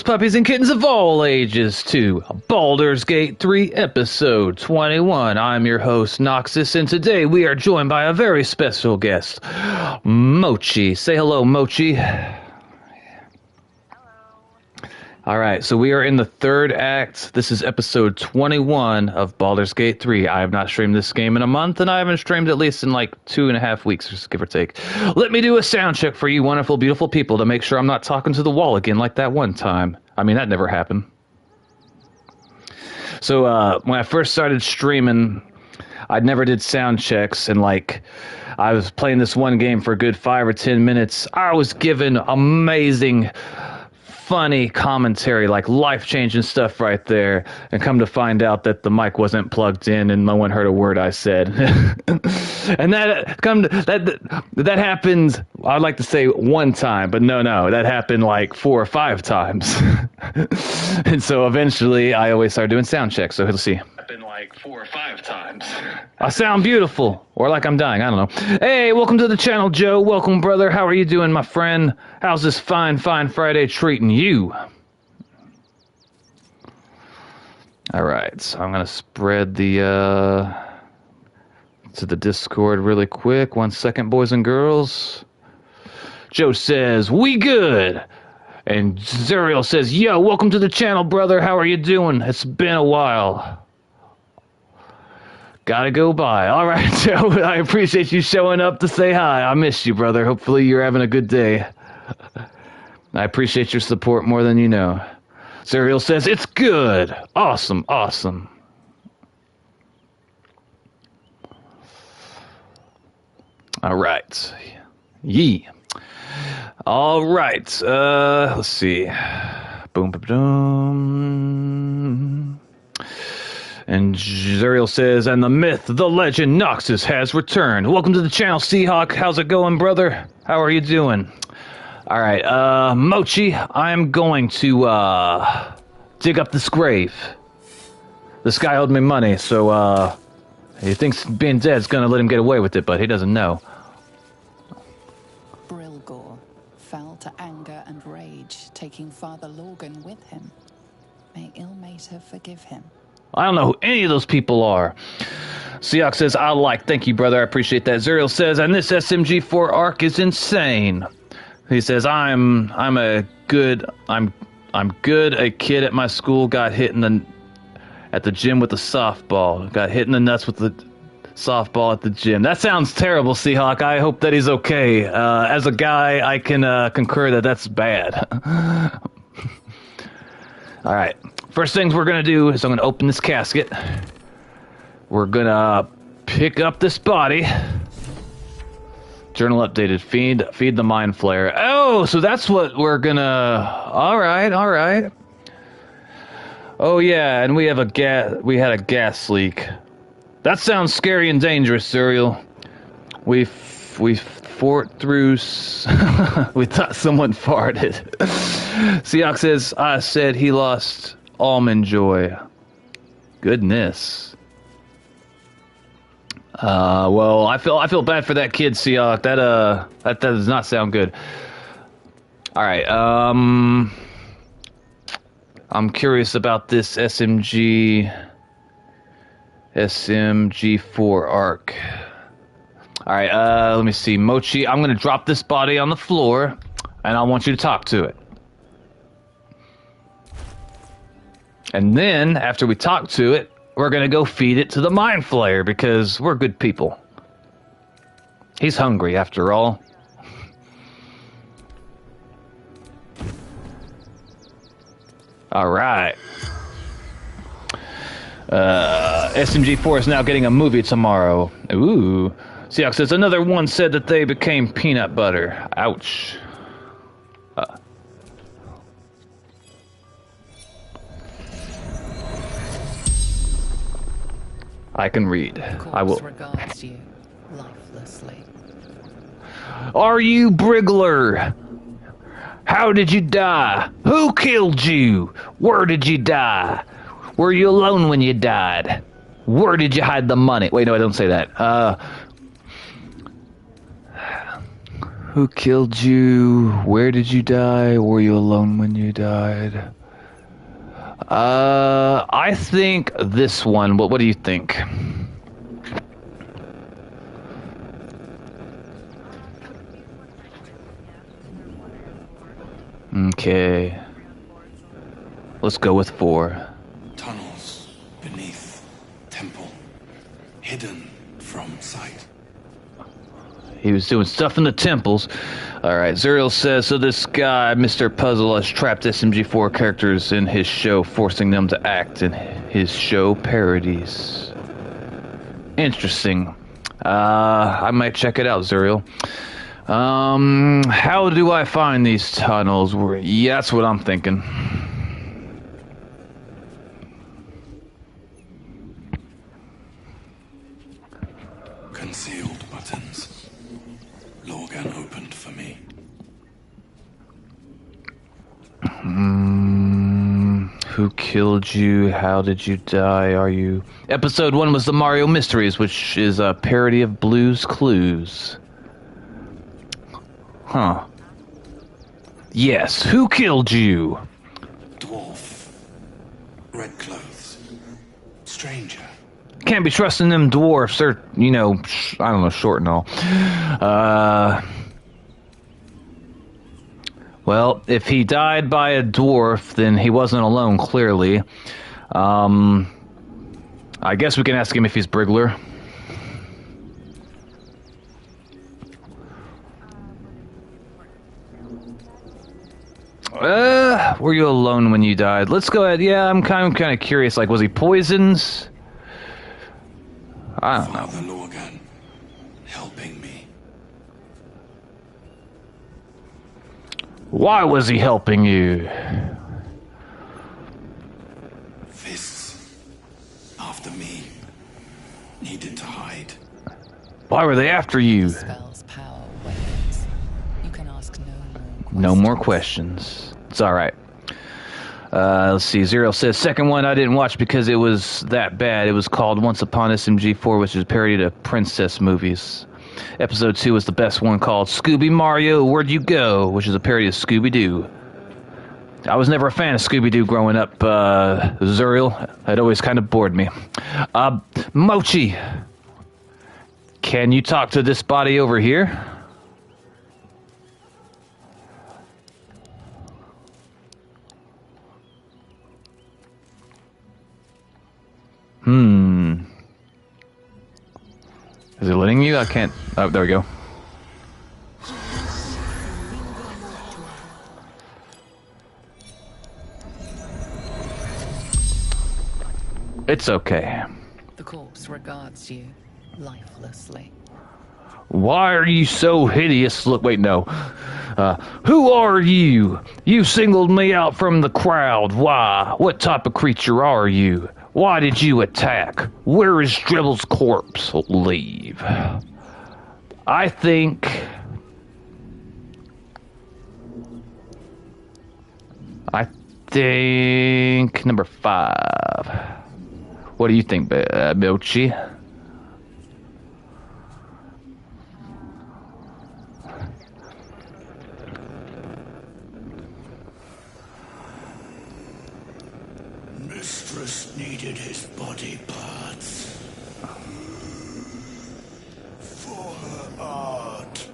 Puppies and kittens of all ages to Baldur's Gate 3 episode 21. I'm your host Noxus, and today we are joined by a very special guest, Mochi. Say hello, Mochi. Alright, so we are in the third act. This is episode 21 of Baldur's Gate 3. I have not streamed this game in a month, and I haven't streamed at least in like 2.5 weeks, just give or take. Let me do a sound check for you wonderful, beautiful people to make sure I'm not talking to the wall again like that one time. I mean, that never happened. So, when I first started streaming, I never did sound checks, and like, I was playing this one game for a good 5 or 10 minutes. I was given amazing funny commentary, like life-changing stuff right there, and come to find out that the mic wasn't plugged in and no one heard a word I said. And that happened, I'd like to say one time, but no, that happened like 4 or 5 times. And so eventually I always started doing sound checks, so let's see. Happened like 4 or 5 times. I sound beautiful, or like I'm dying, I don't know. Hey, welcome to the channel, Joe. Welcome, brother. How are you doing, my friend? How's this fine Friday treating you? Alright, so I'm gonna spread the, to the Discord really quick. 1 second, boys and girls. Joe says, we good. And Zuriel says, yo, welcome to the channel, brother. How are you doing? It's been a while. Gotta go by. All right, Joe, I appreciate you showing up to say hi. I miss you, brother. Hopefully you're having a good day. I appreciate your support more than you know. Zuriel says, it's good. Awesome. All right. Yee. All right. Let's see. Boom, boom, boom. And Zuriel says, and the myth, the legend, Noxus has returned. Welcome to the channel, Seahawk. How's it going, brother? How are you doing? All right, Mochi, I'm going to, dig up this grave. This guy owed me money, so, he thinks being dead's gonna let him get away with it, but he doesn't know. Brilgor fell to anger and rage, taking Father Lorgan with him. May Ilmater forgive him. I don't know who any of those people are. Seahawk says, thank you, brother, I appreciate that. Zuriel says, and this SMG4 arc is insane. He says, I'm good. A kid at my school got hit at the gym with a softball. Got hit in the nuts with the softball at the gym. That sounds terrible, Seahawk. I hope that he's okay. As a guy, I can concur that that's bad. All right. First things we're going to do is I'm going to open this casket. We're going to pick up this body. Journal updated. Feed the mind flare. Oh, so that's what we're going to... All right. Oh, yeah, and we had a gas leak. That sounds scary and dangerous, Zuriel. We fought through... we thought someone farted. Seahawk says, I said he lost... Almond Joy. Goodness. Well, I feel bad for that kid, Seahawk. That does not sound good. All right. I'm curious about this SMG4 arc. All right. Let me see, Mochi. I'm gonna drop this body on the floor, and I want you to talk to it. And then, after we talk to it, we're going to go feed it to the mind flayer, because we're good people. He's hungry, after all. Alright. SMG4 is now getting a movie tomorrow. Ooh. Seahawk says, another one said that they became peanut butter. Ouch. I can read. I will. Regards you lifelessly. Are you Brigler? How did you die? Who killed you? Where did you die? Were you alone when you died? Where did you hide the money? Wait, no, I don't say that. Who killed you? Where did you die? Were you alone when you died? I think this one. What do you think? Okay. Let's go with 4. Tunnels beneath temple, hidden from sight. He was doing stuff in the temples. Alright, Zuriel says, so this guy, Mr. Puzzle, has trapped SMG4 characters in his show, forcing them to act in his show parodies. Interesting. I might check it out, Zuriel. How do I find these tunnels? Yeah, that's what I'm thinking. Concealed buttons. Lorgan opened for me. Who killed you? How did you die? Are you... Episode 1 was the Mario Mysteries, which is a parody of Blue's Clues. Huh. Yes, who killed you? Dwarf. Red clothes. Stranger. Can't be trusting them dwarfs. They're, you know, I don't know, short and all. Well, if he died by a dwarf, then he wasn't alone, clearly. I guess we can ask him if he's Brigler. Were you alone when you died? Let's go ahead. Yeah, I'm kind of curious. Like, was he poisoned? I don't know. Father Lorgan, helping me. Why was he helping you? Fists. After me. Needed to hide. Why were they after you? Spells power weapons. You can ask no more questions. No more questions. It's alright. Let's see. Zero says, second one I didn't watch because it was that bad. It was called Once Upon SMG4, which is a parody to princess movies. Episode 2 was the best one, called Scooby Mario, Where'd You Go?, which is a parody of Scooby-Doo. I was never a fan of Scooby-Doo growing up, Zuriel. It always kind of bored me. Mochi. Can you talk to this body over here? Is it letting you? I can't... Oh, there we go. It's okay. The corpse regards you lifelessly. Why are you so hideous? Look, wait, no. Who are you? You singled me out from the crowd. Why? What type of creature are you? Why did you attack? Where is Dribble's corpse? Leave. I think... number 5. What do you think, Mochi? Mistress needed his body parts. For her art.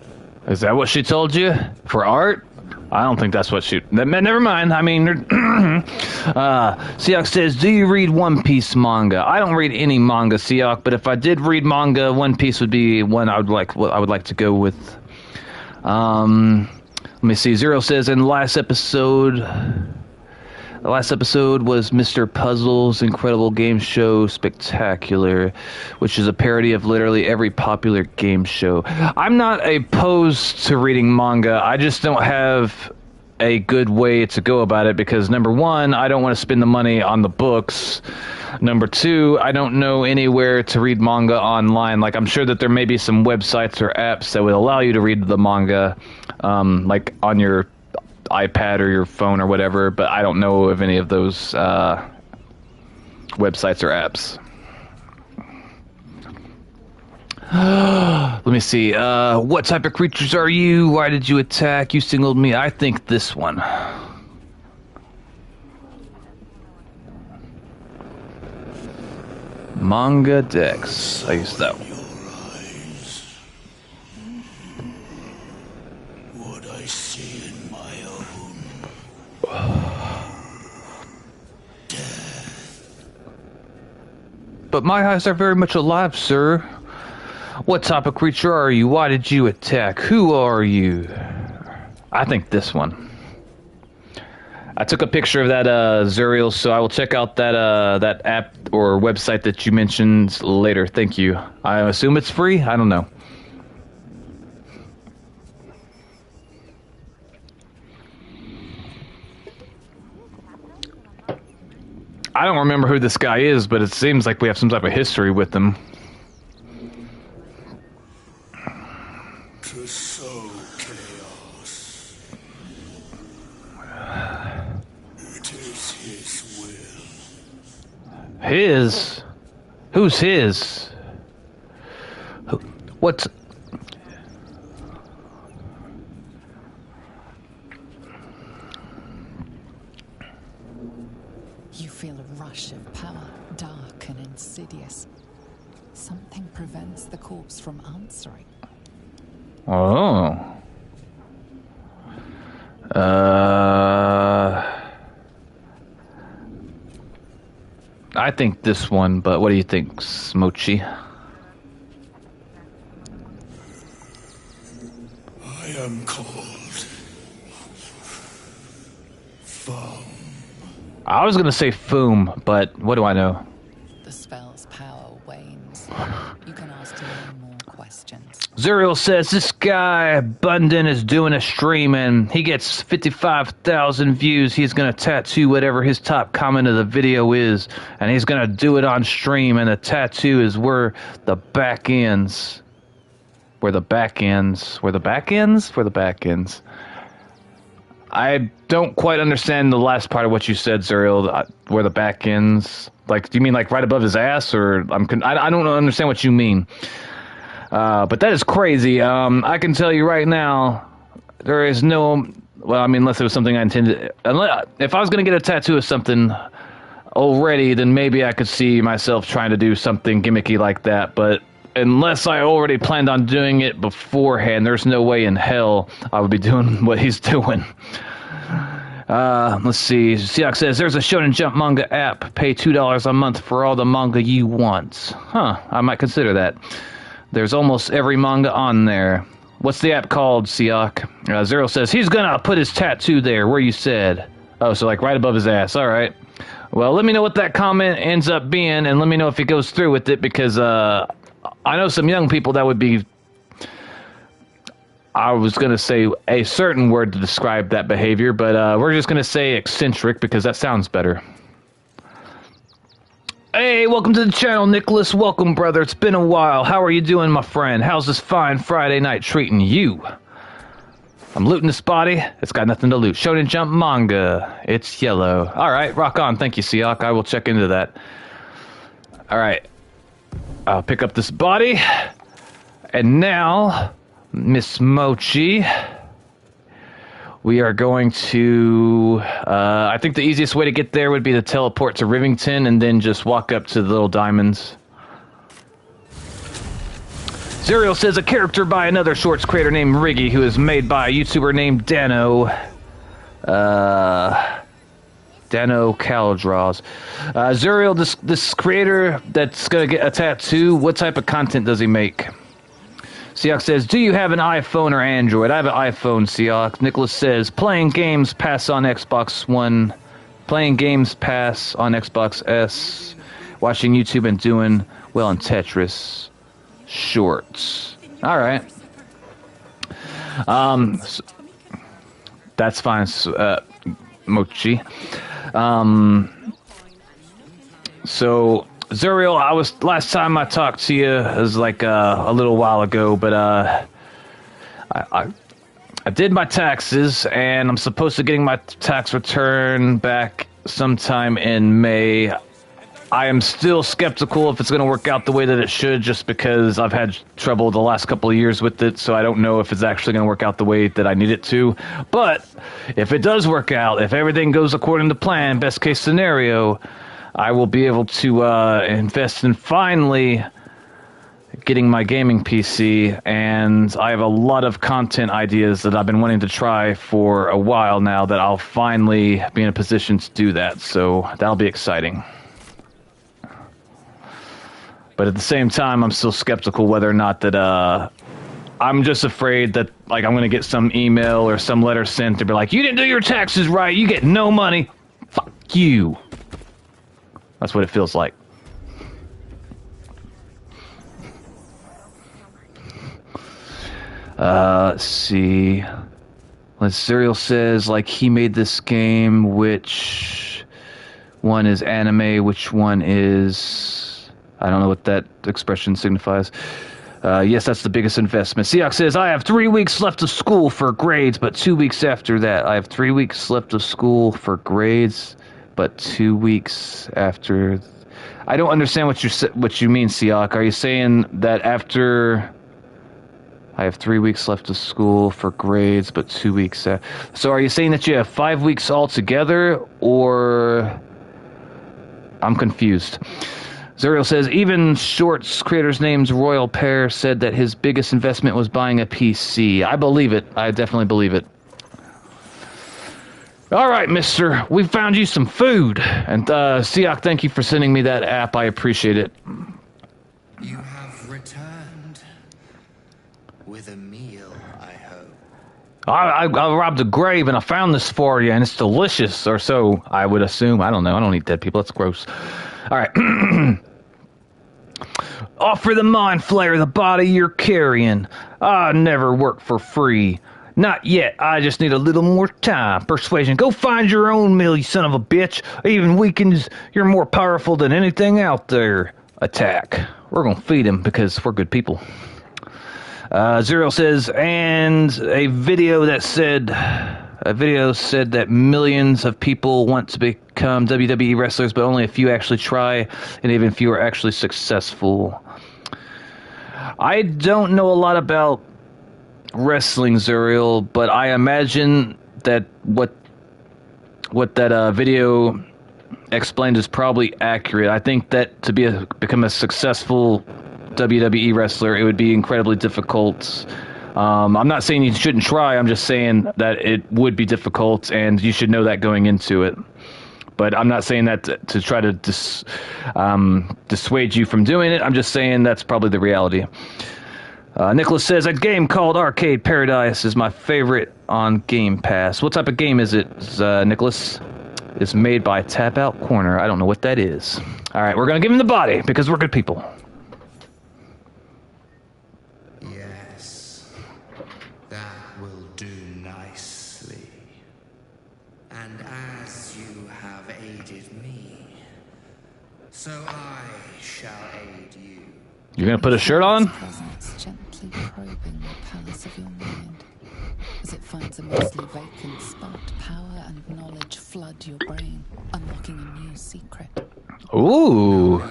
Is that what she told you? For art? I don't think that's what she... Never mind. I mean... Siak says, do you read One Piece manga? I don't read any manga, Siak, but if I did read manga, One Piece would be one I would like to go with. Let me see. Zero says, in the last episode was Mr. Puzzle's Incredible Game Show Spectacular, which is a parody of literally every popular game show. I'm not opposed to reading manga. I just don't have a good way to go about it because, number 1, I don't want to spend the money on the books. Number 2, I don't know anywhere to read manga online. Like, I'm sure that there may be some websites or apps that would allow you to read the manga, like on your iPad or your phone or whatever, but I don't know of any of those websites or apps. Let me see. What type of creatures are you? Why did you attack? You singled me. I think this one. Manga Dex. I use that one. What I see in my own death. But my eyes are very much alive, sir. What type of creature are you? Why did you attack? Who are you? I think this one. I took a picture of that Zuriel, so I will check out that app or website that you mentioned later. Thank you. I assume it's free? I don't know. I don't remember who this guy is, but it seems like we have some type of history with him. To sow chaos. It is his will. His? Who's his? What's... You feel a rush of power, dark and insidious. Something prevents the corpse from answering. Oh. I think this one, but what do you think, Mochi? I am called Fum. I was gonna say Foom, but what do I know? The spell's power wanes. You can ask no more questions. Zuriel says this guy Bundin is doing a stream and he gets 55,000 views. He's gonna tattoo whatever his top comment of the video is, and he's gonna do it on stream. And the tattoo is where the back ends. Where the back ends. Where the back ends. Where the back ends. I don't quite understand the last part of what you said, Zuriel. Where the back ends. Like, do you mean like right above his ass, or I don't understand what you mean. But that is crazy. I can tell you right now, there is no... Well, I mean, unless it was something I intended... If I was going to get a tattoo of something already, then maybe I could see myself trying to do something gimmicky like that. But unless I already planned on doing it beforehand, there's no way in hell I would be doing what he's doing. Let's see. Siak says, there's a Shonen Jump manga app. Pay $2 a month for all the manga you want. Huh, I might consider that. There's almost every manga on there. What's the app called, Siak? Zero says, he's gonna put his tattoo there, where you said. Oh, so like right above his ass. All right. Well, let me know what that comment ends up being, and let me know if he goes through with it, because I know some young people that would be... I was going to say a certain word to describe that behavior, but we're just going to say eccentric, because that sounds better. Hey, welcome to the channel, Nicholas. Welcome, brother. It's been a while. How are you doing, my friend? How's this fine Friday night treating you? I'm looting this body. It's got nothing to loot. Shonen Jump manga. It's yellow. All right, rock on. Thank you, Siak. I will check into that. All right. I'll pick up this body. And now, Miss Mochi... We are going to, I think the easiest way to get there would be to teleport to Rivington and then just walk up to the little diamonds. Zuriel says a character by another shorts creator named Riggy, who is made by a YouTuber named Dano. Dano Caldraws. Zuriel, this creator that's going to get a tattoo, what type of content does he make? Siak says, do you have an iPhone or Android? I have an iPhone, Siak. Nicholas says, playing games pass on Xbox One. Playing games pass on Xbox S. Watching YouTube and doing well in Tetris. Shorts. All right. That's fine, Mochi. So... Zuriel, last time I talked to you, it was like a little while ago, but I did my taxes, and I'm supposed to getting my tax return back sometime in May. I am still skeptical if it's going to work out the way that it should, just because I've had trouble the last couple of years with it, so I don't know if it's actually going to work out the way that I need it to. But if it does work out, if everything goes according to plan, best case scenario, I will be able to invest in finally getting my gaming PC, and I have a lot of content ideas that I've been wanting to try for a while now that I'll finally be in a position to do that, so that'll be exciting. But at the same time, I'm still skeptical whether or not that, I'm just afraid that, like, I'm going to get some email or some letter sent to be like, you didn't do your taxes right, you get no money. Fuck you. That's what it feels like. Let's see. Serial says, like, he made this game, which one is anime, which one is... I don't know what that expression signifies. Yes, that's the biggest investment. Seok says, I have 3 weeks left of school for grades, but 2 weeks after that. I have 3 weeks left of school for grades, but 2 weeks after... I don't understand what you mean, Seok. Are you saying that after... I have 3 weeks left of school for grades, but 2 weeks after... So are you saying that you have 5 weeks altogether, or... I'm confused. Zuriel says, even Shorts creator's name's Royal Pear said that his biggest investment was buying a PC. I believe it. I definitely believe it. All right, mister. We found you some food. And, Siak, thank you for sending me that app. I appreciate it. You have returned with a meal, I hope. I robbed a grave and I found this for you, and it's delicious, or so I would assume. I don't know. I don't eat dead people. That's gross. All right. Offer the mind flayer the body you're carrying. I never work for free. Not yet. I just need a little more time. Persuasion. Go find your own meal, you son of a bitch. Even weakens, you're more powerful than anything out there. Attack. We're gonna feed him because we're good people. Zero says, and a video said that millions of people want to become WWE wrestlers, but only a few actually try, and even fewer are actually successful. I don't know a lot about wrestling, Zuriel, but I imagine that what that video explained is probably accurate. I think that to become a successful WWE wrestler, it would be incredibly difficult. I'm not saying you shouldn't try. I'm just saying that it would be difficult, and you should know that going into it. But I'm not saying that to try to dissuade you from doing it. I'm just saying that's probably the reality. Nicholas says, a game called Arcade Paradise is my favorite on Game Pass. What type of game is it, Nicholas? It's made by Tap Out Corner. I don't know what that is. All right, we're going to give him the body because we're good people. Yes, that will do nicely. And as you have aided me, so I shall aid you. You're going to put a shirt on? Presence gently probing the palace of your mind. As it finds a mostly vacant spot, power and knowledge flood your brain, unlocking a new secret. Ooh.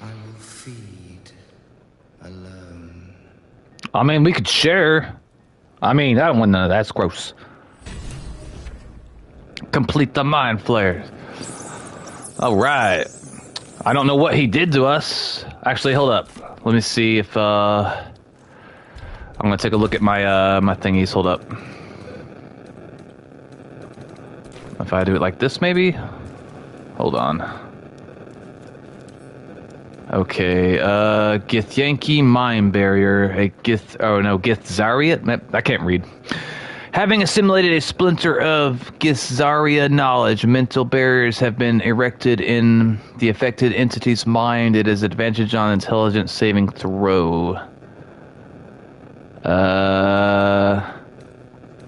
I will feed alone. I mean, we could share. I mean, I don't want none of that. That's gross. Complete the mind flare. All right. I don't know what he did to us. Actually, hold up. Let me see if I'm gonna take a look at my my thingies. Hold up. If I do it like this, maybe. Hold on. Okay. Githyanki Mind Barrier. Githzariot. I can't read. Having assimilated a splinter of Githzaria knowledge, mental barriers have been erected in the affected entity's mind. It is advantage on intelligence saving throw.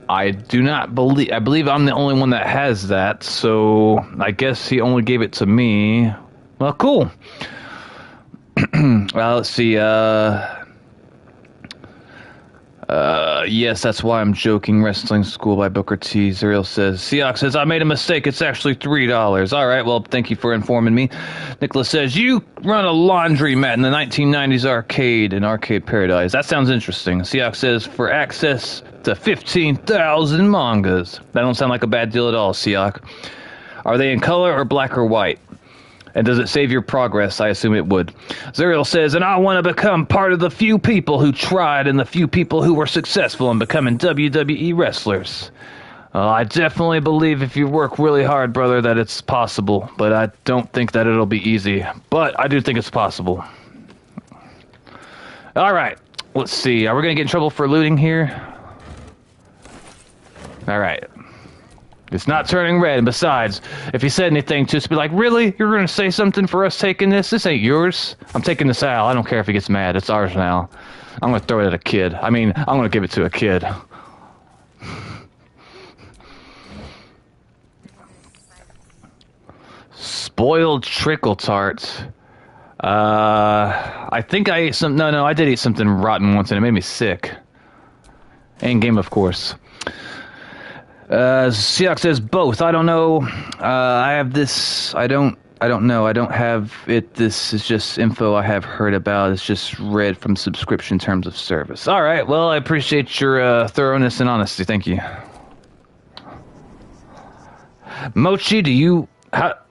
I do not believe... I believe I'm the only one that has that, so I guess he only gave it to me. Well, cool. Well, let's see, Yes, that's why I'm joking. Wrestling School by Booker T. Zuriel says, Seahawks says, I made a mistake. It's actually $3. All right, well, thank you for informing me. Nicholas says, you run a laundromat in the 1990s arcade in Arcade Paradise. That sounds interesting. Seahawks says, for access to 15,000 mangas. That don't sound like a bad deal at all, Seahawk. Are they in color or black or white? And does it save your progress? I assume it would. Zuriel says, and I want to become part of the few people who tried and the few people who were successful in becoming WWE wrestlers. I definitely believe if you work really hard, brother, that it's possible. But I don't think that it'll be easy. But I do think it's possible. All right. Let's see. Are we going to get in trouble for looting here? All right. It's not turning red. And besides, if he said anything, just be like, really? You're going to say something for us taking this? This ain't yours. I'm taking this out. I don't care if he gets mad. It's ours now. I'm going to throw it at a kid. I mean, I'm going to give it to a kid. Spoiled trickle tarts. I think I ate some... No, I did eat something rotten once and it made me sick. In game, of course. Seahawk says both. I don't know. I have this. I don't know. I don't have it. This is just info I have heard about. It's just read from subscription terms of service. All right. Well, I appreciate your thoroughness and honesty. Thank you. Mochi, do you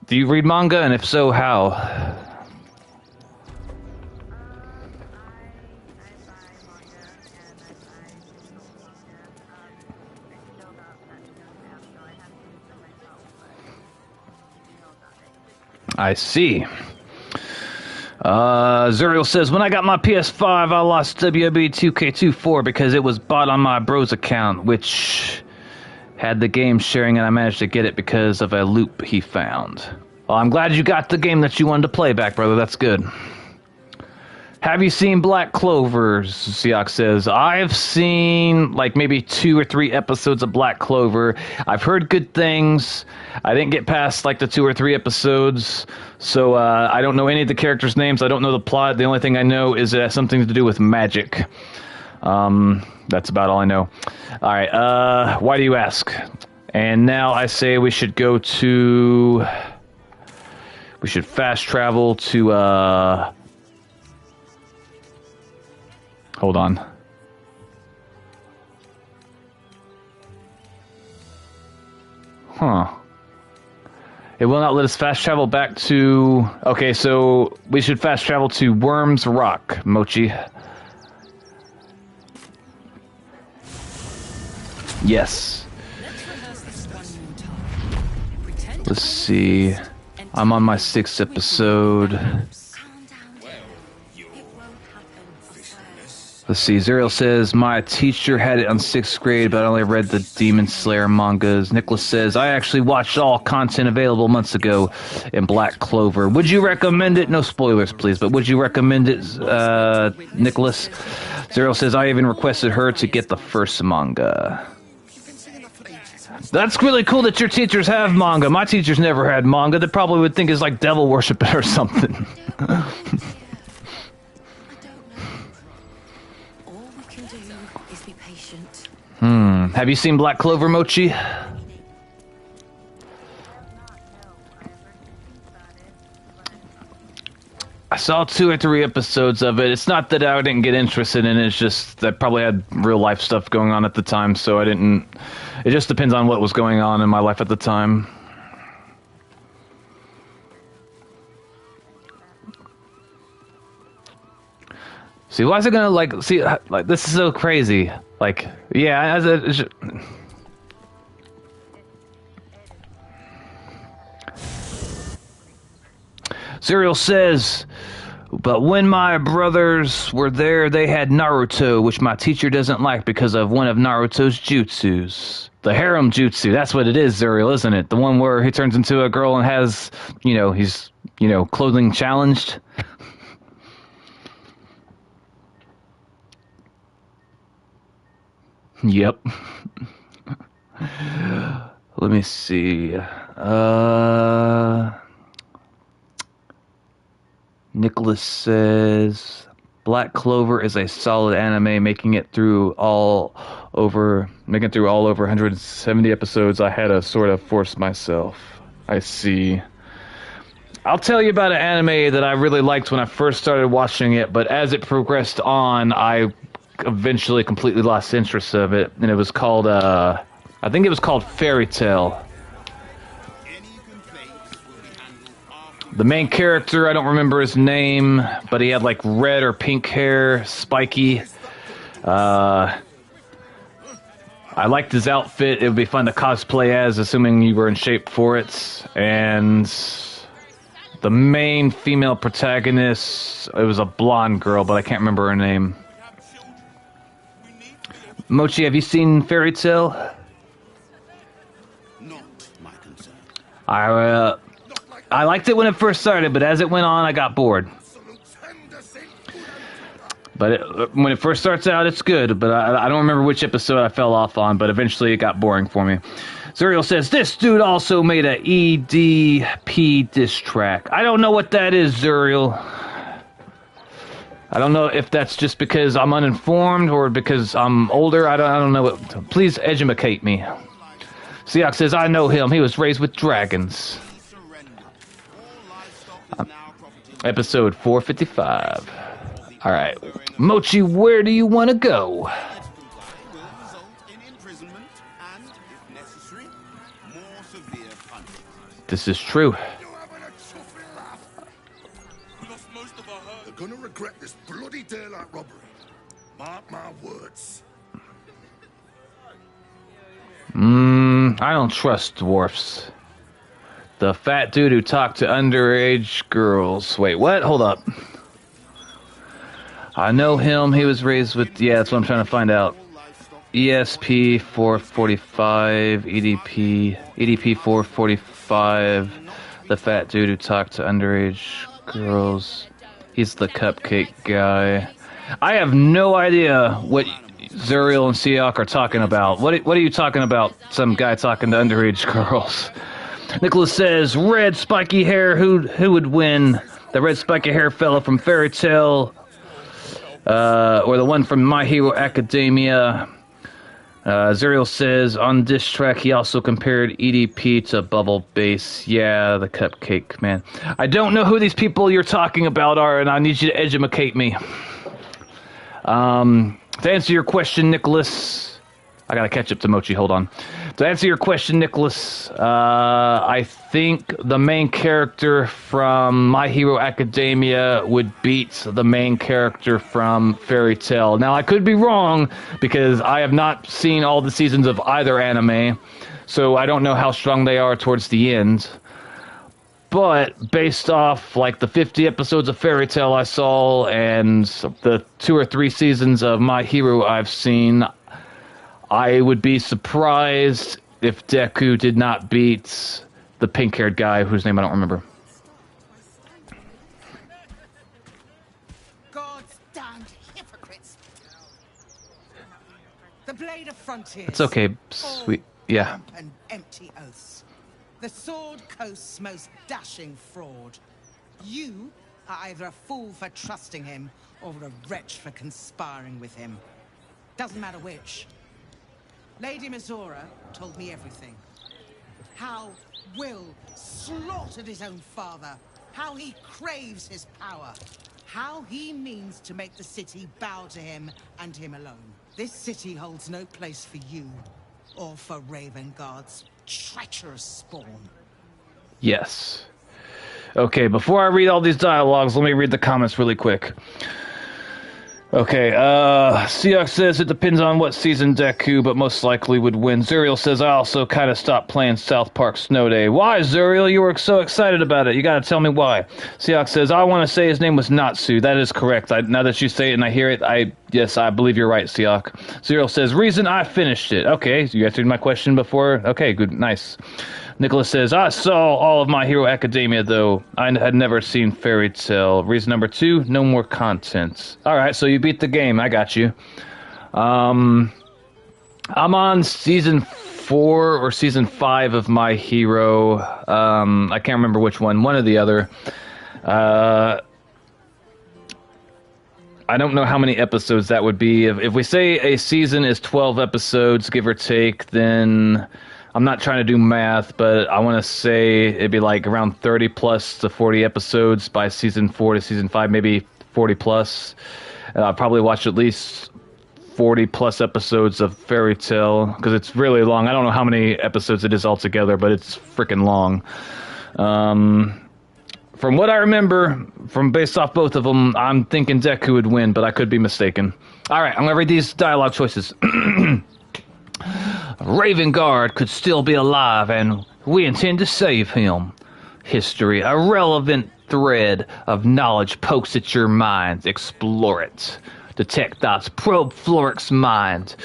read manga? And if so, how? I see. Zuriel says, when I got my PS5, I lost WWE 2K24 because it was bought on my bro's account, which had the game sharing, and I managed to get it because of a loop he found. Well, I'm glad you got the game that you wanted to play back, brother. That's good. Have you seen Black Clover? Seahawk says, I've seen like maybe 2 or 3 episodes of Black Clover. I've heard good things. I didn't get past like the 2 or 3 episodes, so I don't know any of the characters' names. I don't know the plot. The only thing I know is it has something to do with magic. That's about all I know. All right, why do you ask? And now I say we should go to... We should fast travel to... Hold on. Huh. It will not let us fast travel back to... Okay, so we should fast travel to Worms Rock, Mochi. Yes. Let's see. I'm on my 6th episode. Let's see, Zuriel says, my teacher had it on 6th grade, but I only read the Demon Slayer mangas. Nicholas says, I actually watched all content available months ago in Black Clover. Would you recommend it? No spoilers, please, but would you recommend it, Nicholas? Zuriel says, I even requested her to get the first manga. That's really cool that your teachers have manga. My teachers never had manga. They probably would think it's like devil worshiping or something. Have you seen Black Clover, Mochi? I saw 2 or 3 episodes of it. It's not that I didn't get interested in it. It's just that I probably had real life stuff going on at the time, so I didn't... It just depends on what was going on in my life at the time. See, why is it gonna, like... See, like, this is so crazy. Like, yeah, as a... Zuriel says, but when my brothers were there, they had Naruto, which my teacher doesn't like because of one of Naruto's jutsus. The harem jutsu, that's what it is, Zuriel, isn't it? The one where he turns into a girl and has, you know, he's, you know, clothing challenged. Yep. Let me see. Nicholas says, Black Clover is a solid anime, making it through all over 170 episodes. I had to sort of force myself. I see. I'll tell you about an anime that I really liked when I first started watching it, but as it progressed on, I eventually completely lost interest of it, and it was called, I think it was called Fairy Tail. The main character, I don't remember his name, but he had like red or pink hair, spiky. I liked his outfit. It would be fun to cosplay as, assuming you were in shape for it. And the main female protagonist, it was a blonde girl, but I can't remember her name. Mochi, have you seen Fairy Tail? Not my concern. I liked it when it first started, but as it went on, I got bored. But when it first starts out, it's good, but I don't remember which episode I fell off on, but eventually it got boring for me. Zuriel says, this dude also made a EDP diss track. I don't know what that is, Zuriel. I don't know if that's just because I'm uninformed or because I'm older. I don't know what. Please educate me. Siak says, I know him. He was raised with dragons. Episode 455. Alright. Mochi, where do you want to go? This is true. They're gonna regret this bloody daylight robbery. Mark my words. I don't trust dwarfs. The fat dude who talked to underage girls. Wait, what? Hold up. I know him. He was raised with... Yeah, that's what I'm trying to find out. ESP 445, EDP 445. The fat dude who talked to underage girls. He's the cupcake guy. I have no idea what Zuriel and Siak are talking about. What are you talking about? Some guy talking to underage girls. Nicholas says, red spiky hair, who would win? The red spiky hair fella from Fairy Tail, or the one from My Hero Academia. Zuriel says, on this track, he also compared EDP to Bubble Bass. Yeah, the cupcake, man. I don't know who these people you're talking about are, and I need you to educate me. To answer your question, Nicholas... I gotta catch up to Mochi, hold on. To answer your question, Nicholas, I think the main character from My Hero Academia would beat the main character from Fairy Tail. Now, I could be wrong, because I have not seen all the seasons of either anime, so I don't know how strong they are towards the end. But based off like the 50 episodes of Fairy Tail I saw and the 2 or 3 seasons of My Hero I've seen, I would be surprised if Deku did not beat the pink-haired guy whose name I don't remember. God's damned hypocrites. The blade of frontiers. It's okay, sweet. Yeah. And empty oaths. The Sword Coast's most dashing fraud. You are either a fool for trusting him or a wretch for conspiring with him. Doesn't matter which. Lady Mizora told me everything. How Will slaughtered his own father. How he craves his power. How he means to make the city bow to him and him alone. This city holds no place for you or for Ravengard's treacherous spawn. Yes. Okay, before I read all these dialogues, let me read the comments really quick. Okay, Siak says it depends on what season Deku, but most likely would win. Zuriel says, I also kind of stopped playing South Park Snow Day. Why, Zuriel? You were so excited about it. You gotta tell me why. Siak says, I want to say his name was Natsu. That is correct. Now that you say it and I hear it, yes, I believe you're right, Siak. Zuriel says, reason I finished it. Okay, so you answered my question before. Okay, good, nice. Nicholas says, I saw all of My Hero Academia, though. I had never seen Fairy Tail. Reason number 2, no more content. All right, so you beat the game. I got you. I'm on season 4 or season 5 of My Hero. I can't remember which one. One or the other. I don't know how many episodes that would be. If we say a season is 12 episodes, give or take, then I'm not trying to do math, but I want to say it'd be like around 30 plus to 40 episodes by season 4 to season 5, maybe 40 plus. And I'll probably watch at least 40 plus episodes of Fairy Tale because it's really long. I don't know how many episodes it is altogether, but it's freaking long. From what I remember, from based off both of them, I'm thinking Deku would win, but I could be mistaken. All right, I'm going to read these dialogue choices. Ravengard could still be alive, and we intend to save him. History, a relevant thread of knowledge pokes at your mind. Explore it. Detect thoughts, probe Floric's mind.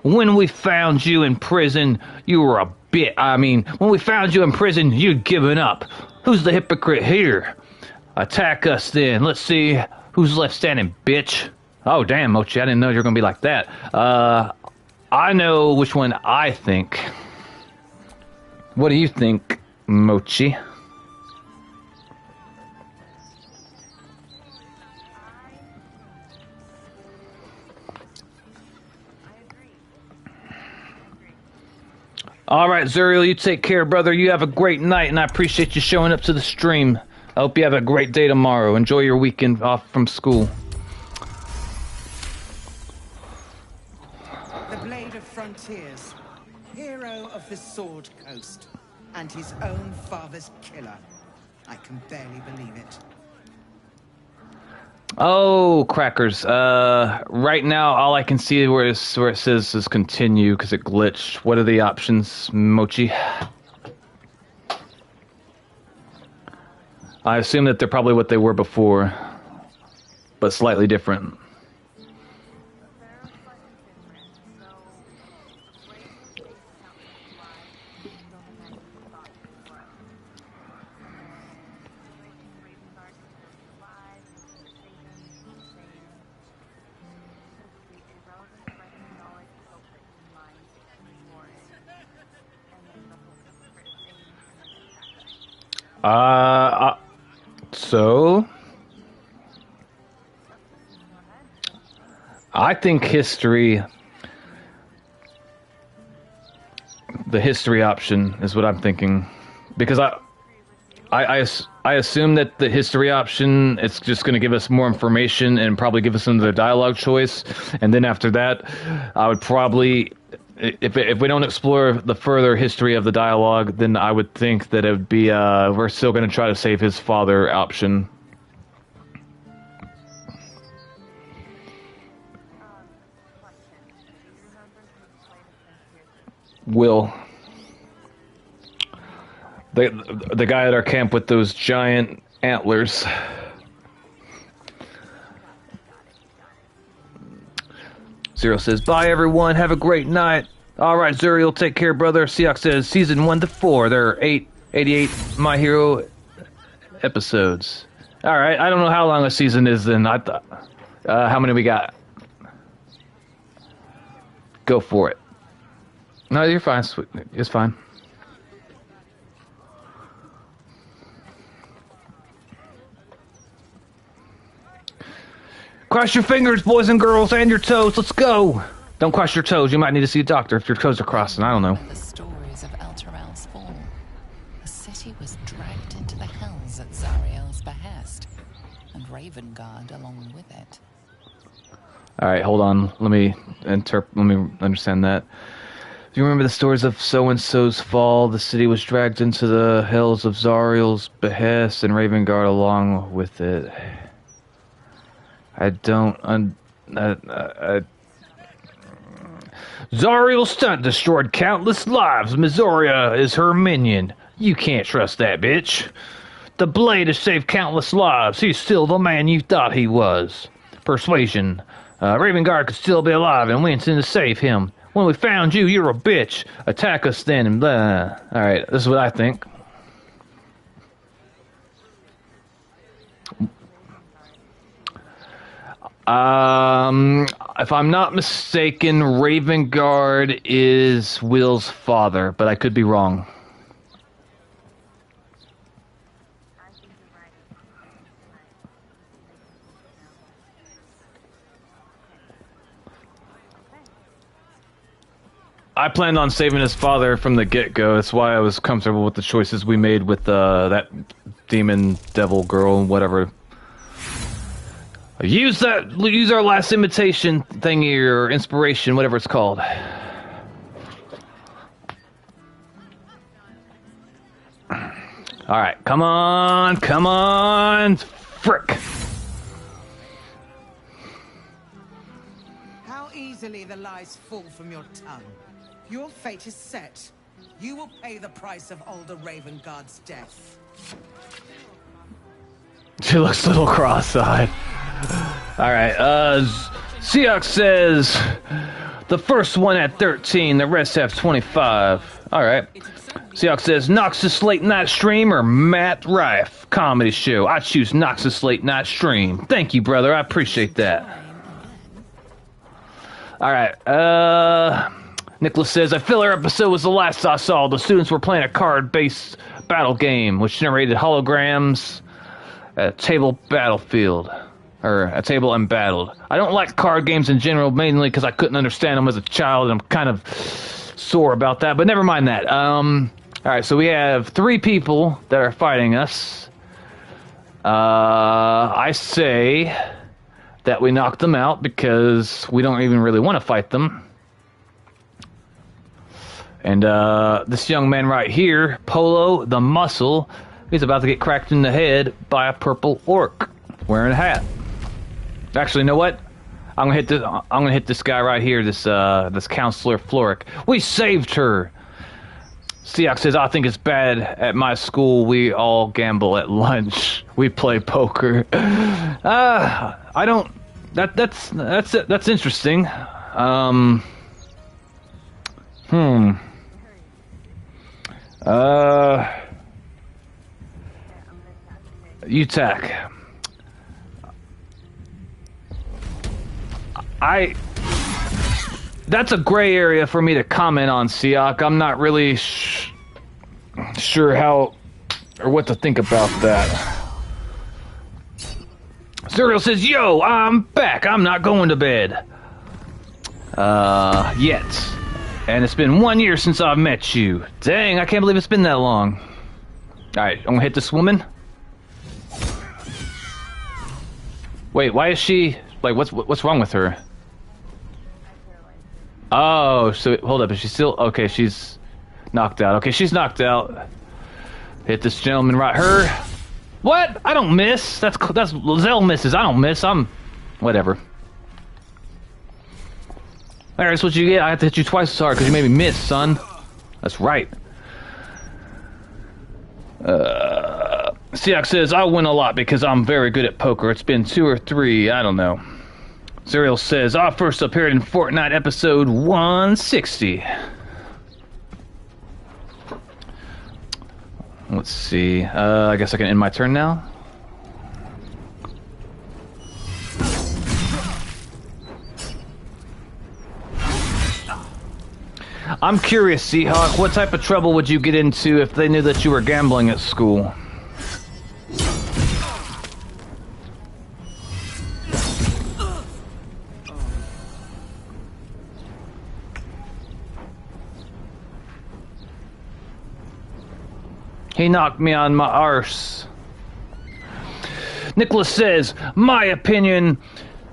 When we found you in prison, you were a bit. When we found you in prison, you'd given up. Who's the hypocrite here? Attack us then. Let's see who's left standing, bitch. Oh, damn, Mochi, I didn't know you were going to be like that. I know which one I think. What do you think, Mochi? All right, Zuriel, you take care, brother. You have a great night, and I appreciate you showing up to the stream. I hope you have a great day tomorrow. Enjoy your weekend off from school. The Blade of Frontiers, hero of the Sword Coast, and his own father's killer. I can barely believe it. Oh, crackers. Right now, all I can see where it says is continue because it glitched. What are the options, Mochi? I assume that they're probably what they were before, but slightly different. So I think history, the history option is what I'm thinking, because I assume that the history option, it's just going to give us more information and probably give us another dialogue choice, and then after that, I would probably, if we don't explore the further history of the dialogue, then I would think that it would be we're still going to try to save his father option. Will. The guy at our camp with those giant antlers. Zero says, bye everyone, have a great night. Alright, Zuriel, take care, brother. Seok says, season 1 to 4. There are 88 My Hero episodes. Alright, I don't know how long a season is then. I thought. How many we got? Go for it. No, you're fine. It's fine. Cross your fingers, boys and girls, and your toes. Let's go. Don't cross your toes. You might need to see a doctor if your toes are crossing. I don't know. The stories of Elturel's fall. The city was dragged into the hells at Zariel's behest, and Ravengard along with it. All right, hold on. Let me understand that. Do you remember the stories of so-and-so's fall? The city was dragged into the hells of Zariel's behest, and Ravengard along with it. I don't... Zariel's stunt destroyed countless lives. Missoria is her minion. You can't trust that bitch. The blade has saved countless lives. He's still the man you thought he was. Persuasion. Ravengard could still be alive, and we intend to save him. When we found you, you're a bitch. Attack us then, and blah. Alright, this is what I think. If I'm not mistaken, Ravengard is Will's father, but I could be wrong. I planned on saving his father from the get-go. That's why I was comfortable with the choices we made with that demon devil girl, whatever. Use our last imitation thingy or inspiration, whatever it's called. Alright, come on, frick. How easily the lies fall from your tongue. Your fate is set. You will pay the price of Alder Ravenguard's death. She looks a little cross-eyed. Alright, Seox says the first one at 13, the rest have 25. Alright. Seox says Noxus Late Night Stream or Matt Rife comedy show. I choose Noxus Late Night Stream. Thank you, brother. I appreciate that. Alright, Nicholas says, a filler episode was the last I saw. The students were playing a card-based battle game, which generated holograms at a table battlefield. Or a table embattled. I don't like card games in general, mainly because I couldn't understand them as a child, and I'm kind of sore about that, but never mind that. Alright, so we have 3 people that are fighting us. I say that we knock them out because we don't even really want to fight them. And this young man right here, Polo the Muscle, he's about to get cracked in the head by a purple orc wearing a hat. Actually, you know what? I'm gonna hit this guy right here. This Counselor Floric. We saved her. Seox says, I think it's bad. At my school, we all gamble at lunch. We play poker. I don't. That's interesting. UTAC. That's a gray area for me to comment on, Seok. I'm not really sure how or what to think about that. Zuriel says, yo, I'm back. I'm not going to bed. Yet. And it's been 1 year since I've met you. Dang, I can't believe it's been that long. Alright, I'm gonna hit this woman. Wait, why is she... Like, what's wrong with her? Oh, so hold up, is she still... Okay, she's knocked out. Okay, she's knocked out. Hit this gentleman right... Her... What? I don't miss. That's Lizelle misses. I don't miss. I'm... Whatever. Alright, that's what you get. I have to hit you twice as hard because you made me miss, son. That's right. Seox says, I win a lot because I'm very good at poker. It's been 2 or 3, I don't know. Zuriel says, I first appeared in Fortnite episode 160. Let's see. I guess I can end my turn now. I'm curious, Seahawk, what type of trouble would you get into if they knew that you were gambling at school? He knocked me on my arse. Nicholas says, my opinion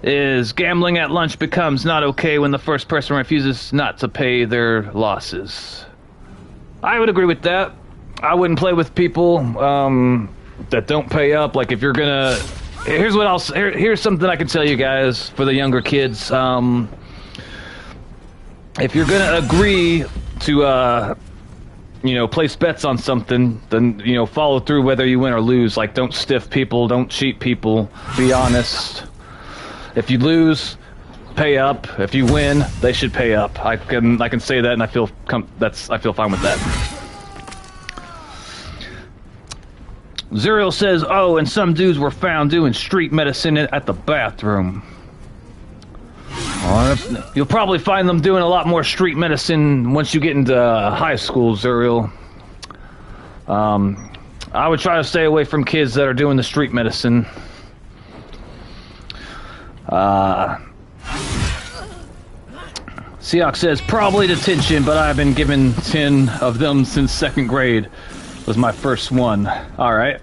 is gambling at lunch becomes not okay when the first person refuses not to pay their losses. I would agree with that. I wouldn't play with people that don't pay up. Like, if you're gonna... Here's something I can tell you guys for the younger kids. If you're gonna agree to... place bets on something, then, follow through whether you win or lose. Like, don't stiff people, don't cheat people, be honest. If you lose, pay up. If you win, they should pay up. I can say that, and I feel fine with that. Zuriel says, oh, and some dudes were found doing street medicine at the bathroom. You'll probably find them doing a lot more street medicine once you get into high school, Zuriel. I would try to stay away from kids that are doing the street medicine. Seok says, probably detention, but I've been given 10 of them since 2nd grade. Was my first one. Alright.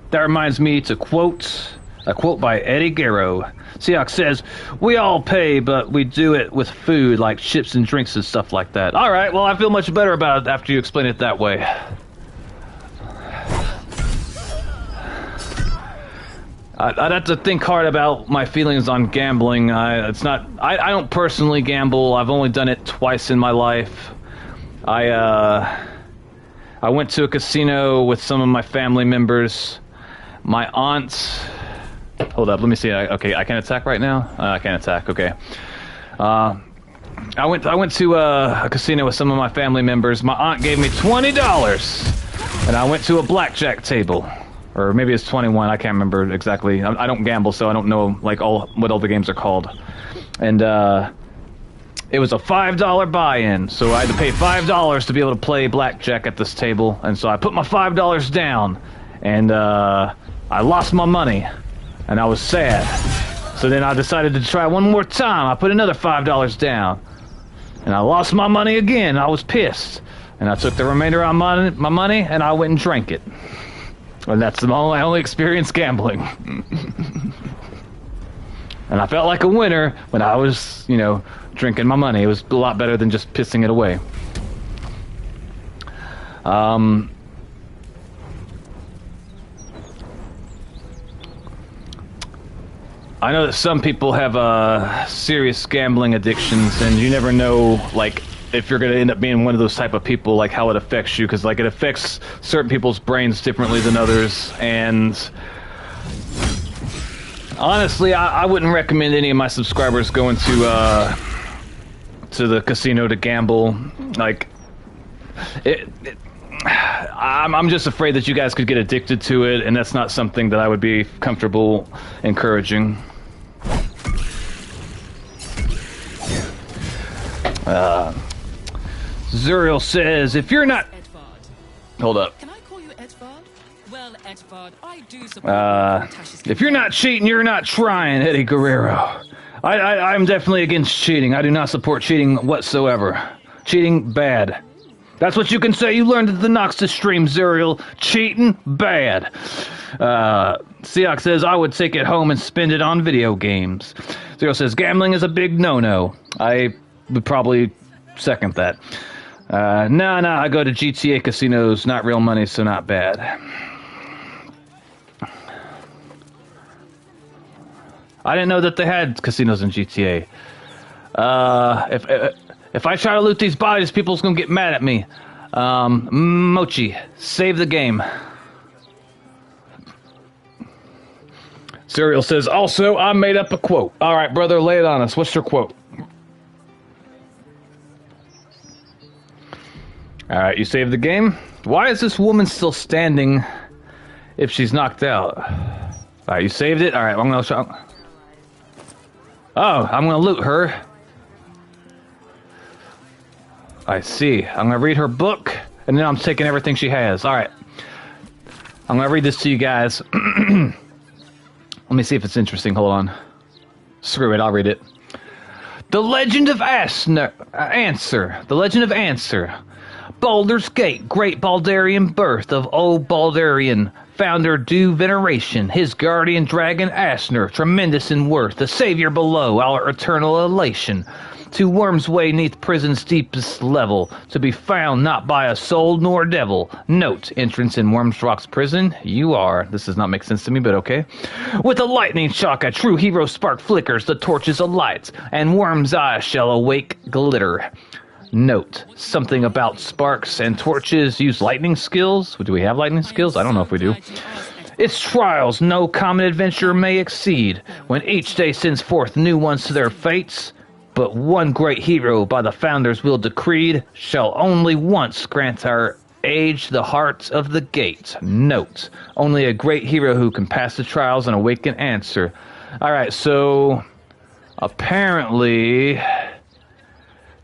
That reminds me to quote a quote by Eddie Guerrero. Seok says, we all pay, but we do it with food, like chips and drinks and stuff like that. Alright, well, I feel much better about it after you explain it that way. I'd have to think hard about my feelings on gambling. I don't personally gamble. I've only done it twice in my life. I went to a casino with some of my family members. My aunt... Hold up, let me see. Okay, I can attack right now? I can't attack, okay. I went to a casino with some of my family members. My aunt gave me $20, and I went to a blackjack table. Or maybe it's 21, I can't remember exactly. I don't gamble, so I don't know like what all the games are called. And it was a $5 buy-in, so I had to pay $5 to be able to play blackjack at this table. And so I put my $5 down, and I lost my money, and I was sad. So then I decided to try one more time. I put another $5 down, and I lost my money again. I was pissed, and I took the remainder of my money, and I went and drank it. And that's my only experience gambling. And I felt like a winner when I was, drinking my money. It was a lot better than just pissing it away. I know that some people have serious gambling addictions, and you never know, like, if you're going to end up being one of those type of people, like how it affects you, because like it affects certain people's brains differently than others. And honestly, I wouldn't recommend any of my subscribers going to the casino to gamble. Like, I'm just afraid that you guys could get addicted to it, and that's not something that I would be comfortable encouraging. Zuriel says, if you're not... Hold up. Can I call you Edvard? Well, Edvard, I do support if you're not cheating, you're not trying, Eddie Guerrero. I'm definitely against cheating. I do not support cheating whatsoever. Cheating, bad. That's what you can say. You learned at the Noxus stream, Zuriel. Cheating, bad. Seok says, I would take it home and spend it on video games. Zuriel says, gambling is a big no-no. I would probably second that. No, I go to GTA casinos, not real money, so not bad. I didn't know that they had casinos in GTA. If I try to loot these bodies, people's gonna get mad at me. Mochi, save the game. Serial says, also, I made up a quote. All right, brother, lay it on us. What's your quote? All right, you saved the game? Why is this woman still standing if she's knocked out? All right, you saved it? All right, I'm going to show... Oh, I'm going to loot her. I see. I'm going to read her book, and then I'm taking everything she has. All right. I'm going to read this to you guys. Let me see if it's interesting. Hold on. Screw it, I'll read it. The Legend of Answer. The Legend of Answer. Baldur's Gate, great Baldurian birth of old Baldurian, founder due veneration, his guardian dragon Asner, tremendous in worth, the savior below, our eternal elation. To Worm's Way neath prison's deepest level, to be found not by a soul nor devil. Note, entrance in Worm's Rock's prison, you are. This does not make sense to me, but okay. With a lightning shock, a true hero spark flickers, the torches alight, and Worm's eyes shall awake glitter. Note, something about sparks and torches use lightning skills. Do we have lightning skills? I don't know if we do. Its trials no common adventure may exceed, when each day sends forth new ones to their fates. But one great hero by the founders will decreed shall only once grant our age the heart of the gate. Note, only a great hero who can pass the trials and awaken answer. Alright, so apparently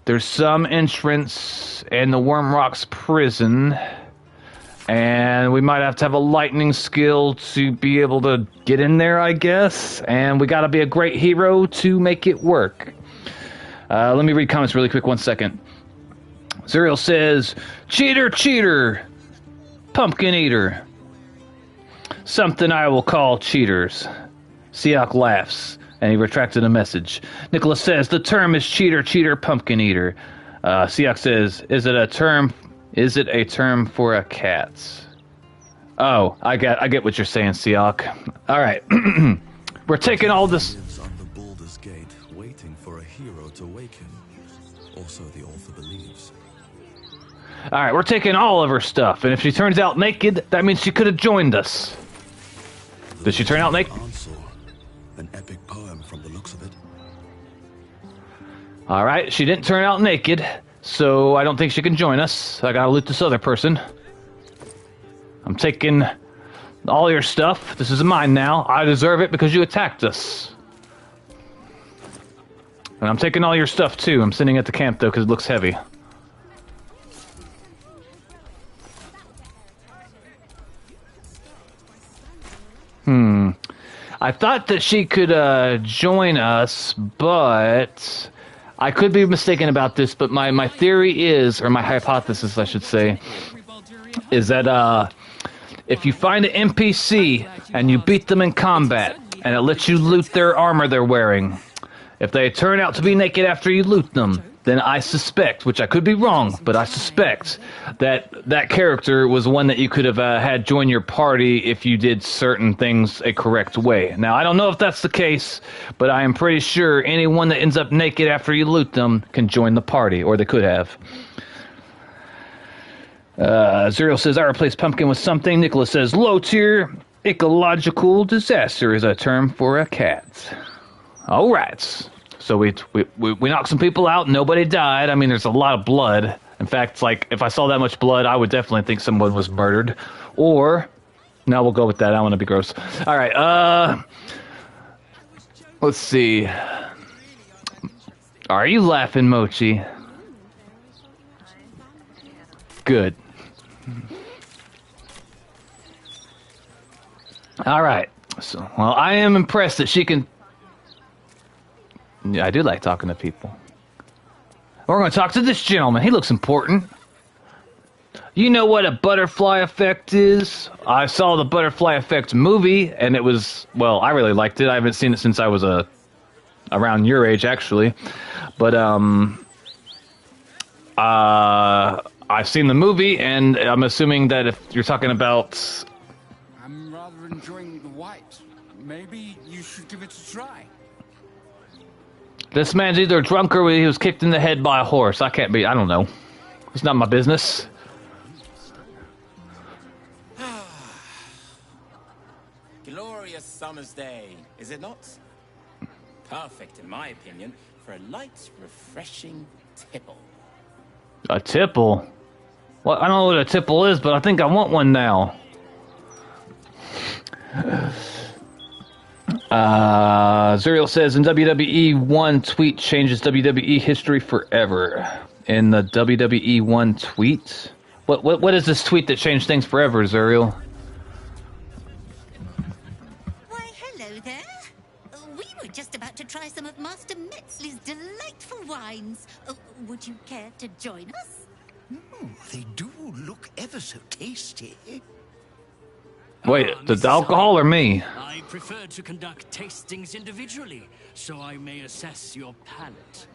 there's some entrance in the Worm Rock's prison, and we might have to have a lightning skill to be able to get in there, I guess. And we gotta be a great hero to make it work. Let me read comments really quick, 1 second. Zuriel says, cheater, cheater, pumpkin eater. Something I will call cheaters. Siak laughs, and he retracted a message. Nicholas says, the term is cheater, cheater, pumpkin eater. Siak says, is it a term for a cat? Oh, I get what you're saying, Siak. All right. We're taking all this... Lives under Baldur's Gate, waiting for a hero to waken. Also, the author believes. All right, we're taking all of her stuff, and if she turns out naked, that means she could have joined us. Did she turn out naked? Answer. An epic poem from the looks of it. All right, she didn't turn out naked, so I don't think she can join us. I gotta loot this other person. I'm taking all your stuff. This is mine now. I deserve it because you attacked us. And I'm taking all your stuff too. I'm sitting at the camp though because it looks heavy. I thought that she could join us, but I could be mistaken about this, but my theory is, or my hypothesis I should say, is that if you find an NPC and you beat them in combat and it lets you loot their armor they're wearing, if they turn out to be naked after you loot them, then I suspect, which I could be wrong, but I suspect that that character was one that you could have had join your party if you did certain things a correct way. Now, I don't know if that's the case, but I am pretty sure anyone that ends up naked after you loot them can join the party, or they could have. Zuriel says, I replaced pumpkin with something. Nicholas says, low tier ecological disaster is a term for a cat. All right. So we knocked some people out. Nobody died. I mean, there's a lot of blood. In fact, like, if I saw that much blood, I would definitely think someone was murdered. Or, no, we'll go with that. I want to be gross. All right. Let's see. Are you laughing, Mochi? Good. All right. So, well, I am impressed that she can... Yeah, I do like talking to people. We're going to talk to this gentleman. He looks important. You know what a butterfly effect is? I saw the butterfly effect movie, and it was, well, I really liked it. I haven't seen it since I was around your age, actually. But I've seen the movie, and I'm assuming that if you're talking about... I'm rather enjoying the white. Maybe you should give it a try. This man's either drunk or he was kicked in the head by a horse. I don't know. It's not my business. Glorious summer's day, is it not? Perfect, in my opinion, for a light, refreshing tipple. A tipple? Well, I don't know what a tipple is, but I think I want one now. Zuriel says, in WWE, one tweet changes WWE history forever. In the WWE one tweet? What is this tweet that changed things forever, Zuriel? Why, hello there. We were just about to try some of Master Metzley's delightful wines. Would you care to join us? They do look ever so tasty. Wait, the alcohol or me? I prefer to conduct tastings individually, so I may assess your palate.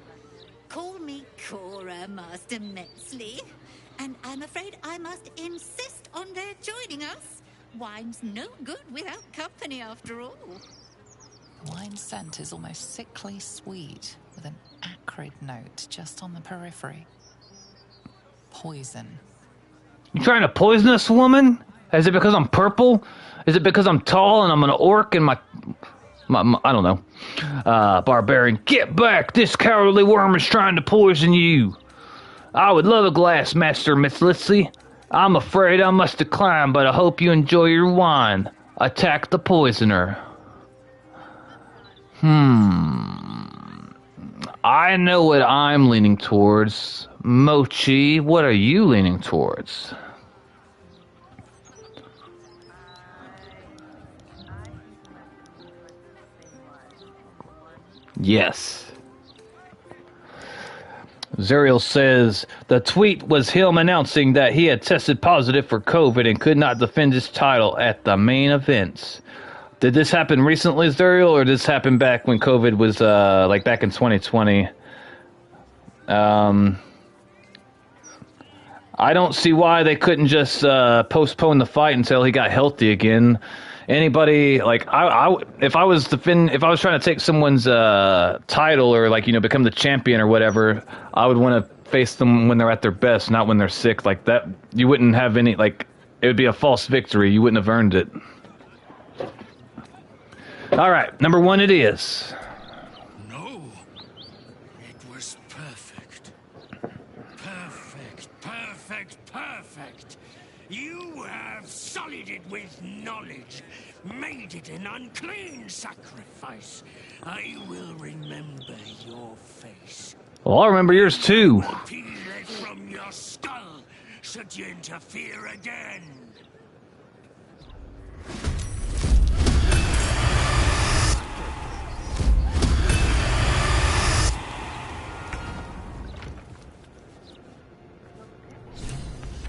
Call me Cora, Master Metzley. And I'm afraid I must insist on their joining us. Wine's no good without company, after all. The wine scent is almost sickly sweet, with an acrid note just on the periphery. Poison. You trying to poison us, woman? Is it because I'm purple? Is it because I'm tall and I'm an orc and my I don't know. Barbarian, get back! This cowardly worm is trying to poison you. I would love a glass, Master Metzley. I'm afraid I must decline, but I hope you enjoy your wine. Attack the poisoner. I know what I'm leaning towards. Mochi, what are you leaning towards? Yes. Zuriel says the tweet was him announcing that he had tested positive for COVID and could not defend his title at the main events. Did this happen recently, Zuriel, or did this happen back when COVID was like back in 2020? I don't see why they couldn't just postpone the fight until he got healthy again. Anybody like if I was trying to take someone's title or like become the champion or whatever, I would want to face them when they're at their best, not when they're sick. Like that, you wouldn't have any it would be a false victory. You wouldn't have earned it. All right, number 1 it is. No, it was perfect. Perfect. You have sullied it with knowledge, made it an unclean sacrifice. I will remember your face. Well, I'll remember yours too. Peel it from your skull, should you interfere again.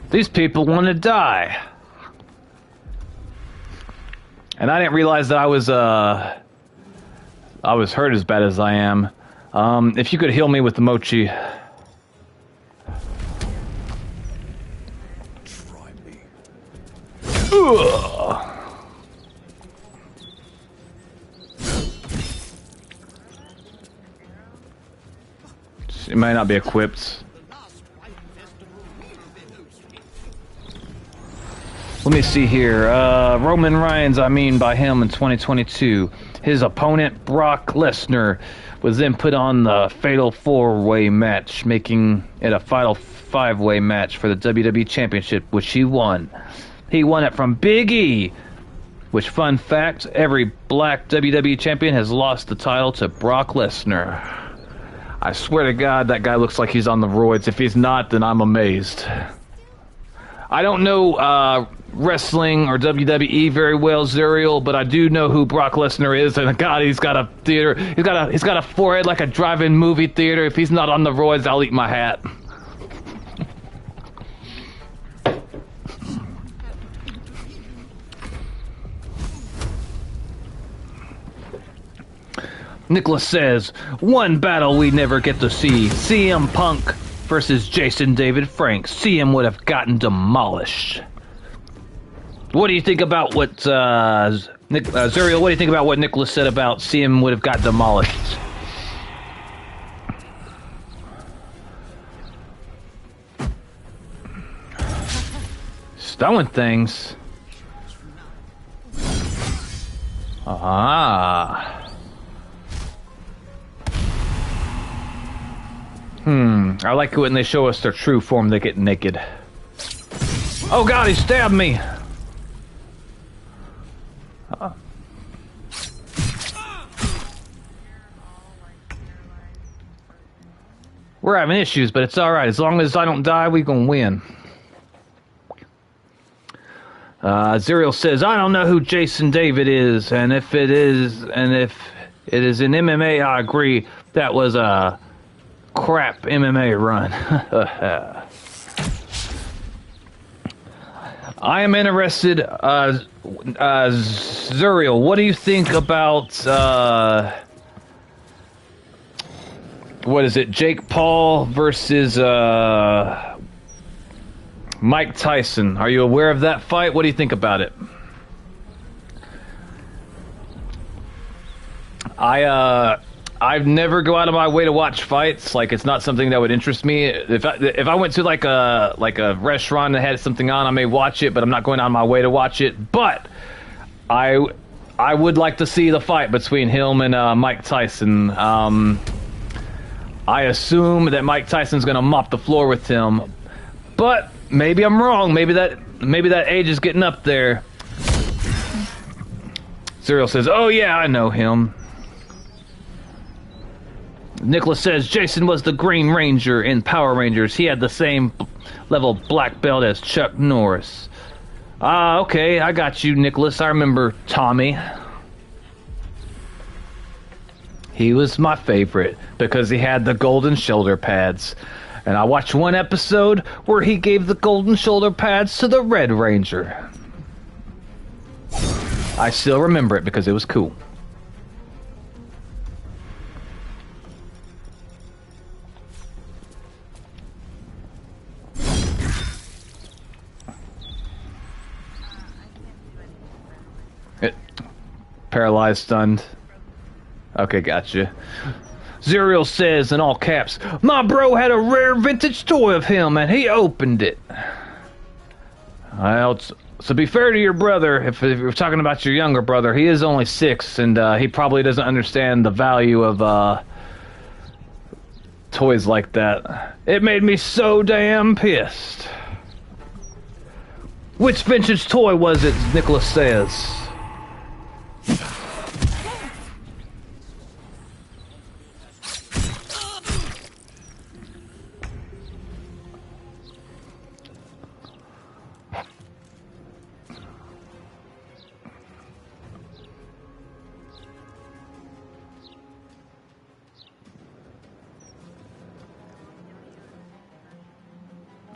These people want to die. And I didn't realize that I was hurt as bad as I am. If you could heal me with the Mochi. Try me. Ugh. It might not be equipped. Let me see here. Roman Reigns, by him in 2022. His opponent, Brock Lesnar, was then put on the Fatal 4-Way match, making it a Fatal 5-Way match for the WWE Championship, which he won. He won it from Big E, which, fun fact, every black WWE champion has lost the title to Brock Lesnar. I swear to God, that guy looks like he's on the roids. If he's not, then I'm amazed. I don't know wrestling or WWE very well, Zuriel, but I do know who Brock Lesnar is, and God, he's got a theater. He's got a forehead like a drive-in movie theater. If he's not on the roids, I'll eat my hat. Nicholas says, one battle we never get to see. CM Punk versus Jason David Frank. CM would have gotten demolished. What do you think about what, Zuriel, what do you think about what Nicholas said about CM would have got demolished? Stowing things. Ah. I like it when they show us their true form, they get naked. Oh God, he stabbed me! We're having issues, but it's alright. As long as I don't die, we gonna win. Zuriel says, I don't know who Jason David is, and if it is in MMA, I agree. That was a crap MMA run. I am interested, Zuriel, what do you think about, what is it, Jake Paul versus, Mike Tyson? Are you aware of that fight? What do you think about it? I've never go out of my way to watch fights. Like, it's not something that would interest me. If I went to like a restaurant that had something on, I may watch it, but I'm not going out of my way to watch it. But I would like to see the fight between him and Mike Tyson. I assume that Mike Tyson's gonna mop the floor with him, but maybe I'm wrong. Maybe that age is getting up there. Zuriel says, "Oh yeah, I know him." Nicholas says, Jason was the Green Ranger in Power Rangers. He had the same level black belt as Chuck Norris. Okay, I got you, Nicholas. I remember Tommy. He was my favorite because he had the golden shoulder pads. And I watched one episode where he gave the golden shoulder pads to the Red Ranger. I still remember it because it was cool. Paralyzed, stunned. Okay, gotcha. Zerial says in all caps, "My bro had a rare vintage toy of him and he opened it." Well, so be fair to your brother, if you're talking about your younger brother, he is only 6 and he probably doesn't understand the value of toys like that. It made me so damn pissed. Which vintage toy was it? Nicholas says.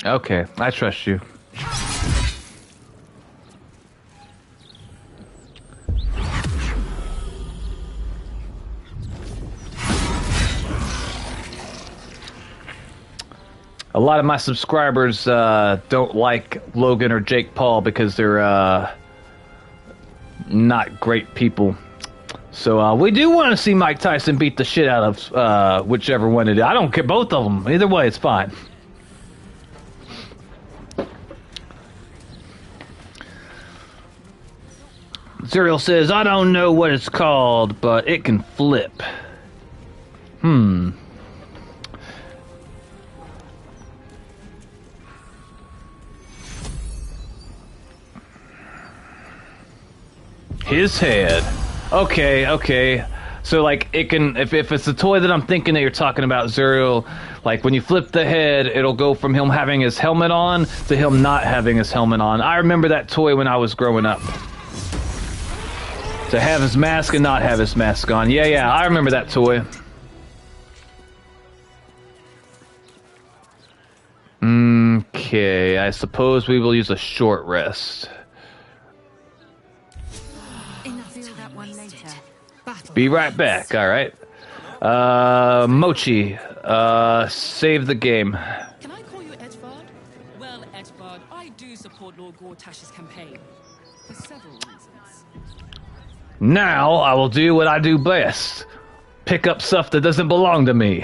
Okay, I trust you. A lot of my subscribers don't like Logan or Jake Paul because they're not great people. So we do want to see Mike Tyson beat the shit out of whichever one it is. I don't care, both of them. Either way, it's fine. Zerial says, "I don't know what it's called, but it can flip." His head. Okay. So, like, it can... If it's the toy that I'm thinking that you're talking about, Zerial, like, when you flip the head, it'll go from him having his helmet on to him not having his helmet on. I remember that toy when I was growing up. To have his mask and not have his mask on. Yeah, I remember that toy. Okay, I suppose we will use a short rest. Be right back, alright. Mochi, save the game. Can I call you Edvard? Well, Edvard, I do support Lord Gortash's campaign. For several reasons. Now I will do what I do best. Pick up stuff that doesn't belong to me.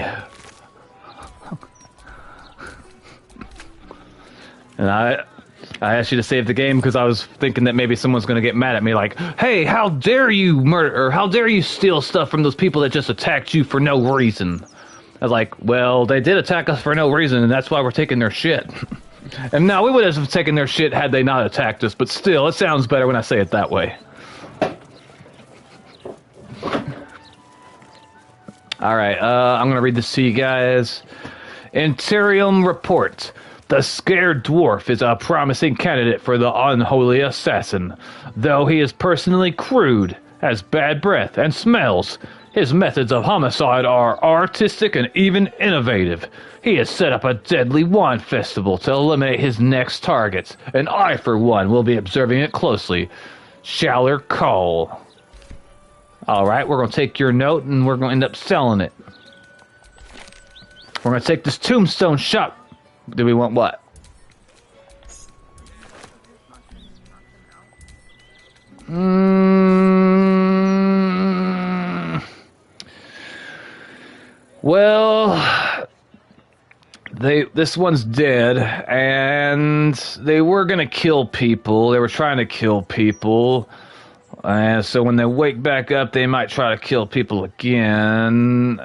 And I asked you to save the game because I was thinking that maybe someone's going to get mad at me like, "Hey, how dare you murder, or how dare you steal stuff from those people that just attacked you for no reason?" I was like, well, they did attack us for no reason, and that's why we're taking their shit. And no, we would have taken their shit had they not attacked us, but still, it sounds better when I say it that way. Alright, I'm going to read this to you guys. Interium report. The scared dwarf is a promising candidate for the unholy assassin. Though he is personally crude, has bad breath, and smells, his methods of homicide are artistic and even innovative. He has set up a deadly wine festival to eliminate his next targets, and I, for one, will be observing it closely. Shaller Cole. Alright, we're going to take your note and we're going to end up selling it. We're going to take this tombstone shop. Do we want what? Well, this one's dead, and they were going to kill people. They were trying to kill people. So when they wake back up, they might try to kill people again.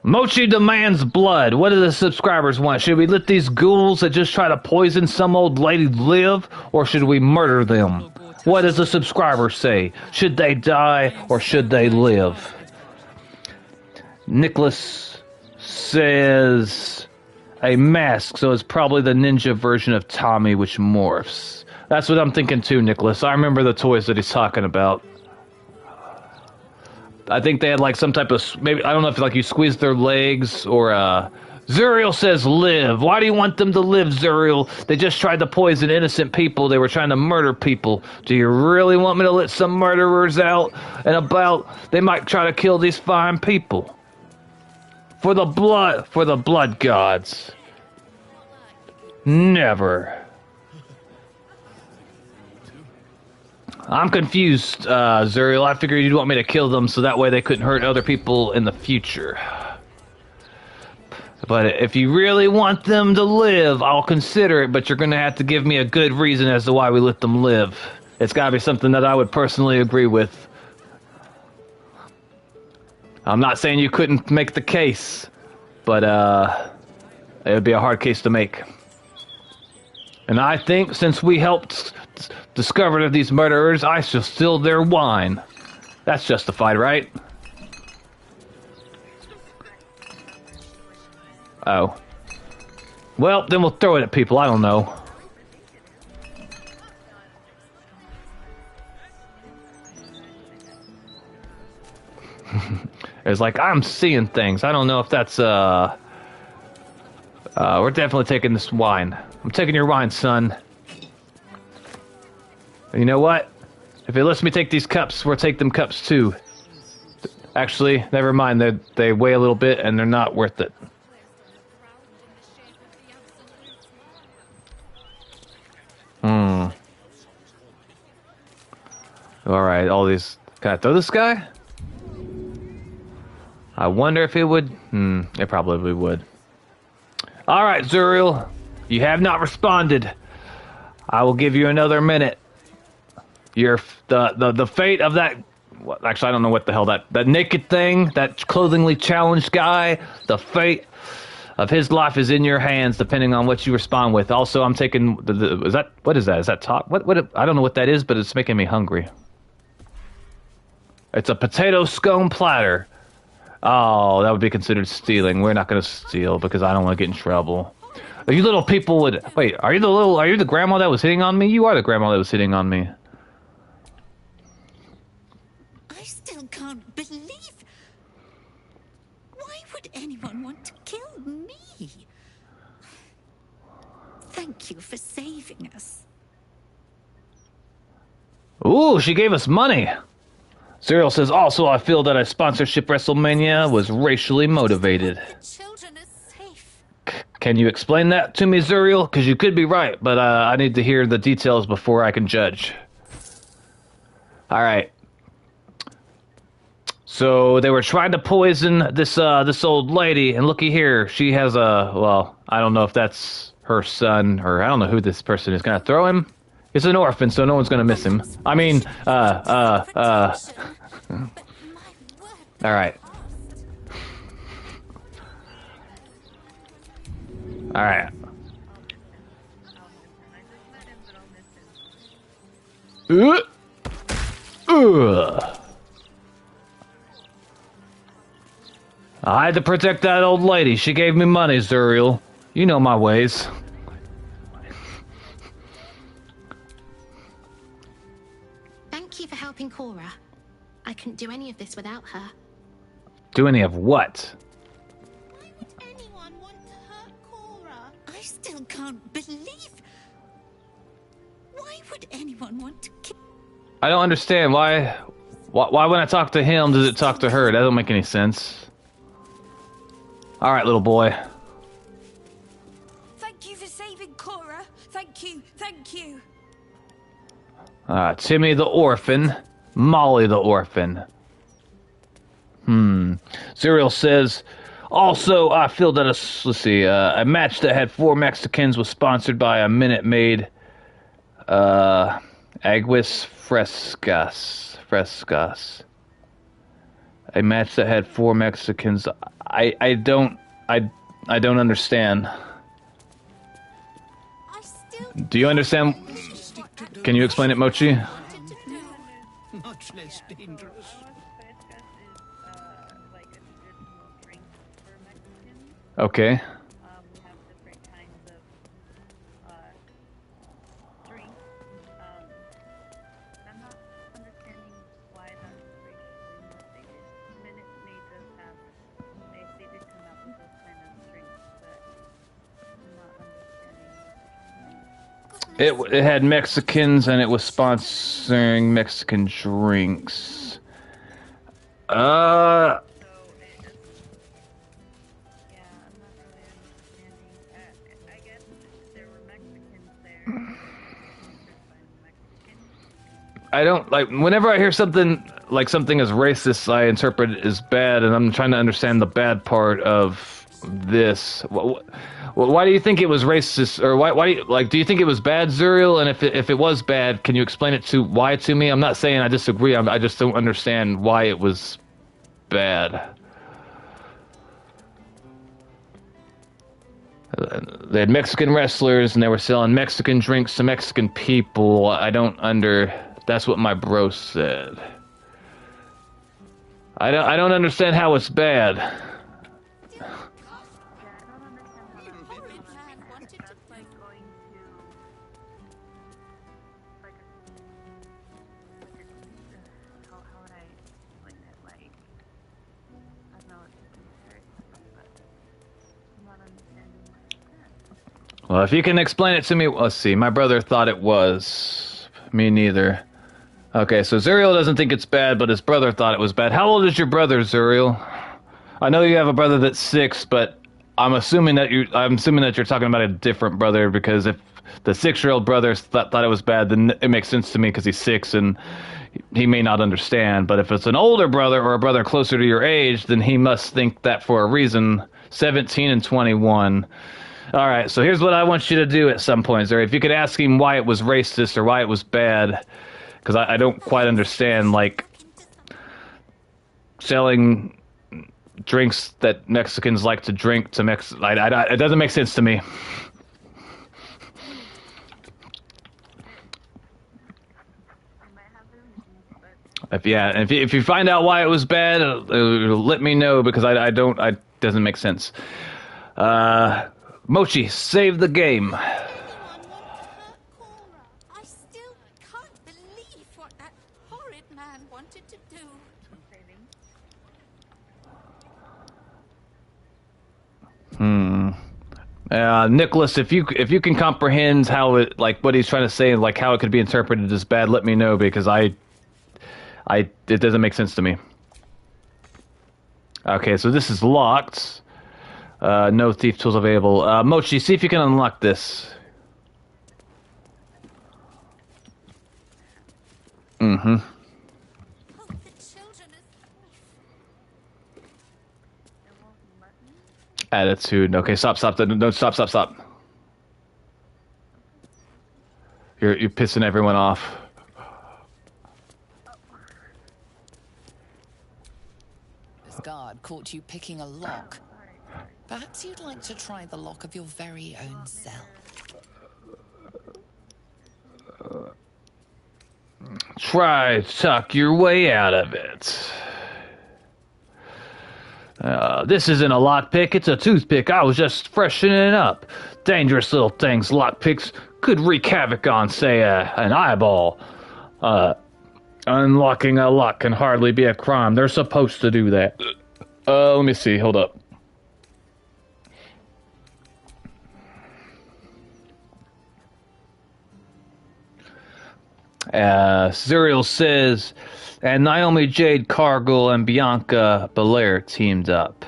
Mochi demands blood. What do the subscribers want? Should we let these ghouls that just try to poison some old lady live, or should we murder them? What does the subscribers say? Should they die, or should they live? Nicholas says a mask, so it's probably the ninja version of Tommy which morphs. That's what I'm thinking too, Nicholas. I remember the toys that he's talking about. I think they had like some type of, maybe, I don't know if like you squeeze their legs or, Zuriel says live. Why do you want them to live, Zuriel? They just tried to poison innocent people. They were trying to murder people. Do you really want me to let some murderers out and about? They might try to kill these fine people. For the blood gods. Never. I'm confused, Zuriel. I figured you'd want me to kill them so that way they couldn't hurt other people in the future. But if you really want them to live, I'll consider it, but you're going to have to give me a good reason as to why we let them live. It's got to be something that I would personally agree with. I'm not saying you couldn't make the case, but it would be a hard case to make. And I think since we helped discover these murderers, I shall steal their wine. That's justified, right? Oh. Well, then we'll throw it at people. I don't know. It's like, I'm seeing things. I don't know if that's, we're definitely taking this wine. I'm taking your wine, son. And you know what? If it lets me take these cups, we'll take them cups too. Actually, never mind. They weigh a little bit and they're not worth it. Alright, all these... Can I throw this guy? I wonder if it would... it probably would. Alright, Zuriel. You have not responded. I will give you another minute. The fate of that... Actually, I don't know what the hell that naked thing, that clothingly challenged guy, the fate of his life is in your hands, depending on what you respond with. Also, I'm taking... Is that... What is that? Is that talk? What? I don't know what that is, but it's making me hungry. It's a potato scone platter. Oh, that would be considered stealing. We're not going to steal because I don't want to get in trouble. You little people would... Wait, are you the grandma that was hitting on me? You are the grandma that was hitting on me. I still can't believe... Why would anyone want to kill me? Thank you for saving us. Ooh, she gave us money. Zuriel says, also, I feel that a sponsorship WrestleMania was racially motivated. The children are safe. Can you explain that to me, Zuriel? Because you could be right, but I need to hear the details before I can judge. Alright. So, they were trying to poison this old lady, and looky here, she has a, well, I don't know if that's her son, or I don't know who this person is. Gonna throw him? He's an orphan, so no one's gonna miss him. I mean, Alright. Alright. I had to protect that old lady. She gave me money, Zuriel. You know my ways. Thank you for helping Cora. I couldn't do any of this without her. Do any of what? Why would anyone want to hurt Cora? I still can't believe... Why would anyone want to kill... I don't understand. Why when I talk to him, does it talk to her? That don't make any sense. Alright, little boy. Thank you for saving Cora. Thank you. Thank you. Timmy the orphan. Molly the orphan. Zuriel says, also, I feel that a match that had 4 Mexicans was sponsored by a Minute Maid, Aguas Frescas. A match that had 4 Mexicans. I don't understand. Do you understand? Can you explain it, Mochi? Much less dangerous. Okay. It had Mexicans and it was sponsoring Mexican drinks. I don't like whenever I hear something like something is racist, I interpret it as bad, and I'm trying to understand the bad part of this. Why do you think it was racist, or why do you like? Do you think it was bad, Zuriel? And if it was bad, can you explain it to me? I'm not saying I disagree. I just don't understand why it was bad. They had Mexican wrestlers, and they were selling Mexican drinks to Mexican people. I don't under. That's what my bro said. I don't understand how it's bad. Well, if you can explain it to me, let's see. My brother thought it was. Me neither. Okay, so Zuriel doesn't think it's bad, but his brother thought it was bad. How old is your brother, Zuriel? I know you have a brother that's 6, but I'm assuming that you're talking about a different brother, because if the 6-year-old brother thought it was bad, then it makes sense to me because he's 6 and he may not understand. But if it's an older brother or a brother closer to your age, then he must think that for a reason. 17 and 21. All right, so here's what I want you to do at some point, Zuri. If you could ask him why it was racist or why it was bad, because I don't quite understand, like, selling drinks that Mexicans like to drink to it doesn't make sense to me. If you find out why it was bad, let me know, because it doesn't make sense. Mochi, save the game. Nicholas, if you can comprehend how it, like, what he's trying to say, like how it could be interpreted as bad, let me know, because it doesn't make sense to me. Okay, so this is locked. No thief tools available. Mochi, see if you can unlock this. Mm-hmm. Attitude. Okay, stop. No, stop. You're pissing everyone off. This guard caught you picking a lock. Perhaps you'd like to try the lock of your very own cell. Try to tuck your way out of it. This isn't a lockpick, it's a toothpick. I was just freshening it up. Dangerous little things, lockpicks, could wreak havoc on, say, an eyeball. Unlocking a lock can hardly be a crime. They're supposed to do that. Let me see, hold up. Zuriel says, and Naomi Jade Cargill and Bianca Belair teamed up.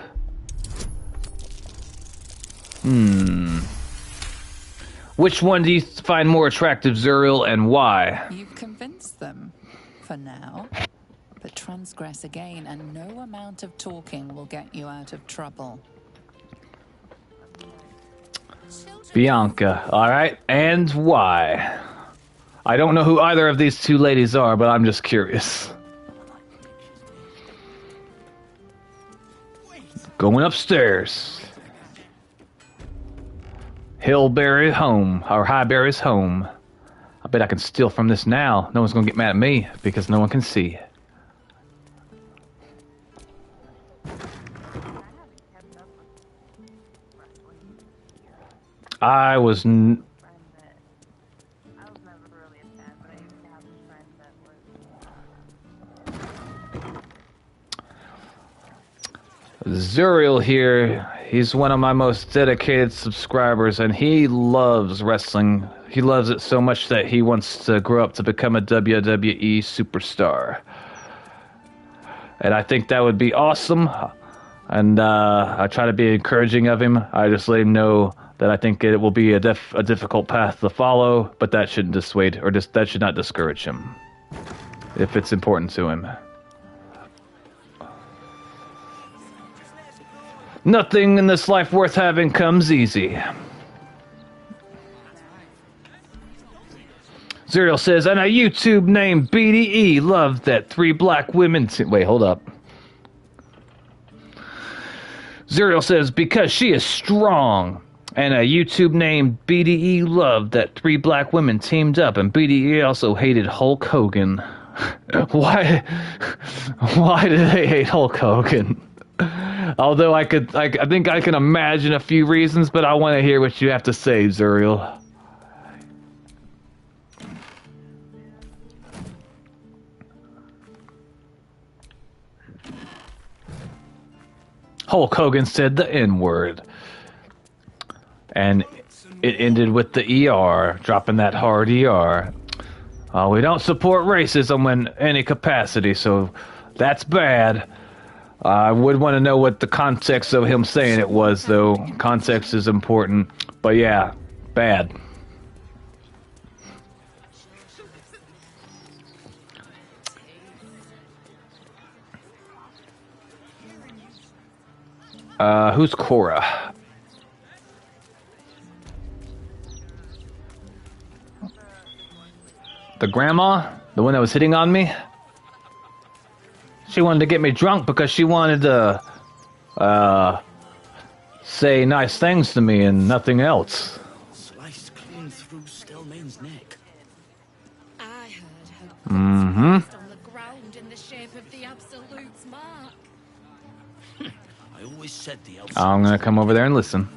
Which one do you find more attractive, Zuriel, and why? You've convinced them, for now. But transgress again, and no amount of talking will get you out of trouble. Bianca, alright, and why? I don't know who either of these two ladies are, but I'm just curious. Going upstairs. Hillberry home, or Highberry's home. I bet I can steal from this now. No one's gonna get mad at me, because no one can see. I was Zuriel here, he's one of my most dedicated subscribers, and he loves wrestling. He loves it so much that he wants to grow up to become a WWE superstar. And I think that would be awesome. And I try to be encouraging of him. I just let him know that I think it will be a difficult path to follow, but that shouldn't dissuade, or that should not discourage him, if it's important to him. Nothing in this life worth having comes easy. Zuriel says, and a YouTube named BDE loved that 3 black women... Wait, hold up. Zuriel says, because she is strong. And a YouTube named BDE loved that 3 black women teamed up. And BDE also hated Hulk Hogan. Why did they hate Hulk Hogan? Although I think I can imagine a few reasons, but I want to hear what you have to say, Zuriel. Hulk Hogan said the N-word. And it ended with the ER, dropping that hard ER. We don't support racism in any capacity, so that's bad. I would want to know what the context of him saying it was, though. Context is important. But yeah, bad. Who's Cora? The grandma? The one that was hitting on me? She wanted to get me drunk because she wanted to, say nice things to me and nothing else. Sliced clean through Stelmane's neck. I heard her Mm-hmm. on the ground in the shape of the Absolute's mark. I always said the elves. I'm gonna come over there and listen.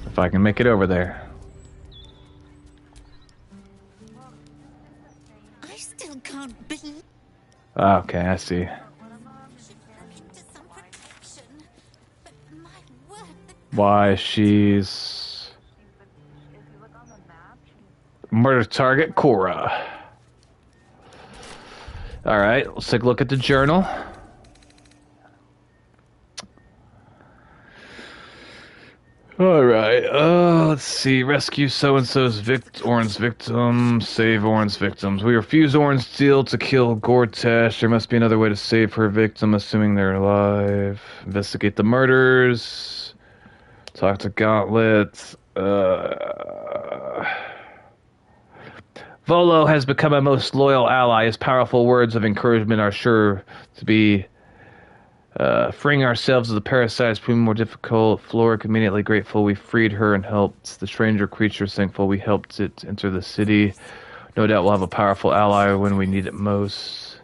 If I can make it over there. I still can't believe Okay, I see. Why she's murder target Cora. All right, let's take a look at the journal. All right, let's see. Rescue so-and-so's Orin's victim. Save Orin's victims. We refuse Orin's deal to kill Gortash. There must be another way to save her victim, assuming they're alive. Investigate the murders. Talk to Gauntlet. Volo has become a most loyal ally. His powerful words of encouragement are sure to be... freeing ourselves of the parasites proving more difficult. Flora immediately grateful we freed her and helped the stranger creatures. Thankful we helped it enter the city. No doubt we'll have a powerful ally when we need it most.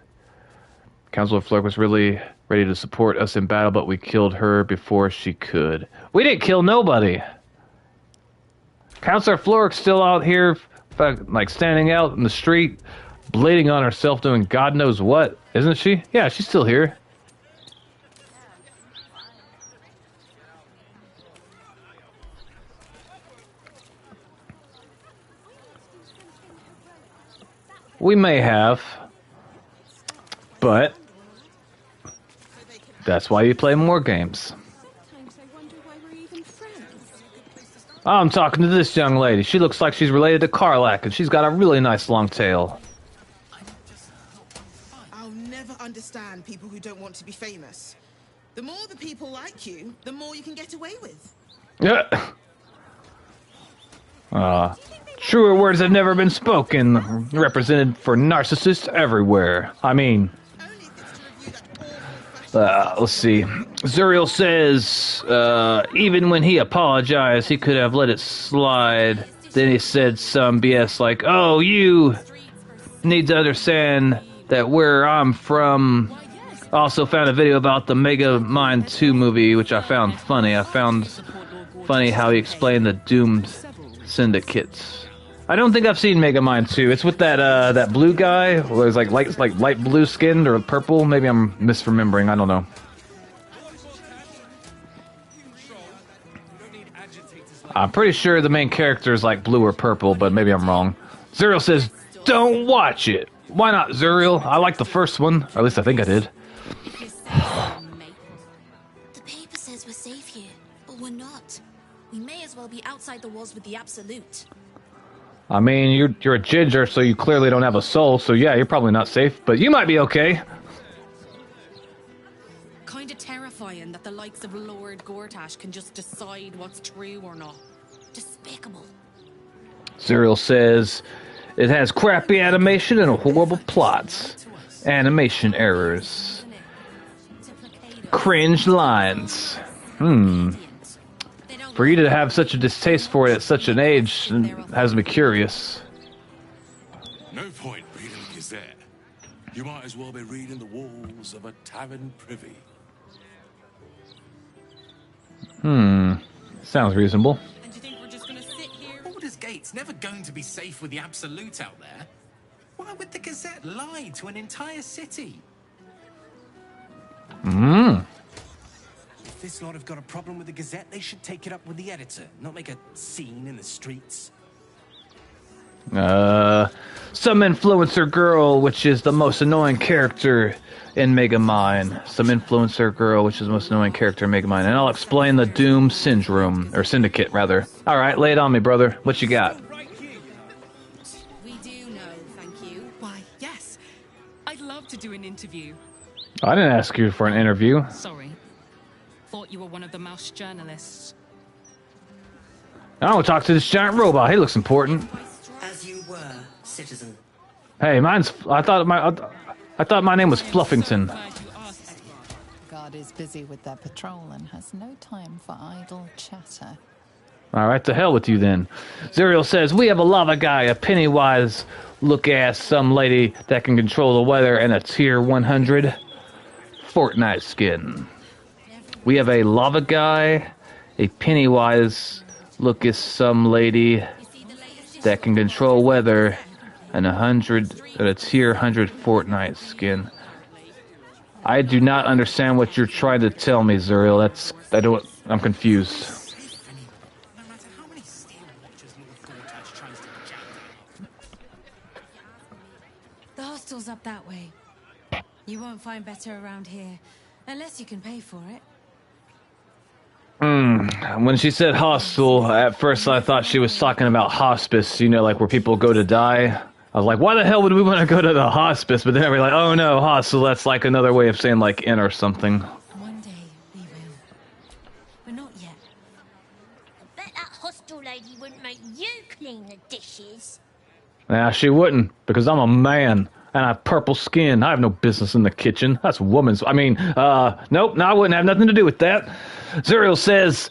Counselor Flora was really ready to support us in battle, but we killed her before she could. We didn't kill nobody. Counselor Florik's still out here, like standing out in the street, bleeding on herself, doing God knows what, isn't she? Yeah, she's still here. We may have, but that's why you play more games. Oh, I'm talking to this young lady. She looks like she's related to Karlak, and she's got a really nice long tail. I'll never understand people who don't want to be famous. The more the people like you, the more you can get away with. Yeah. Truer words have never been spoken. Represented for narcissists everywhere. I mean... let's see. Zuriel says, even when he apologized, he could have let it slide. Then he said some BS like, oh, you need to understand that where I'm from. Also found a video about the Mega Mind 2 movie, which I found funny. I found funny how he explained the doomed syndicates. I don't think I've seen Megamind 2. It's with that that blue guy, who is like light blue skinned or purple. Maybe I'm misremembering. I don't know. I'm pretty sure the main character is like blue or purple, but maybe I'm wrong. Zuriel says, "Don't watch it." Why not, Zuriel? I like the first one, or at least I think I did. The paper says we're safe here, but we're not. We may as well be outside the walls with the Absolute. I mean, you're a ginger, so you clearly don't have a soul, so yeah, you're probably not safe, but you might be okay. Kinda terrifying that the likes of Lord Gortash can just decide what's true or not. Despicable. Zuriel says, it has crappy animation and horrible plots. Animation errors. Cringe lines. For you to have such a distaste for it at such an age has me curious. No point reading the Gazette. You might as well be reading the walls of a tavern privy. Sounds reasonable. And you think we're just gonna sit here? Baldur's Gate's never going to be safe with the Absolute out there. Why would the Gazette lie to an entire city? If this lot have got a problem with the Gazette, they should take it up with the editor, not make a scene in the streets. Some influencer girl, which is the most annoying character in Megamind. Some influencer girl, which is the most annoying character in Megamind. And I'll explain the Doom Syndrome, or Syndicate, rather. Alright, lay it on me, brother. What you got? We do know, thank you. Why, yes. I'd love to do an interview. I didn't ask you for an interview. Sorry. Thought you were one of the mouse journalists. I want to talk to this giant robot. He looks important. As you were, citizen. Hey, I thought my name was Fluffington. Guard is busy with their patrol and has no time for idle chatter. Alright, to hell with you then. Zuriel says, we have a lava guy, a Pennywise look-ass some lady that can control the weather, and a tier 100 Fortnite skin. We have a lava guy, a Pennywise look-ass some lady that can control weather, and a tier 100 Fortnite skin. I do not understand what you're trying to tell me, Zuriel. I'm confused. The hostel's up that way. You won't find better around here, unless you can pay for it. When she said hostel, at first I thought she was talking about hospice, you know, like where people go to die. I was like, why the hell would we want to go to the hospice? But then I was like, oh no, hostel, that's like another way of saying like inn or something. One day, we will. But not yet. I bet that hostel lady wouldn't make you clean the dishes. Nah, she wouldn't, because I'm a man, and I have purple skin. I have no business in the kitchen. That's nope, no, I wouldn't have nothing to do with that. Zuriel says,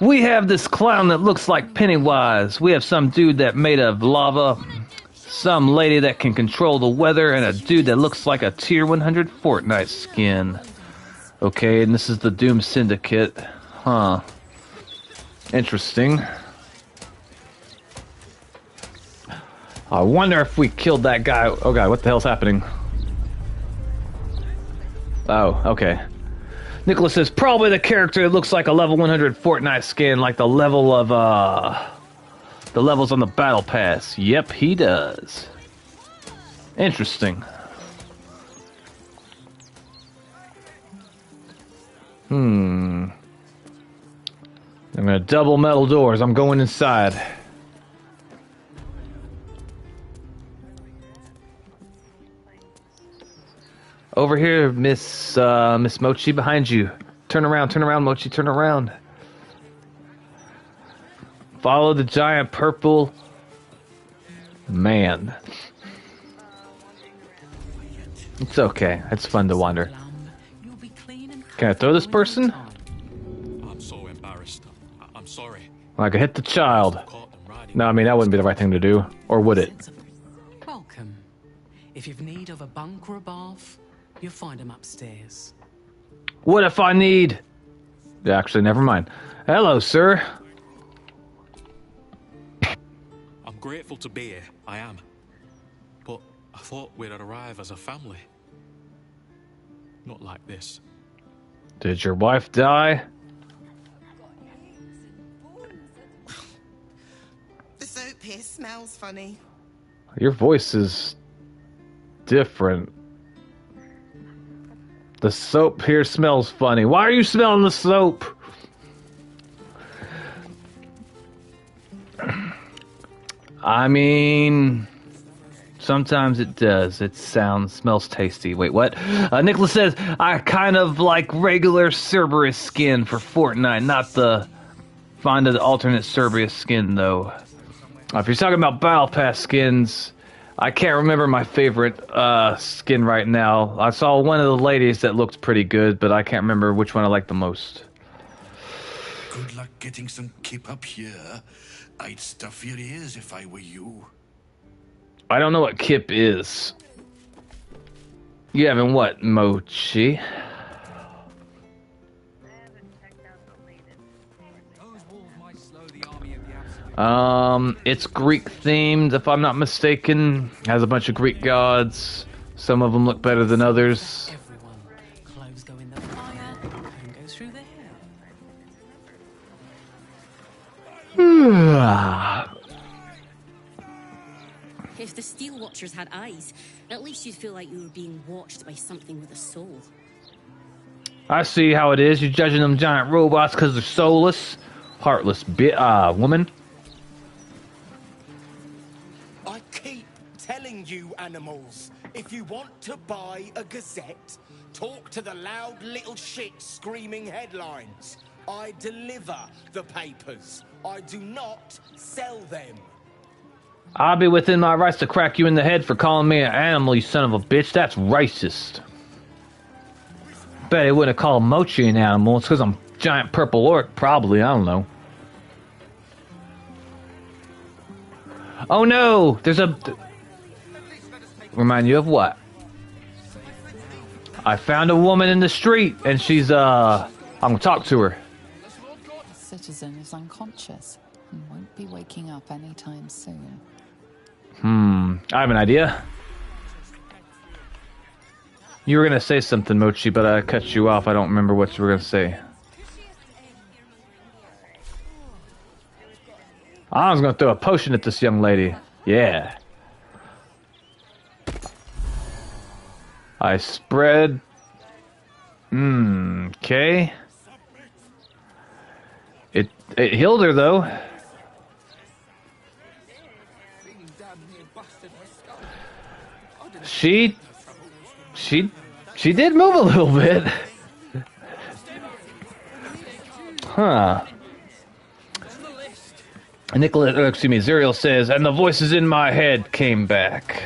we have this clown that looks like Pennywise. We have some dude that made of lava, some lady that can control the weather, and a dude that looks like a tier 100 Fortnite skin. Okay, and this is the Doom Syndicate. Huh. Interesting. I wonder if we killed that guy. Oh god, what the hell's happening? Oh, okay. Nicholas says, probably the character that looks like a level 100 Fortnite skin, like the level of, the levels on the battle pass. Yep, he does. Interesting. I'm gonna double metal doors. I'm going inside. Over here, Miss Mochi, behind you. Turn around, Mochi, turn around. Follow the giant purple man. It's okay. It's fun to wander. Can I throw this person? I'm so embarrassed. I'm sorry. I could hit the child. No, I mean, that wouldn't be the right thing to do. Or would it? Welcome. If you've need of a bunk or a bath, you'll find them upstairs. What if I need... Actually, never mind. Hello, sir. I'm grateful to be here, I am. But I thought we'd arrive as a family. Not like this. Did your wife die? The soap here smells funny. Your voice is different. The soap here smells funny. Why are you smelling the soap? I mean, sometimes it does. It smells tasty. Wait, what? Nicholas says, I kind of like regular Cerberus skin for Fortnite, not the find an alternate Cerberus skin, though. If you're talking about Battle Pass skins, I can't remember my favorite skin right now. I saw one of the ladies that looked pretty good, but I can't remember which one I like the most. Good luck getting some kip up here. I'd stuff your ears if I were you. I don't know what kip is. You having what, Mochi? It's Greek themed, if I'm not mistaken. Has a bunch of Greek gods. Some of them look better than others. Clothes go in the fire, and goes through the hair. If the Steel Watchers had eyes, at least you'd feel like you were being watched by something with a soul. I see how it is. You're judging them giant robots because they're soulless, heartless woman. I keep telling you, animals, if you want to buy a Gazette, talk to the loud little shit screaming headlines. I deliver the papers. I do not sell them. I'll be within my rights to crack you in the head for calling me an animal, you son of a bitch. That's racist. Bet they wouldn't call Mochi an animal. It's because I'm giant purple orc, probably. I don't know. Oh no! There's a... Remind you of what? I found a woman in the street, and she's, I'm gonna talk to her. The citizen is unconscious and won't be waking up anytime soon. I have an idea. You were gonna say something, Mochi, but I cut you off. I don't remember what you were gonna say. I was gonna throw a potion at this young lady. Yeah. I spread. Okay. It healed her though. She did move a little bit. Huh. Zuriel says, and the voices in my head came back.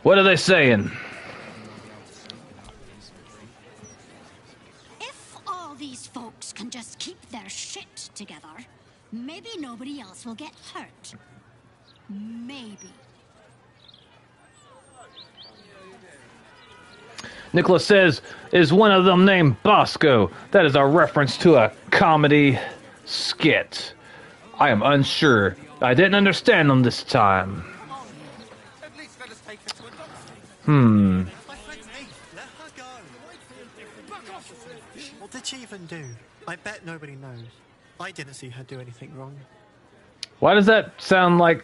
What are they saying? If all these folks can just keep their shit together, maybe nobody else will get hurt. Maybe. Nicholas says, is one of them named Bosco? That is a reference to a comedy skit. I am unsure. I didn't understand them this time. What did she even do? I bet nobody knows. I didn't see her do anything wrong. Why does that sound like...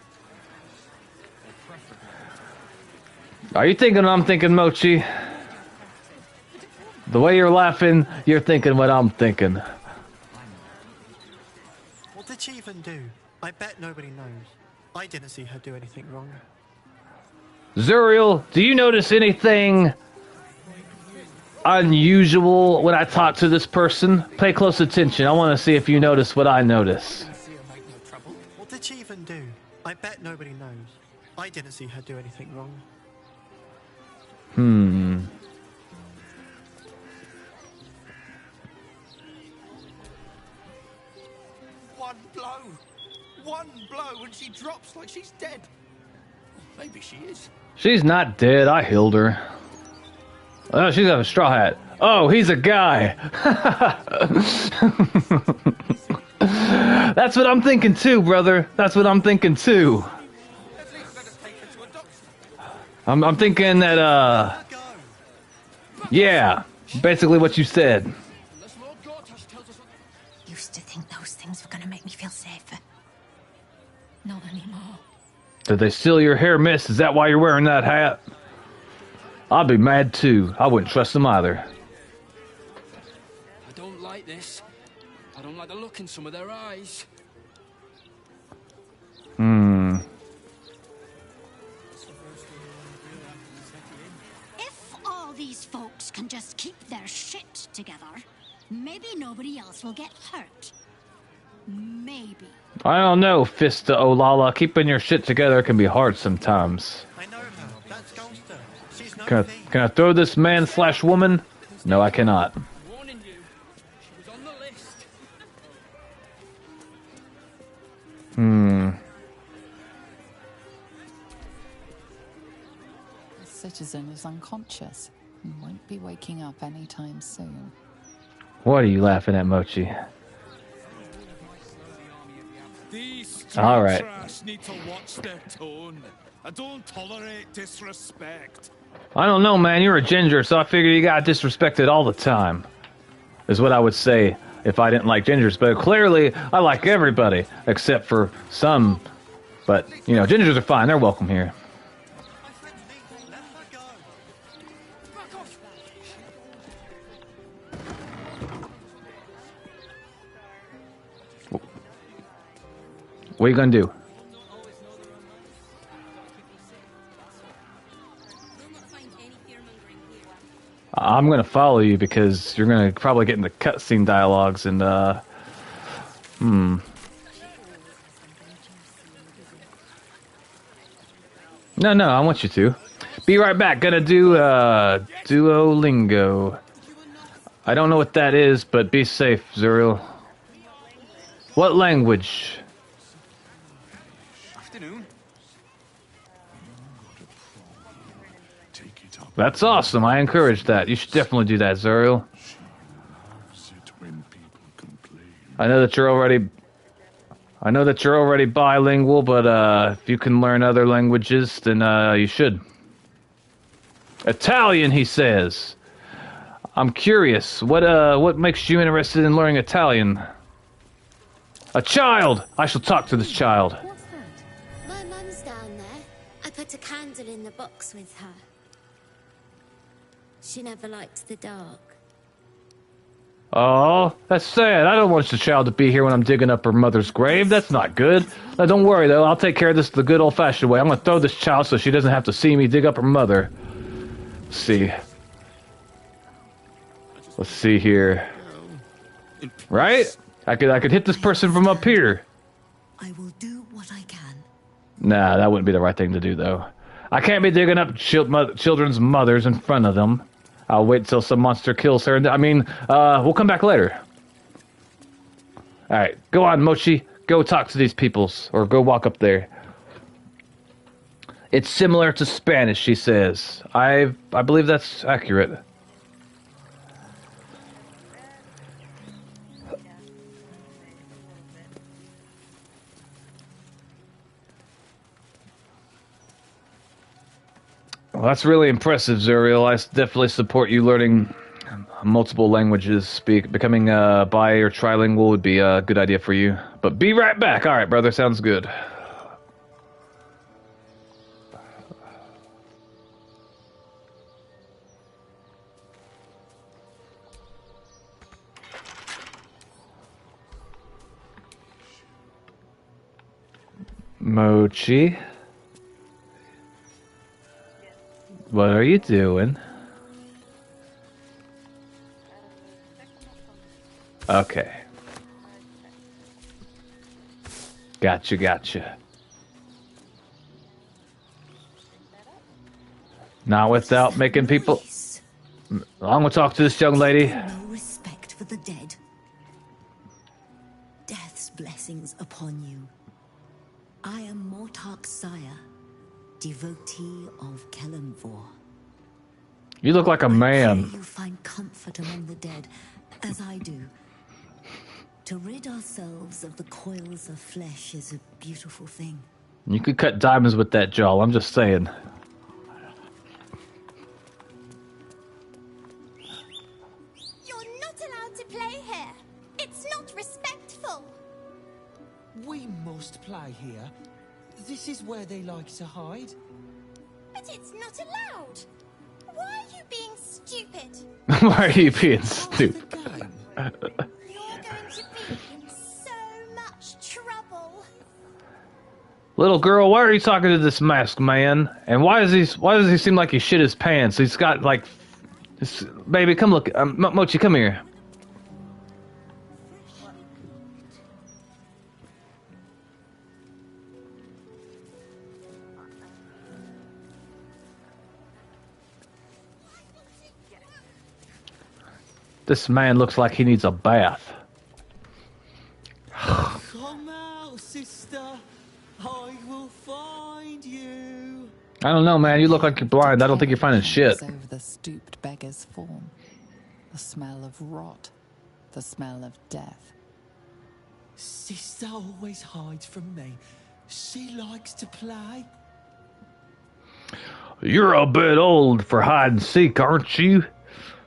Are you thinking what I'm thinking, Mochi? The way you're laughing, you're thinking what I'm thinking. What did she even do? I bet nobody knows. I didn't see her do anything wrong. Zuriel, do you notice anything unusual when I talk to this person? Pay close attention. I want to see if you notice what I notice. What did she even do? I bet nobody knows. I didn't see her do anything wrong. One blow and she drops like she's dead. Maybe she is. She's not dead. I healed her. Oh, she's got a straw hat. Oh, he's a guy. That's what I'm thinking too, brother. That's what I'm thinking too. I'm thinking that, yeah, basically what you said. Used to think those things were gonna make me feel safer. Not anymore. Did they steal your hair, miss? Is that why you're wearing that hat? I'd be mad too. I wouldn't trust them either. I don't like this. I don't like the look in some of their eyes. If all these folks can just keep their shit together, maybe nobody else will get hurt. Maybe. I don't know, Fista Olala. Keeping your shit together can be hard sometimes. I know her. That's Gangster. She's no Can I throw this man/woman? No, I cannot. Warning you, she was on the list. The citizen is unconscious and won't be waking up anytime soon. What are you laughing at, Mochi? These All right. trash need to watch their tone. I don't tolerate disrespect. I don't know, man. You're a ginger, so I figure you got disrespected all the time. Is what I would say if I didn't like gingers. But clearly, I like everybody, except for some. But, you know, gingers are fine. They're welcome here. What are you gonna do? I'm gonna follow you because you're gonna probably get into cutscene dialogues and No, I want you to. Be right back. Gonna do Duolingo. I don't know what that is, but be safe, Zuriel. What language? Afternoon. That's awesome. I encourage that. You should definitely do that, Zuriel. I know that you're already bilingual, but if you can learn other languages, then you should. Italian, he says. I'm curious. What makes you interested in learning Italian? A child! I shall talk to this child. What's that? My mum's down there. I put a candle in the box with her. She never liked the dark. Oh, that's sad. I don't want the child to be here when I'm digging up her mother's grave. That's not good. Now, don't worry, though. I'll take care of this the good old-fashioned way. I'm going to throw this child so she doesn't have to see me dig up her mother. Let's see. Let's see here. Right? I could hit this person from up here. I will do what I can. Nah, that wouldn't be the right thing to do, though. I can't be digging up children's mothers in front of them. I'll wait till some monster kills her. I mean, we'll come back later. Alright, go on, Mochi. Go talk to these peoples, or go walk up there. It's similar to Spanish, she says. I believe that's accurate. Well, that's really impressive, Zuriel. I definitely support you learning multiple languages. Becoming bi or trilingual would be a good idea for you. But be right back. All right, brother. Sounds good. Mochi. What are you doing? Okay. Gotcha. Not without making people... I'm gonna talk to this young lady. No respect for the dead. Death's blessings upon you. I am Mortark's sire, devotee of Kelemvor. You look like a man. You find comfort among the dead, as I do. To rid ourselves of the coils of flesh is a beautiful thing. You could cut diamonds with that jaw, I'm just saying. You're not allowed to play here. It's not respectful. We must play here. This is where they like to hide. But it's not allowed. Why are you being stupid? Why are you being stupid? You're going to be in so much trouble. Little girl, why are you talking to this masked man? And why does he seem like he shit his pants? He's got like baby, come look. Mochi, come here. This man looks like he needs a bath. Come out, sister. I will find you. I don't know, man. You look like you're blind. I don't think you're finding shit. Over the stooped beggar's form. The smell of rot. The smell of death. Sister always hides from me. She likes to play. You're a bit old for hide and seek, aren't you?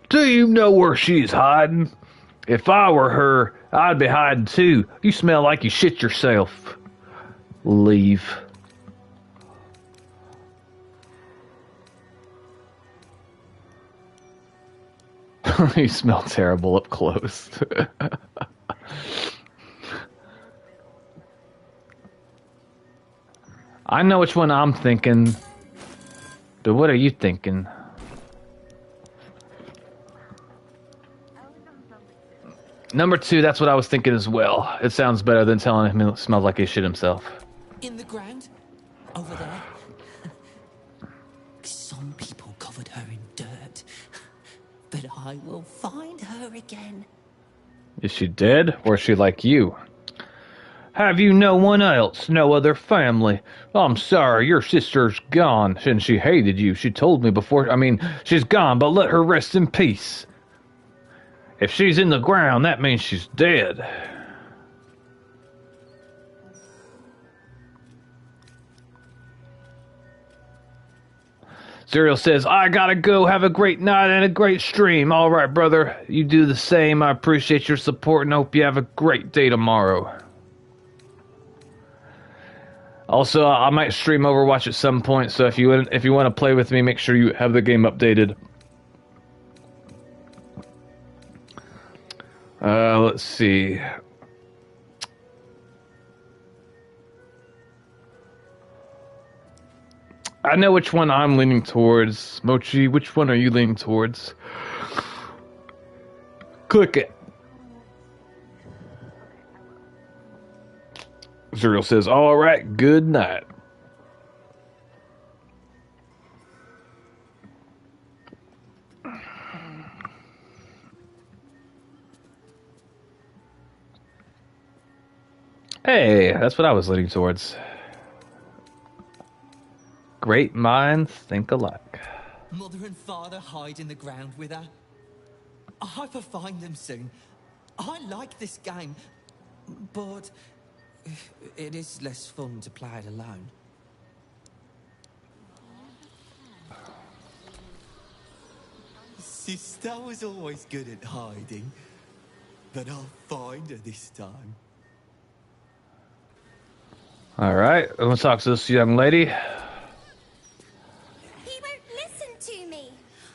Do you know where she's hiding? If I were her, I'd be hiding too. You smell like you shit yourself. Leave. You smell terrible up close. I know which one I'm thinking, but what are you thinking? Number 2, that's what I was thinking as well. It sounds better than telling him it smells like he shit himself. In the ground? Over there? Some people covered her in dirt. But I will find her again. Is she dead, or is she like you? Have you no one else, no other family? I'm sorry, your sister's gone, and she hated you. She told me before, she's gone, but let her rest in peace. If she's in the ground, that means she's dead. Zuriel says, I gotta go. Have a great night and a great stream. All right, brother. You do the same. I appreciate your support and hope you have a great day tomorrow. Also, I might stream Overwatch at some point, so if you want to play with me, make sure you have the game updated. Let's see. I know which one I'm leaning towards. Mochi, which one are you leaning towards? Click it. Zuriel says, all right, good night. Hey, that's what I was leaning towards. Great minds think alike. Mother and father hide in the ground with her. I hope I find them soon. I like this game, but it is less fun to play it alone. Sister was always good at hiding, but I'll find her this time. All right, let's talk to this young lady. He won't listen to me.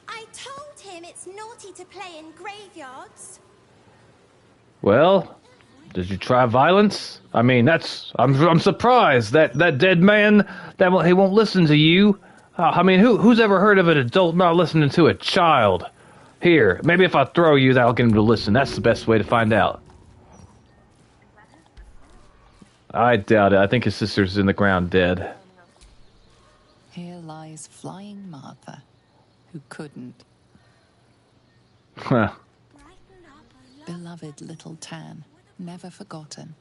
I told him it's naughty to play in graveyards. Well, did you try violence? I'm surprised that dead man he won't listen to you. Who's ever heard of an adult not listening to a child? Here, maybe if I throw you, that'll get him to listen. That's the best way to find out. I doubt it. I think his sister's in the ground dead. Here lies Flying Martha, who couldn't. Huh. Beloved little Tan, never forgotten.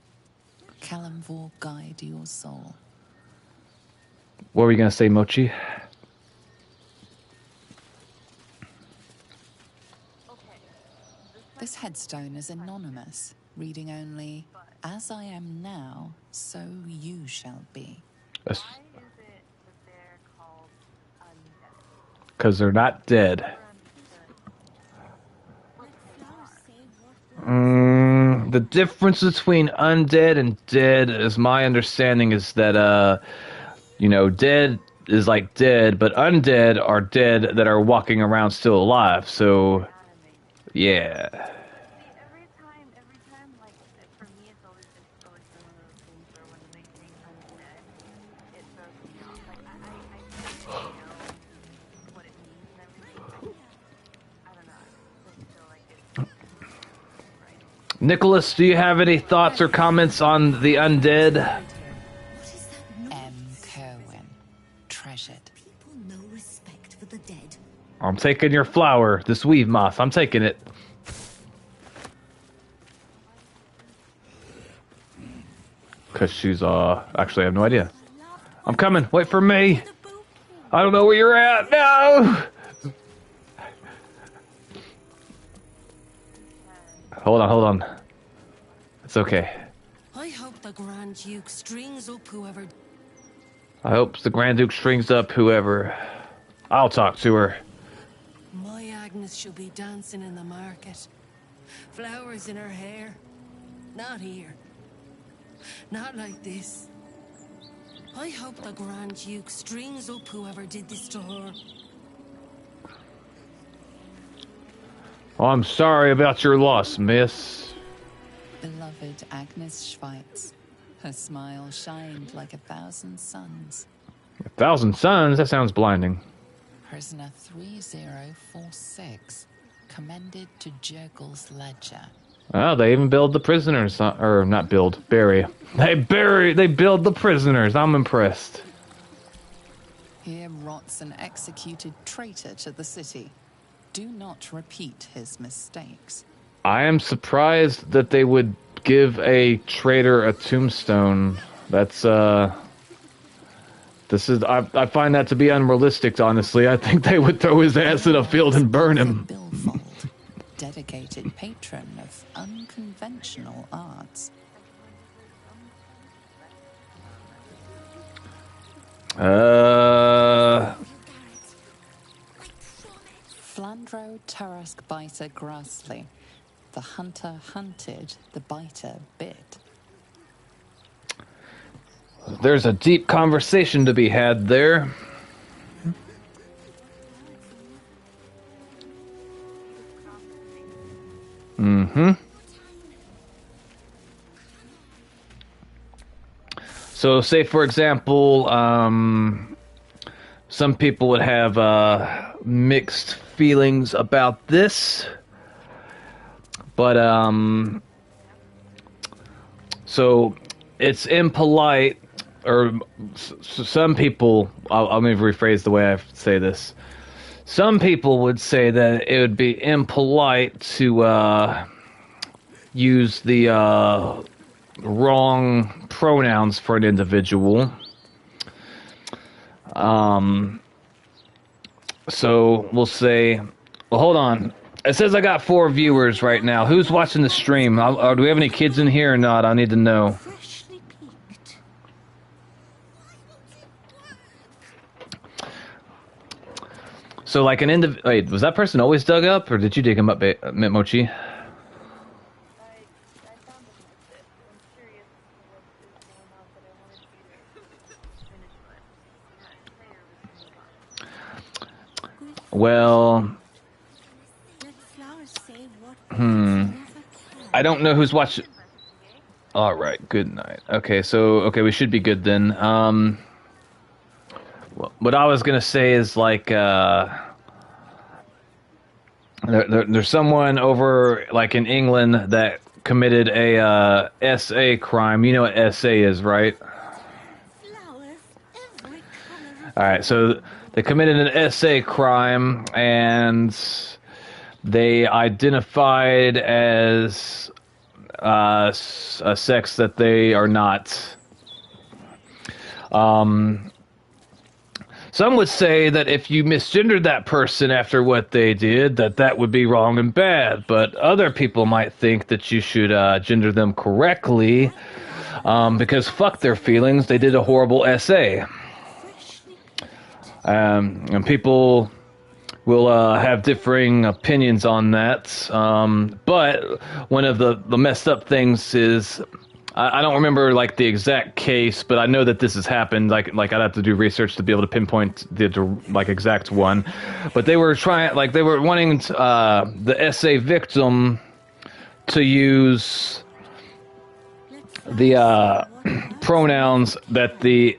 Kalimvor guide your soul. What were you going to say, Mochi? This headstone is anonymous, reading only, as I am now, so you shall be. Because they're not dead. The difference between undead and dead, as my understanding, is that, dead is like dead, but undead are dead that are walking around still alive. So, yeah. Nicholas, do you have any thoughts or comments on the undead? M. Kerwin. Treasured. No respect for the dead. I'm taking your flower, this weave moth. I'm taking it. Because she's, actually, I have no idea. I'm coming. Wait for me. I don't know where you're at. No! Hold on. It's okay. I hope the Grand Duke strings up whoever. I'll talk to her. My Agnes should be dancing in the market. Flowers in her hair. Not here. Not like this. I hope the Grand Duke strings up whoever did this to her. Oh, I'm sorry about your loss, miss. Beloved Agnes Schweitz. Her smile shined like 1,000 suns. 1,000 suns? That sounds blinding. Prisoner 3046. Commended to Jurgil's ledger. Oh, they even build the prisoners. Or not build, bury. They build the prisoners. I'm impressed. Here rots an executed traitor to the city. Do not repeat his mistakes. I am surprised that they would give a traitor a tombstone. That's, I find that to be unrealistic, honestly. I think they would throw his ass in a field and burn him. Billfold, dedicated patron of unconventional arts. Flandro Tarask Biter Grassley. The hunter hunted, the biter bit. There's a deep conversation to be had there. Mm-hmm. So, say for example, some people would have mixed feelings about this, but so it's impolite, or some people. I'll maybe rephrase the way I say this. Some people would say that it would be impolite to use the wrong pronouns for an individual. So we'll say, well, hold on. It says I got 4 viewers right now. Who's watching the stream? Do we have any kids in here or not? I need to know. So like an wait, was that person always dug up, or did you dig him up, Mochi? Well, I don't know who's watching. All right, good night. Okay, we should be good then. What I was gonna say is like, there's someone over like in England that committed a SA crime. You know what SA is, right? All right, so they committed an SA crime, and they identified as a sex that they are not. Some would say that if you misgendered that person after what they did, that would be wrong and bad. But other people might think that you should gender them correctly. because fuck their feelings, they did a horrible essay. And people will have differing opinions on that. But one of the messed up things is, I don't remember like the exact case, but I know that this has happened. Like I'd have to do research to be able to pinpoint the like exact one. But they were wanting the essay victim to use the pronouns that the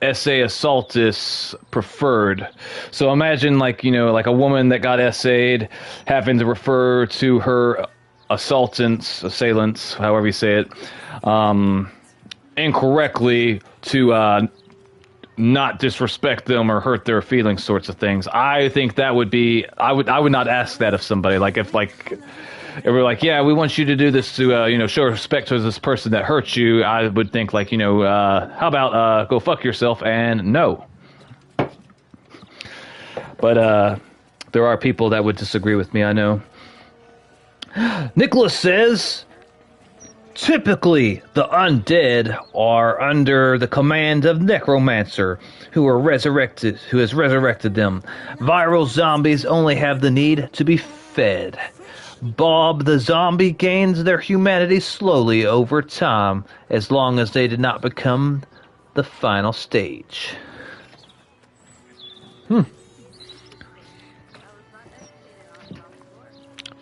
essay assaultus preferred. So imagine like a woman that got essayed having to refer to her assailants, however you say it, incorrectly to not disrespect them or hurt their feelings, sorts of things. I think that would be, I would not ask that of somebody. Like if we're like, yeah, we want you to do this to show respect to this person that hurt you, I would think like, how about go fuck yourself, and no. But there are people that would disagree with me, I know. Nicholas says, typically the undead are under the command of Necromancer, who has resurrected them. Viral zombies only have the need to be fed. Bob the zombie gains their humanity slowly over time, as long as they did not become the final stage.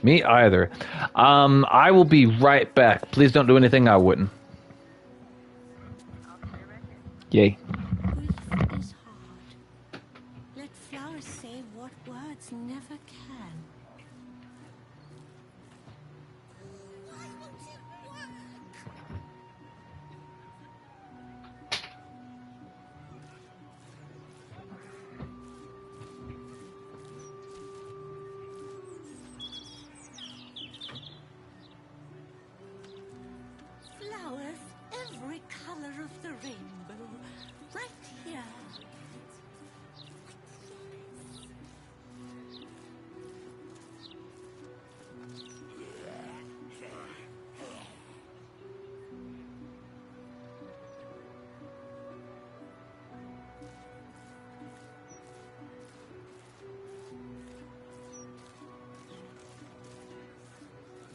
Me either. I will be right back. Please don't do anything I wouldn't. Yay. Let flowers say what words never can. Flowers, every color of the rainbow, right here.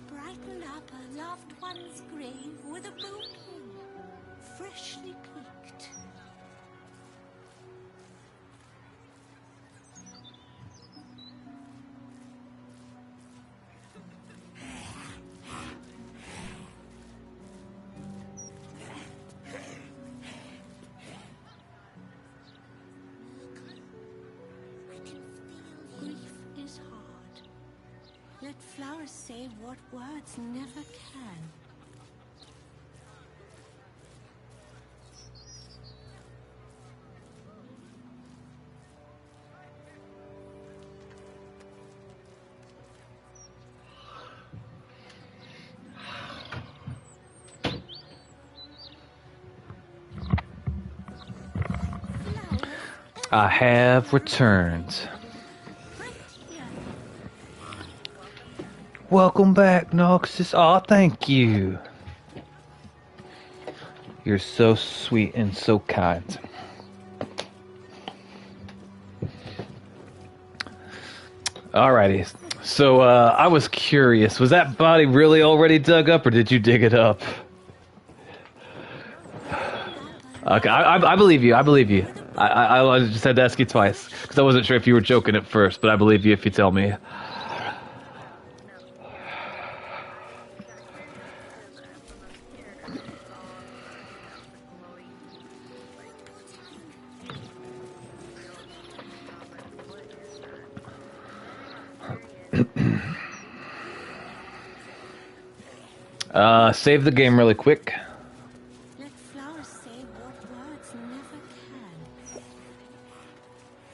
Brighten up a loved one's grave with a bouquet, freshly picked. Grief is hard. Let flowers say what words never can. I have returned. Welcome back, Noxus. Aw, thank you. You're so sweet and so kind. Alrighty. So, I was curious. Was that body really already dug up, or did you dig it up? Okay, I believe you. I believe you. I just had to ask you twice, because I wasn't sure if you were joking at first, but I believe you if you tell me. Save the game really quick. Let flowers say what words never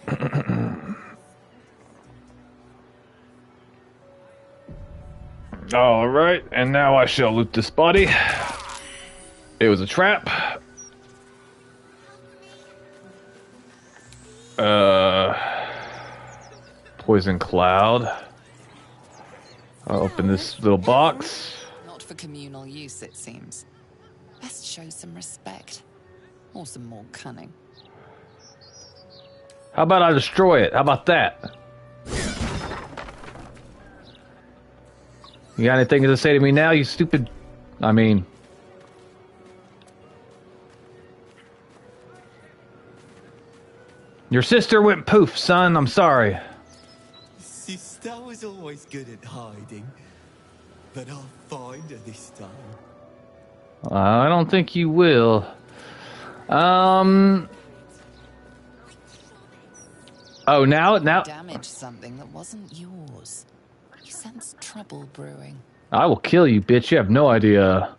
can. Alright, and now I shall loot this body. It was a trap. Poison cloud. I'll open this little box. Not for communal use, it seems. Best show some respect. Or some more cunning. How about I destroy it? How about that? You got anything to say to me now, you stupid... I mean... Your sister went poof, son. I'm sorry. Sister was always good at hiding. But I'll find her this time. I don't think you will. Oh, now... Damaged something that wasn't yours. You sense trouble brewing. I will kill you, bitch. You have no idea.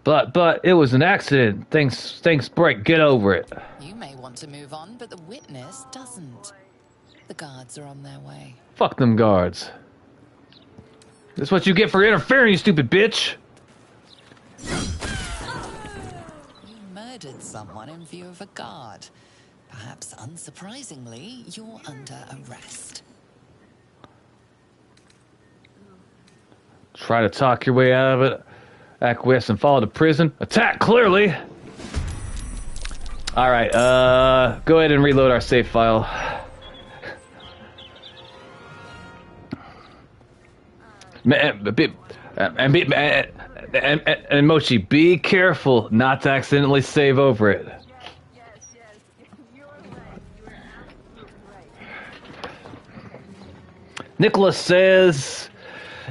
But it was an accident. Things break. Get over it. You may want to move on, but the witness doesn't. The guards are on their way. Fuck them guards. That's what you get for interfering, you stupid bitch. You murdered someone in view of a guard. Perhaps unsurprisingly, you're under arrest. Try to talk your way out of it. Acquiesce and follow to prison. Attack, clearly. Alright, go ahead and reload our save file. And Mochi, be careful not to accidentally save over it. Nicholas says,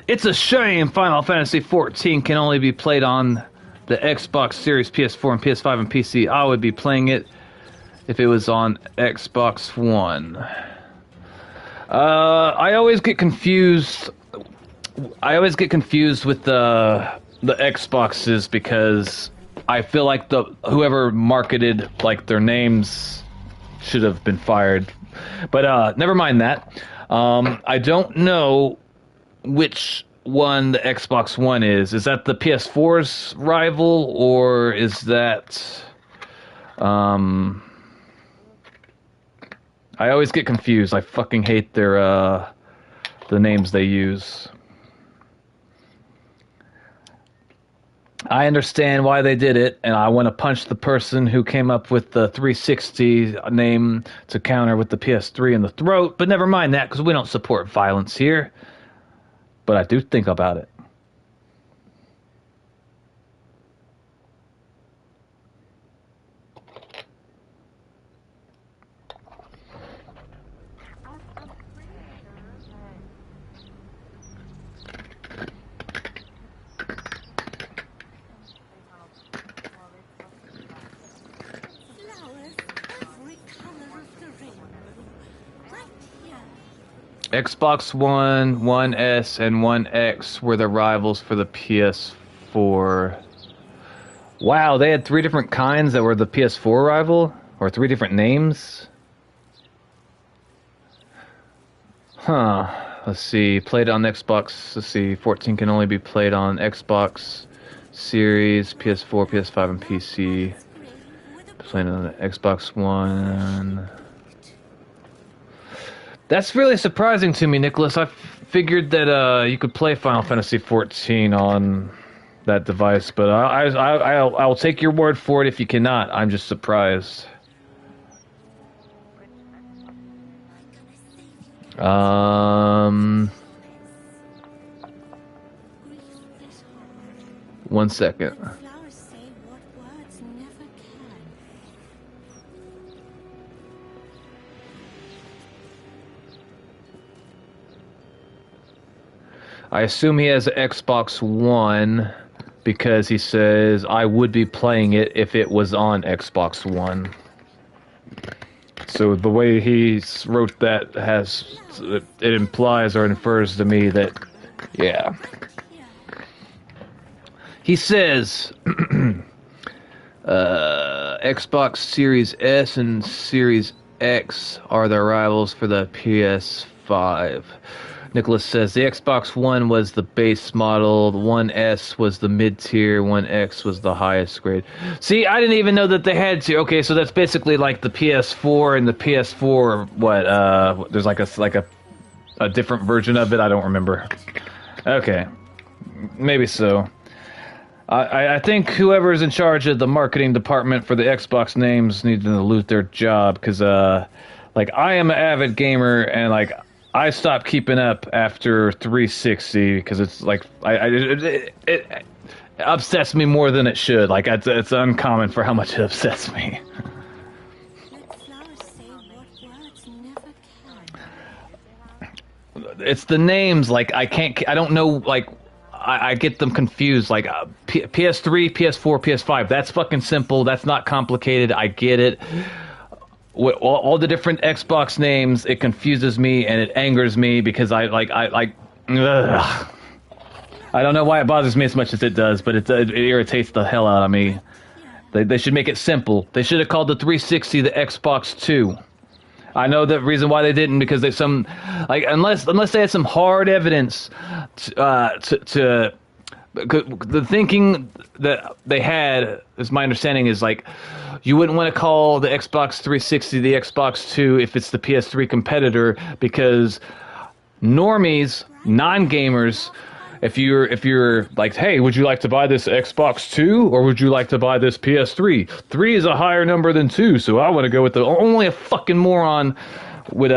it's a shame Final Fantasy XIV can only be played on the Xbox Series, PS4, and PS5 and PC. I would be playing it if it was on Xbox One. I always get confused. I always get confused with the Xboxes because I feel like whoever marketed like their names should have been fired. But never mind that. I don't know which one the Xbox One is. Is that the PS4's rival, or is that... I always get confused. I fucking hate their, the names they use. I understand why they did it, and I want to punch the person who came up with the 360 name to counter with the PS3 in the throat, but never mind that, because we don't support violence here. But I do think about it. Xbox One, One S, and One X were the rivals for the PS4. Wow, they had 3 different kinds that were the PS4 rival? Or 3 different names? Huh. Let's see. Played on Xbox. Let's see. 14 can only be played on Xbox Series, PS4, PS5, and PC. Playing on the Xbox One... That's really surprising to me, Nicholas. I figured that you could play Final Fantasy XIV on that device, but I'll take your word for it if you cannot. I'm just surprised. One second. I assume he has an Xbox One because he says I would be playing it if it was on Xbox One. So the way he wrote that it implies or infers to me that, yeah. He says Xbox Series S and Series X are the rivals for the PS5. Nicholas says the Xbox One was the base model, the One S was the mid-tier, One X was the highest grade. See, I didn't even know that they had to. Okay, so that's basically like the PS4 and the PS4. What? There's like a different version of it. I don't remember. Okay, maybe so. I think whoever's in charge of the marketing department for the Xbox names needs to lose their job because, like, I am an avid gamer and like I stopped keeping up after 360 because it's like it upsets me more than it should. Like it's uncommon for how much it upsets me. It's the names. Like I don't know. Like I get them confused. Like PS3, PS4, PS5. That's fucking simple. That's not complicated. I get it. All the different Xbox names, it confuses me and it angers me because I don't know why it bothers me as much as it does, but it irritates the hell out of me. They should make it simple. They should have called the 360 the Xbox 2. I know the reason why they didn't because there's some unless they had some hard evidence to the thinking that they had, is my understanding, is like you wouldn't want to call the Xbox 360 the Xbox 2 if it's the PS3 competitor because normies, non-gamers, if you're like, hey, would you like to buy this Xbox 2 or would you like to buy this PS3? 3 is a higher number than 2, so I want to go with the only a fucking moron would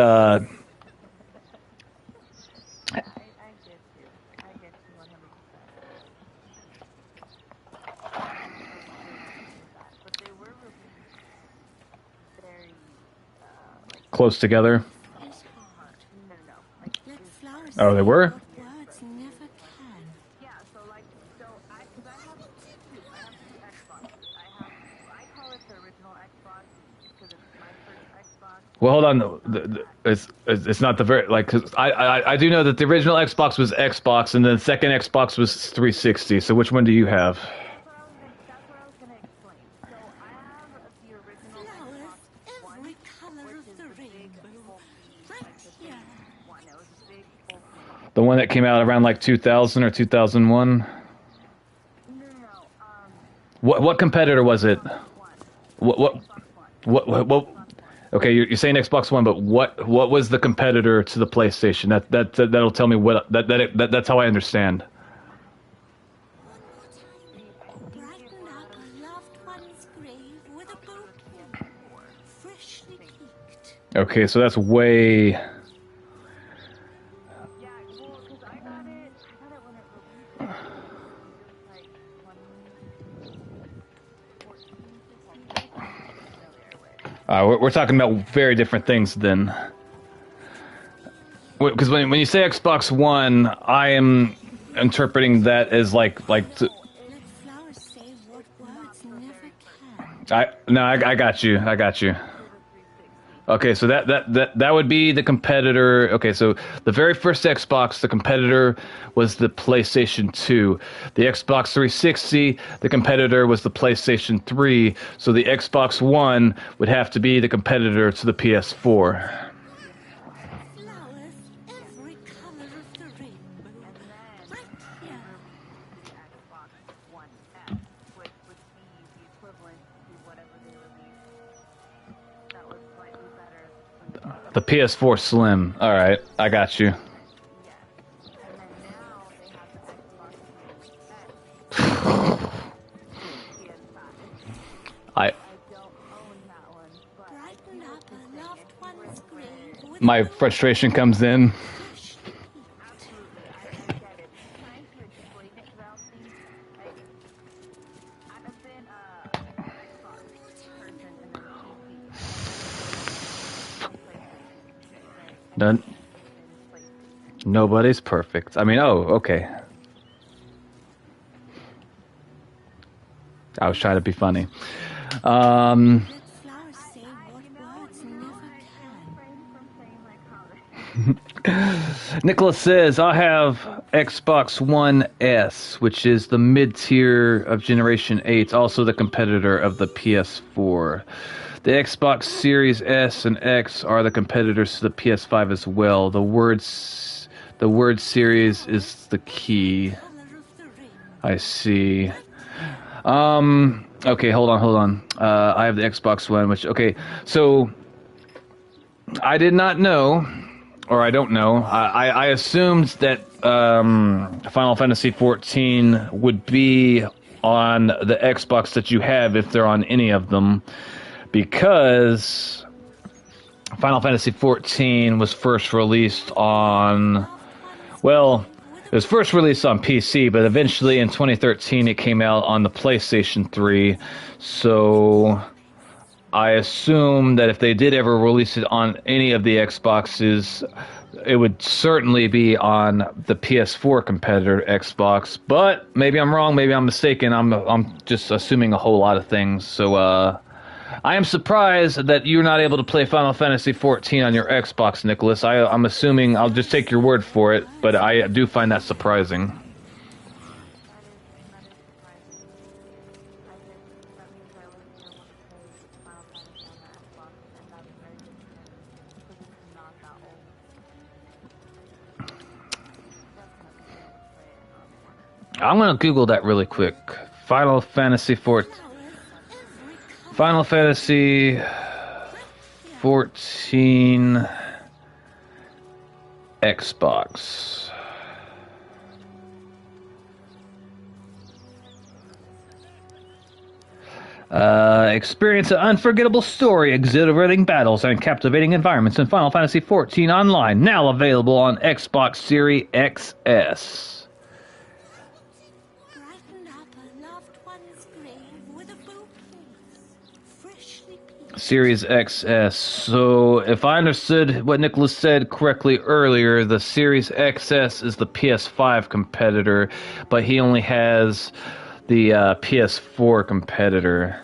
close together. Oh, they were? Well, hold on. It's not the very like. 'Cause I do know that the original Xbox was Xbox, and the second Xbox was 360. So which one do you have? The one that came out around like 2000 or 2001. What competitor was it? What? Okay, you're saying Xbox One, but what was the competitor to the PlayStation? That'll tell me what that's how I understand. Okay, so that's way. We're talking about very different things then. Because when you say Xbox One, I am interpreting that as like. I got you. Okay, so that would be the competitor. Okay, so the very first Xbox, the competitor was the PlayStation 2. The Xbox 360, the competitor was the PlayStation 3. So the Xbox One would have to be the competitor to the PS4. The PS4 Slim. All right, I got you. My frustration comes in. Nobody's perfect. I mean, okay. I was trying to be funny. Nicholas says, I have Xbox One S, which is the mid-tier of Generation 8, also the competitor of the PS4. The Xbox Series S and X are the competitors to the PS5 as well. The word series is the key. I see. Okay, hold on. I have the Xbox One, which, okay, so I did not know, or I don't know. I assumed that Final Fantasy XIV would be on the Xbox that you have if they're on any of them, because Final Fantasy XIV was first released on, well, it was first released on PC, but eventually in 2013 it came out on the PlayStation 3. So I assume that if they did ever release it on any of the Xboxes, it would certainly be on the PS4 competitor Xbox. But maybe I'm wrong, maybe I'm mistaken. I'm just assuming a whole lot of things. So I am surprised that you're not able to play Final Fantasy XIV on your Xbox, Nicholas. I'm assuming, I'll just take your word for it, but I do find that surprising. I'm going to Google that really quick. Final Fantasy XIV Xbox. Experience an unforgettable story, exhilarating battles, and captivating environments in Final Fantasy XIV Online. Now available on Xbox Series XS. Series XS. So, if I understood what Nicholas said correctly earlier, the Series XS is the PS5 competitor, but he only has the PS4 competitor.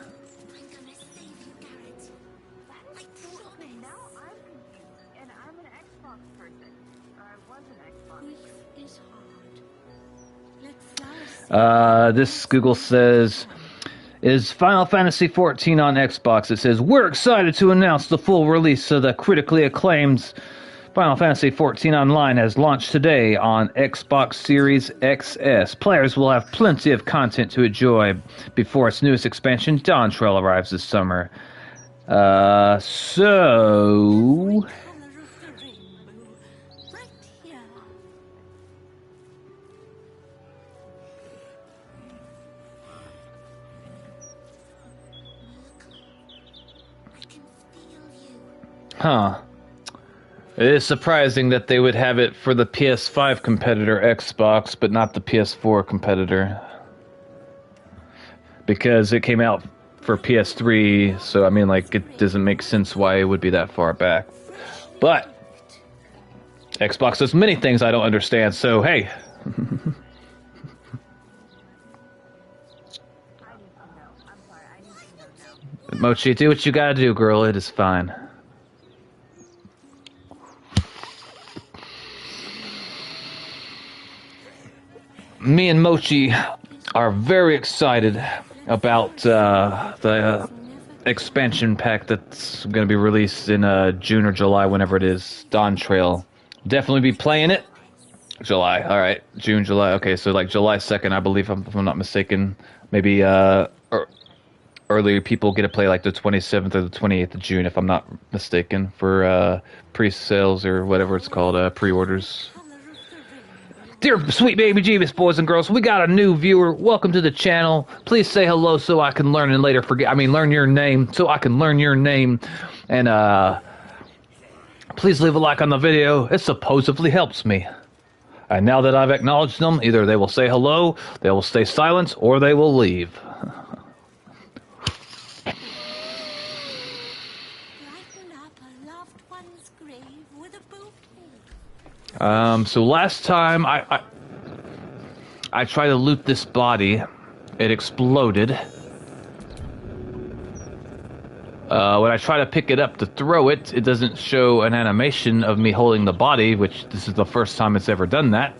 This Google says, is Final Fantasy XIV on Xbox? It says, we're excited to announce the full release of the critically acclaimed Final Fantasy XIV Online has launched today on Xbox Series XS. Players will have plenty of content to enjoy before its newest expansion, Dawn Trail, arrives this summer. So... Huh. It is surprising that they would have it for the PS5 competitor Xbox, but not the PS4 competitor. Because it came out for PS3, so I mean, like, it doesn't make sense why it would be that far back. But Xbox does many things I don't understand, so hey. Mochi, do what you gotta do, girl. It is fine. Me and Mochi are very excited about the expansion pack that's going to be released in June or July, whenever it is. Dawn Trail. Definitely be playing it. July. All right. June, July. Okay, so like July 2nd, I believe, if I'm not mistaken. Maybe earlier people get to play like the 27th or the 28th of June, if I'm not mistaken, for pre-sales or whatever it's called, pre-orders. Dear sweet baby Jeebus boys and girls, we got a new viewer. Welcome to the channel. Please say hello so I can learn and later learn your name so I can learn your name. And please leave a like on the video. It supposedly helps me. And now that I've acknowledged them, either they will say hello, they will stay silent, or they will leave. So last time I tried to loot this body, it exploded. When I try to pick it up to throw it, it doesn't show an animation of me holding the body, which this is the first time it's ever done that.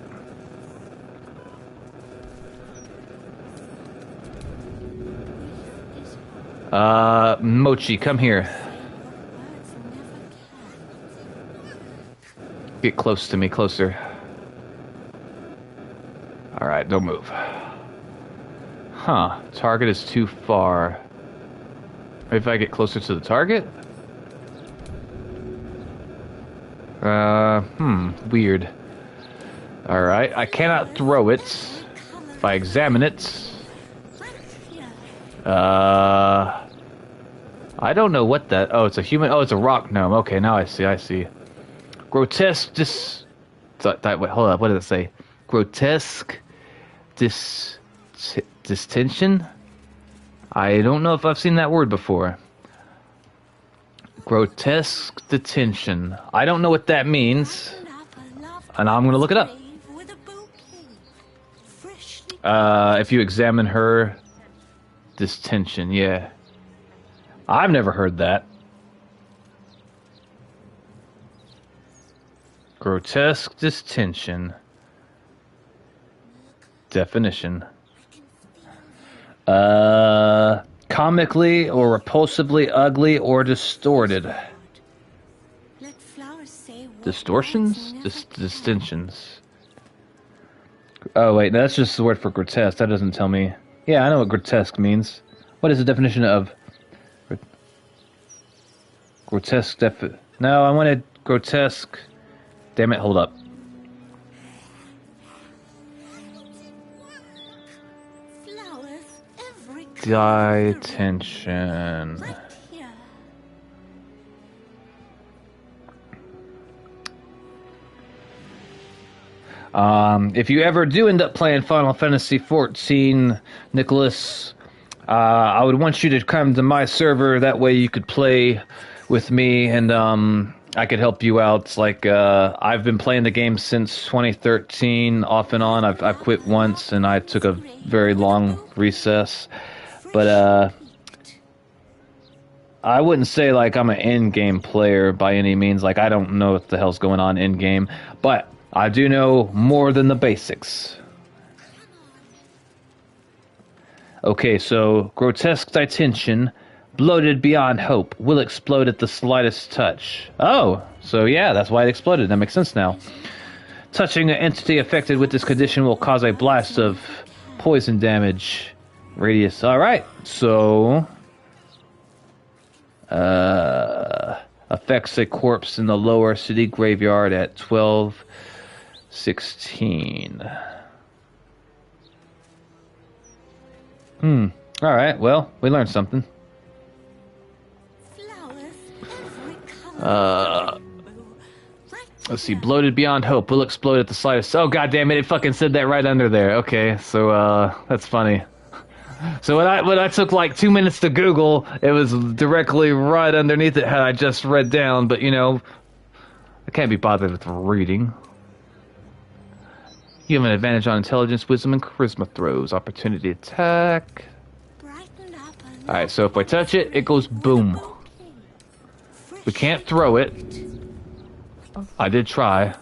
Mochi, come here. Get close to me, closer. Alright, don't move. Huh, target is too far. Maybe if I get closer to the target? Weird. Alright, I cannot throw it. If I examine it, I don't know what that... Oh, it's a human... Oh, it's a rock gnome. Okay, now I see. Grotesque wait, hold up. What did it say? Grotesque distension? I don't know if I've seen that word before. Grotesque detention. I don't know what that means. And I'm going to look it up. If you examine her... Distension, yeah. I've never heard that. Grotesque distension. Definition. Comically or repulsively ugly or distorted. Distortions? Distensions. Oh, wait, no, that's just the word for grotesque. That doesn't tell me. Yeah, I know what grotesque means. What is the definition of grotesque? No, I wanted grotesque. Damn it, hold up. Detention. If you ever do end up playing Final Fantasy XIV, Nicholas, I would want you to come to my server. That way you could play with me, and I could help you out. It's like I've been playing the game since 2013, off and on. I've quit once, and I took a very long recess. But I wouldn't say like I'm an in-game player by any means. Like I don't know what the hell's going on in-game, but I do know more than the basics. Okay, so grotesque detention, bloated beyond hope, will explode at the slightest touch. Oh, so yeah, that's why it exploded. That makes sense now. Touching an entity affected with this condition will cause a blast of poison damage. Radius. Alright, so... affects a corpse in the lower city graveyard at 12:16. Alright, well, we learned something. Let's see, bloated beyond hope, will explode at the slightest... Oh, goddammit, it fucking said that right under there. Okay, so, that's funny. So when I took like 2 minutes to Google, it was directly right underneath it had I just read down, but you know, I can't be bothered with reading. You have an advantage on intelligence, wisdom, and charisma throws. Opportunity attack. Alright, so if I touch it, it goes boom. We can't throw it. I did try.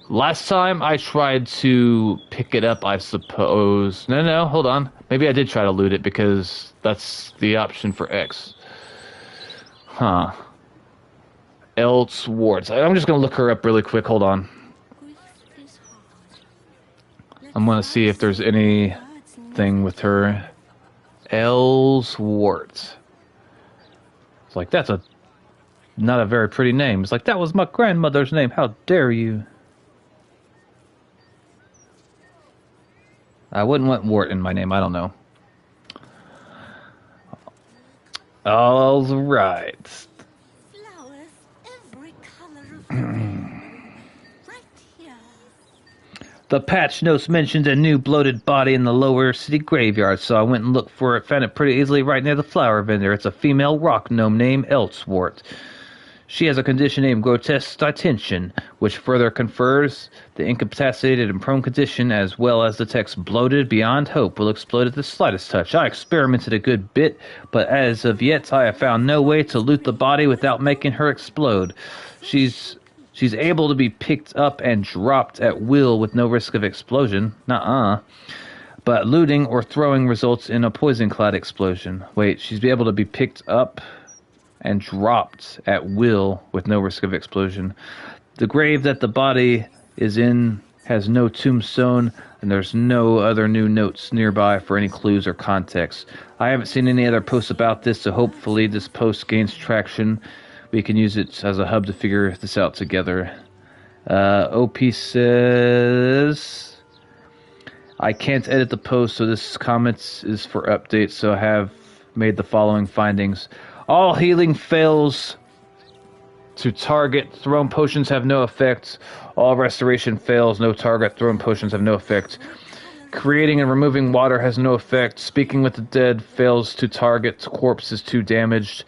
Last time I tried to pick it up, I suppose... No, hold on. Maybe I did try to loot it because that's the option for X. Huh. Elseworts. I'm just going to look her up really quick. Hold on. I'm going to see if there's anything with her. Ellsworth. It's like, that's not a very pretty name. It's like, that was my grandmother's name. How dare you? I wouldn't want Wart in my name. I don't know. All right. The patch notes mentioned a new bloated body in the lower city graveyard, so I went and looked for it. Found it pretty easily right near the flower vendor. It's a female rock gnome named Eltswart. She has a condition named grotesque detention, which further confers the incapacitated and prone condition, as well as the text bloated beyond hope will explode at the slightest touch. I experimented a good bit, but as of yet I have found no way to loot the body without making her explode. She's able to be picked up and dropped at will with no risk of explosion. Nuh-uh. But looting or throwing results in a poison cloud explosion. Wait, she's able to be picked up and dropped at will with no risk of explosion. The grave that the body is in has no tombstone, and there's no other new notes nearby for any clues or context. I haven't seen any other posts about this, so hopefully this post gains traction. We can use it as a hub to figure this out together. OP says... I can't edit the post, so this comment is for updates, so I have made the following findings. All healing fails to target. Thrown potions have no effect. All restoration fails. No target. Thrown potions have no effect. Creating and removing water has no effect. Speaking with the dead fails to target. Corpse is too damaged.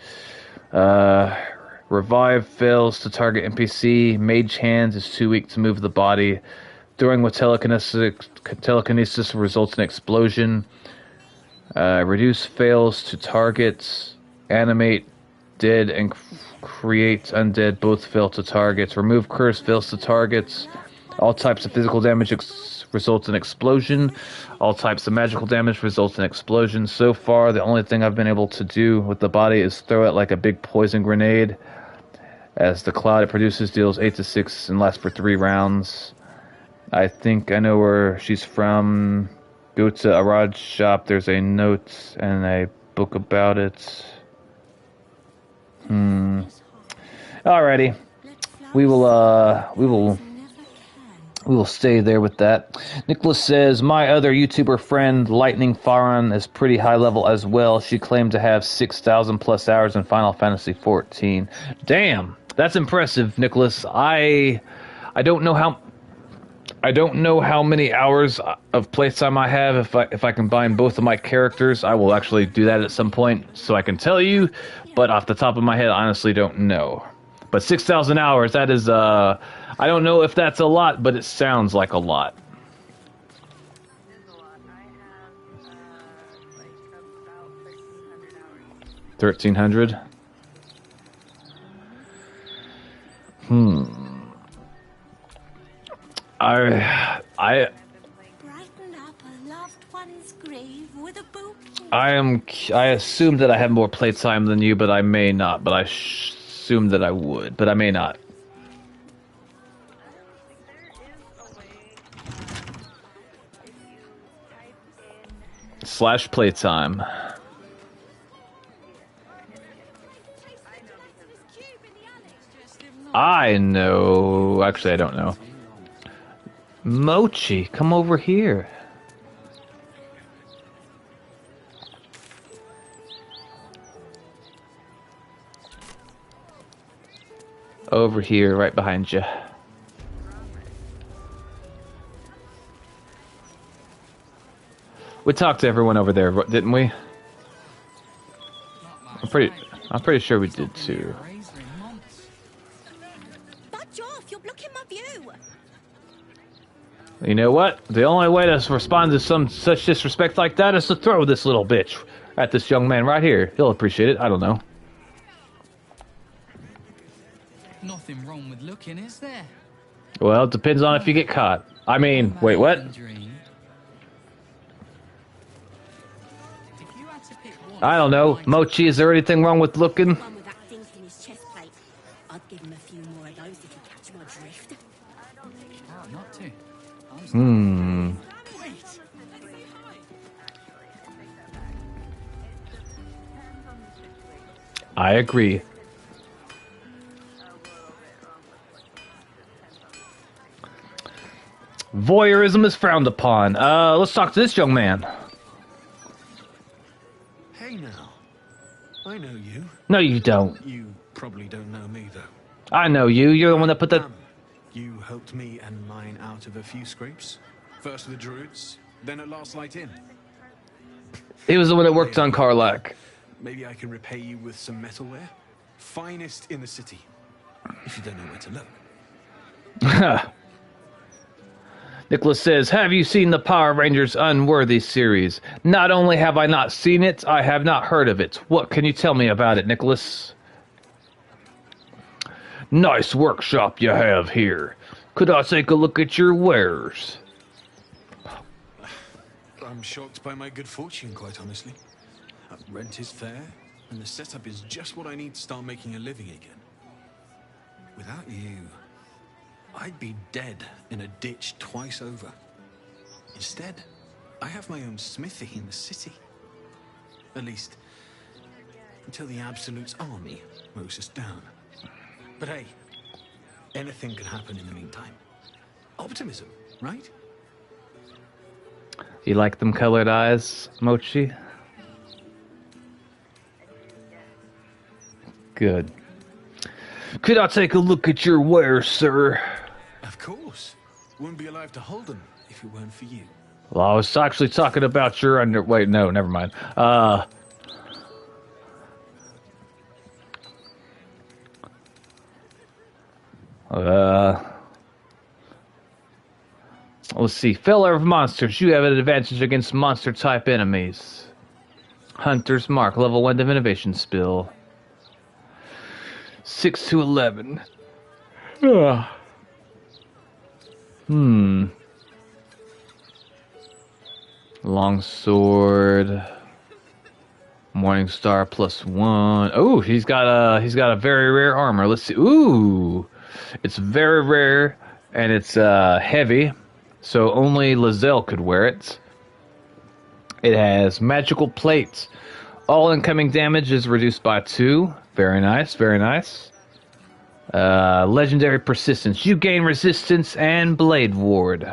Revive fails to target NPC. Mage Hands is too weak to move the body. Throwing with telekinesis results in explosion. Reduce fails to target. Animate dead and create undead both fail to targets. Remove curse fails to targets. All types of physical damage results in explosion. All types of magical damage results in explosion. So far, the only thing I've been able to do with the body is throw it like a big poison grenade. As the cloud it produces deals 8 to 6 and lasts for 3 rounds. I think I know where she's from. Go to Arad's shop. There's a note and a book about it. Alrighty. We will stay there with that. Nicholas says, my other YouTuber friend, Lightning Faron, is pretty high level as well. She claimed to have 6,000 plus hours in Final Fantasy XIV. Damn, that's impressive, Nicholas. I don't know how many hours of playtime I have. If I combine both of my characters, I will actually do that at some point, so I can tell you. But off the top of my head, I honestly don't know. But 6,000 hours, that is, I don't know if that's a lot, but it sounds like a lot. $1,300. I assume that I have more playtime than you, but I may not. But I assume that I would, but I may not. / playtime. I know. Actually, I don't know. Mochi, come over here. Over here, right behind you. We talked to everyone over there, didn't we? I'm pretty sure we did too. Budge off, you're blocking my view. You know what? The only way to respond to some such disrespect like that is to throw this little bitch at this young man right here. He'll appreciate it. I don't know. Nothing wrong with looking, is there? Well, it depends on if you get caught. I mean, wait, what? I don't know. Mochi, is there anything wrong with looking? I'd give him a few more of those if you catch my drift. Oh, not to. I agree. Voyeurism is frowned upon. Let's talk to this young man. Hey now. I know you. No, you don't. You probably don't know me, though. I know you. You're the one that put the... You helped me and mine out of a few scrapes. First the Druids, then at Last Light Inn. He was the one that worked on Karlak. Maybe I can repay you with some metalware. Finest in the city. If you don't know where to look. Nicholas says, have you seen the Power Rangers Unworthy series? Not only have I not seen it, I have not heard of it. What can you tell me about it, Nicholas? Nice workshop you have here. Could I take a look at your wares? I'm shocked by my good fortune, quite honestly. Rent is fair, and the setup is just what I need to start making a living again. Without you, I'd be dead in a ditch twice over. Instead, I have my own smithy in the city. At least, until the Absolute's army mows us down. But hey, anything could happen in the meantime. Optimism, right? You like them colored eyes, Mochi? Good. Could I take a look at your wares, sir? Of course. Wouldn't be alive to hold them if it weren't for you. Well, I was actually talking about your under... Wait, no, never mind. Let's see. Feller of monsters. You have an advantage against monster-type enemies. Hunter's Mark. Level 1 Divination Spill. 6 to 11. Longsword. Morningstar +1. Oh, he's got a very rare armor. Let's see. Ooh, it's very rare and it's heavy, so only Lizelle could wear it. It has magical plate. All incoming damage is reduced by 2. Very nice, very nice. Legendary persistence. You gain resistance and blade ward.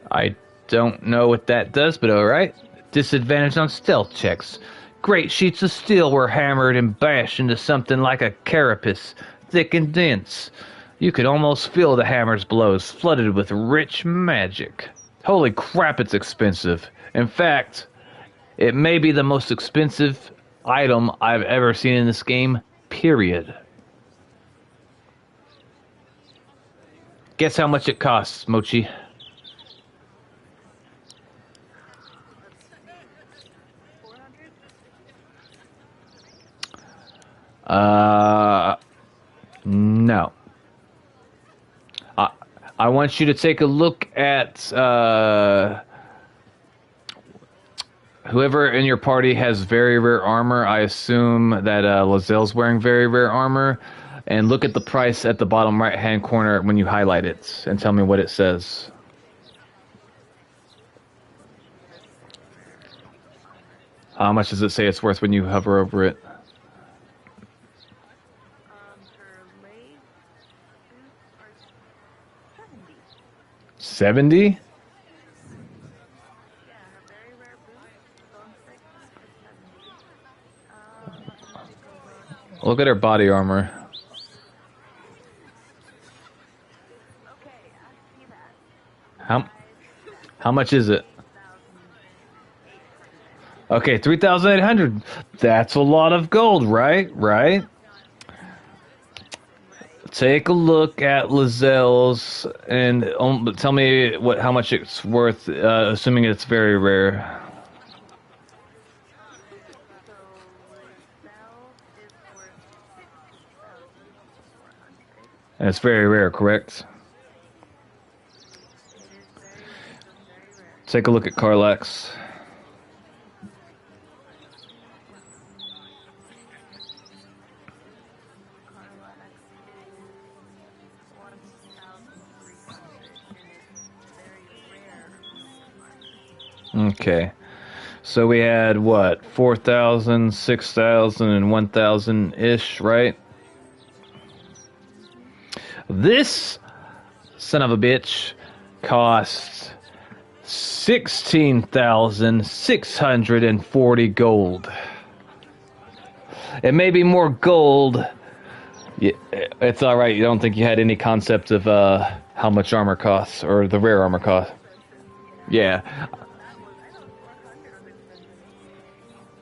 I don't know what that does, but alright. Disadvantage on stealth checks. Great sheets of steel were hammered and bashed into something like a carapace, thick and dense. You could almost feel the hammer's blows, flooded with rich magic. Holy crap, it's expensive. In fact, it may be the most expensive item I've ever seen in this game, period. Guess how much it costs, Mochi? No. I want you to take a look at whoever in your party has very rare armor. I assume that Lazelle's wearing very rare armor. And look at the price at the bottom right-hand corner when you highlight it, and tell me what it says. How much does it say it's worth when you hover over it? 70? Look at her body armor. How much is it? Okay, 3,800. That's a lot of gold, right? Right? Take a look at Lazelle's and tell me how much it's worth, assuming it's very rare. And it's very rare, correct? Take a look at Carlax. Okay, so we had what, 4,000, 6,000, and 1,000-ish, right? This son of a bitch costs 16,640 gold. It may be more gold. It's all right. You don't think you had any concept of how much armor costs, or the rare armor cost? Yeah.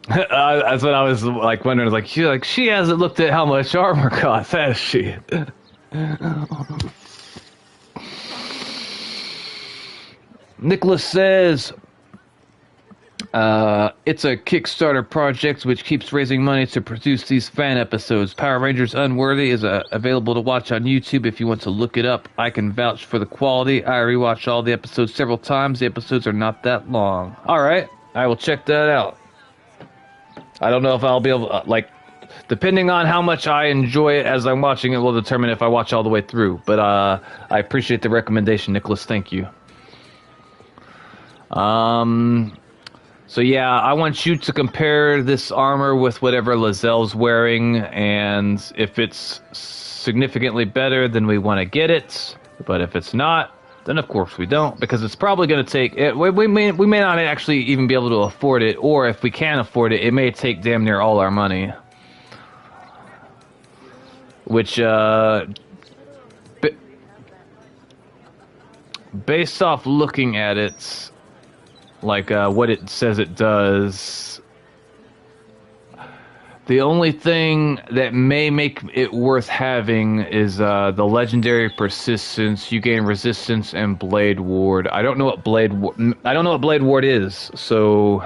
That's what I was like wondering. Like she hasn't looked at how much armor costs, has she? Nicholas says, it's a Kickstarter project which keeps raising money to produce these fan episodes. Power Rangers Unworthy is available to watch on YouTube if you want to look it up. I can vouch for the quality. I rewatched all the episodes several times. The episodes are not that long. Alright, I will check that out. I don't know if I'll be able to, depending on how much I enjoy it as I'm watching it will determine if I watch all the way through. But I appreciate the recommendation, Nicholas. Thank you. So yeah, I want you to compare this armor with whatever Lazelle's wearing, and if it's significantly better, then we want to get it. But if it's not, then of course we don't, because it's probably going to take it. We may not actually even be able to afford it, or if we can afford it, it may take damn near all our money. Which, based off looking at it, like what it says it does, the only thing that may make it worth having is the legendary persistence. You gain resistance and blade ward. I don't know what blade ward is. So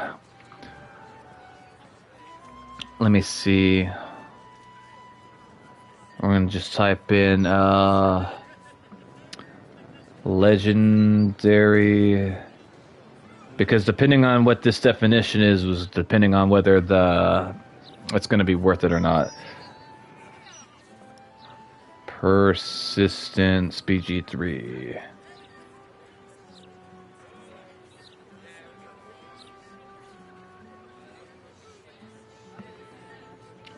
let me see. We're gonna just type in legendary, because depending on what this definition is, was depending on whether it's going to be worth it or not. Persistence BG3.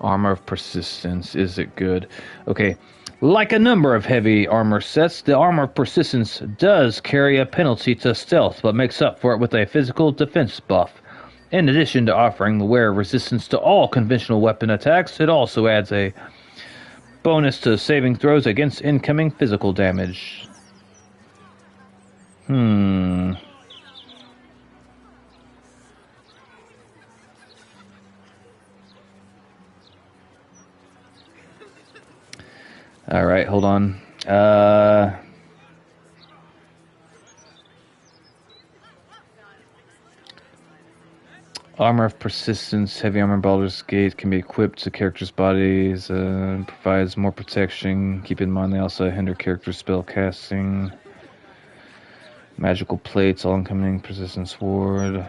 Armor of Persistence. Is it good? Okay. Like a number of heavy armor sets, the Armor of Persistence does carry a penalty to stealth, but makes up for it with a physical defense buff. In addition to offering the wearer resistance to all conventional weapon attacks, it also adds a bonus to saving throws against incoming physical damage. Alright, hold on. Armor of Persistence, heavy armor Baldur's Gate can be equipped to characters' bodies, provides more protection. Keep in mind they also hinder character spell casting. Magical plates, all incoming persistence ward.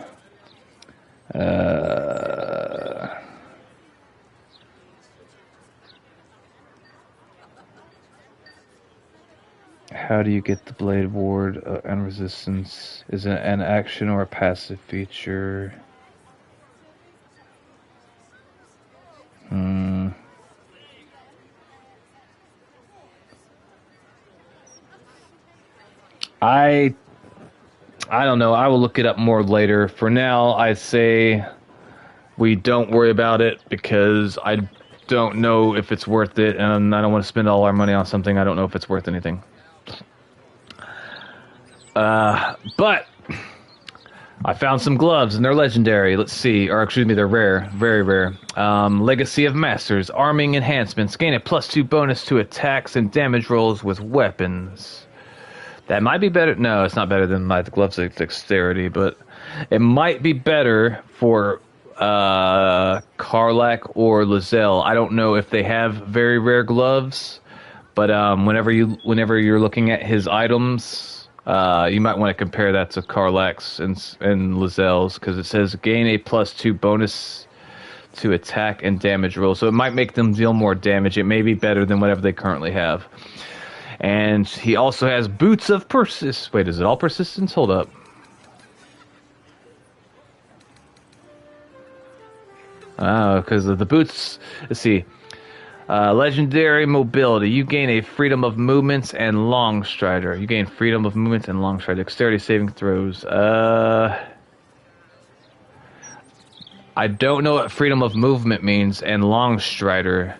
How do you get the blade ward and resistance? Is it an action or a passive feature? I don't know. I will look it up more later. For now, I say we don't worry about it, because I don't know if it's worth it, and I don't want to spend all our money on something I don't know if it's worth anything. But I found some gloves, and they're legendary. Let's see. Or, excuse me, they're rare. Very rare. Legacy of Masters. Arming enhancements. Gain a +2 bonus to attacks and damage rolls with weapons. That might be better. No, it's not better than my gloves of dexterity, but it might be better for Karlach or Lizelle. I don't know if they have very rare gloves, but whenever you're looking at his items, you might want to compare that to Karlach's and Lizelle's, because it says gain a +2 bonus to attack and damage roll. So it might make them deal more damage. It may be better than whatever they currently have. And he also has Boots of Persistence. Wait, is it all persistence? Hold up. Oh, because of the boots. Let's see. Legendary mobility. You gain a freedom of movements and long strider. You gain freedom of movement and long strider. Dexterity saving throws. I don't know what freedom of movement means and long strider.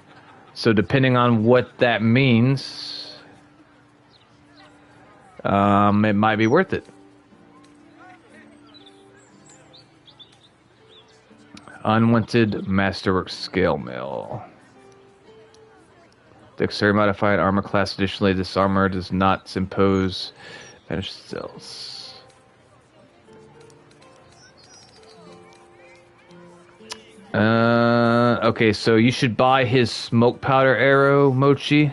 So depending on what that means, it might be worth it. Unwanted Masterwork Scale Mail. Dexterity modified armor class. Additionally, this armor does not impose banished spells. Okay, so you should buy his smoke powder arrow, Mochi.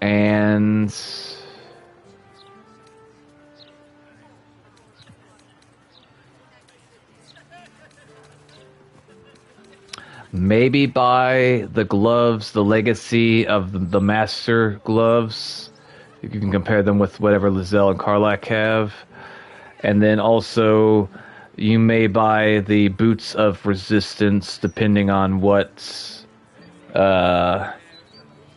And maybe buy the gloves, the legacy of the master gloves. You can compare them with whatever Lizelle and Karlach have. And then also, you may buy the Boots of Resistance, depending on what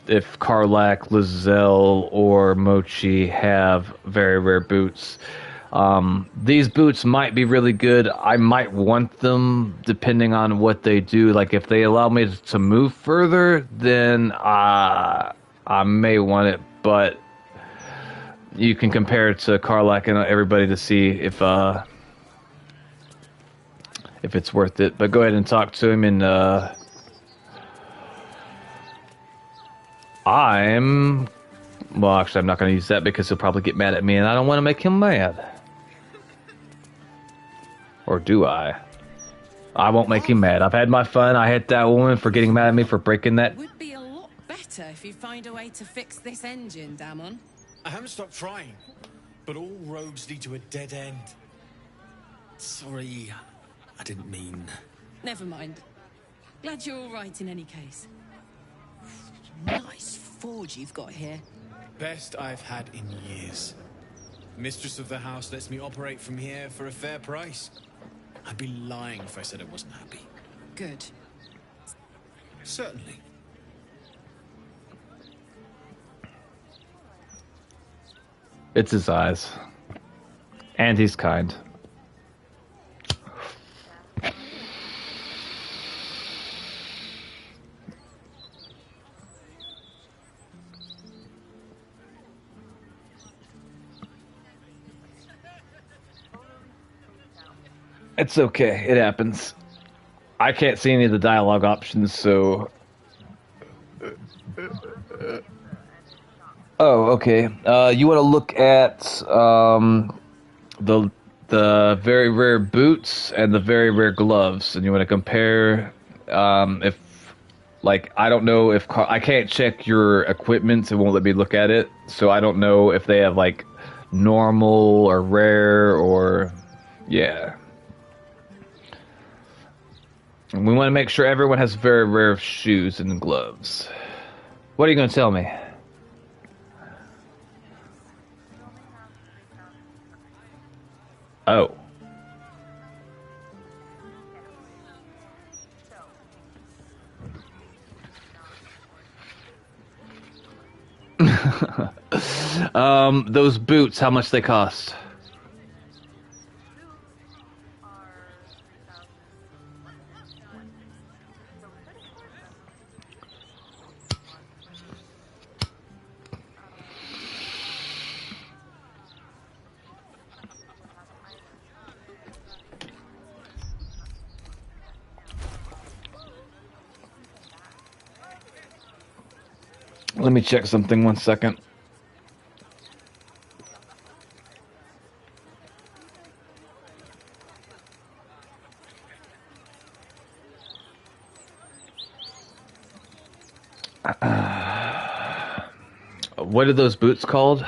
if Karlak, Lizelle, or Mochi have very rare boots. These boots might be really good. I might want them depending on what they do. Like if they allow me to move further, then I may want it. But you can compare it to Karlak and everybody to see if it's worth it. But go ahead and talk to him, and well, actually, I'm not going to use that because he'll probably get mad at me, and I don't want to make him mad. Or do I? I won't make him mad. I've had my fun. I hit that woman for getting mad at me for breaking that. Would be a lot better if you find a way to fix this engine, Damon. I haven't stopped trying, but all roads lead to a dead end. Sorry, I didn't mean... Never mind. Glad you're all right in any case. Nice forge you've got here. Best I've had in years. Mistress of the house lets me operate from here for a fair price. I'd be lying if I said I wasn't happy. Good. Certainly. It's his eyes. And he's kind. It's okay. It happens. I can't see any of the dialogue options, so... Oh, okay. You want to look at the very rare boots and the very rare gloves, and you want to compare if, like, I don't know if... I can't check your equipment. It won't let me look at it, so I don't know if they have, like, normal or rare or... Yeah. And we want to make sure everyone has very rare shoes and gloves. What are you going to tell me? Oh. Those boots, how much they cost? Let me check something 1 second. What are those boots called?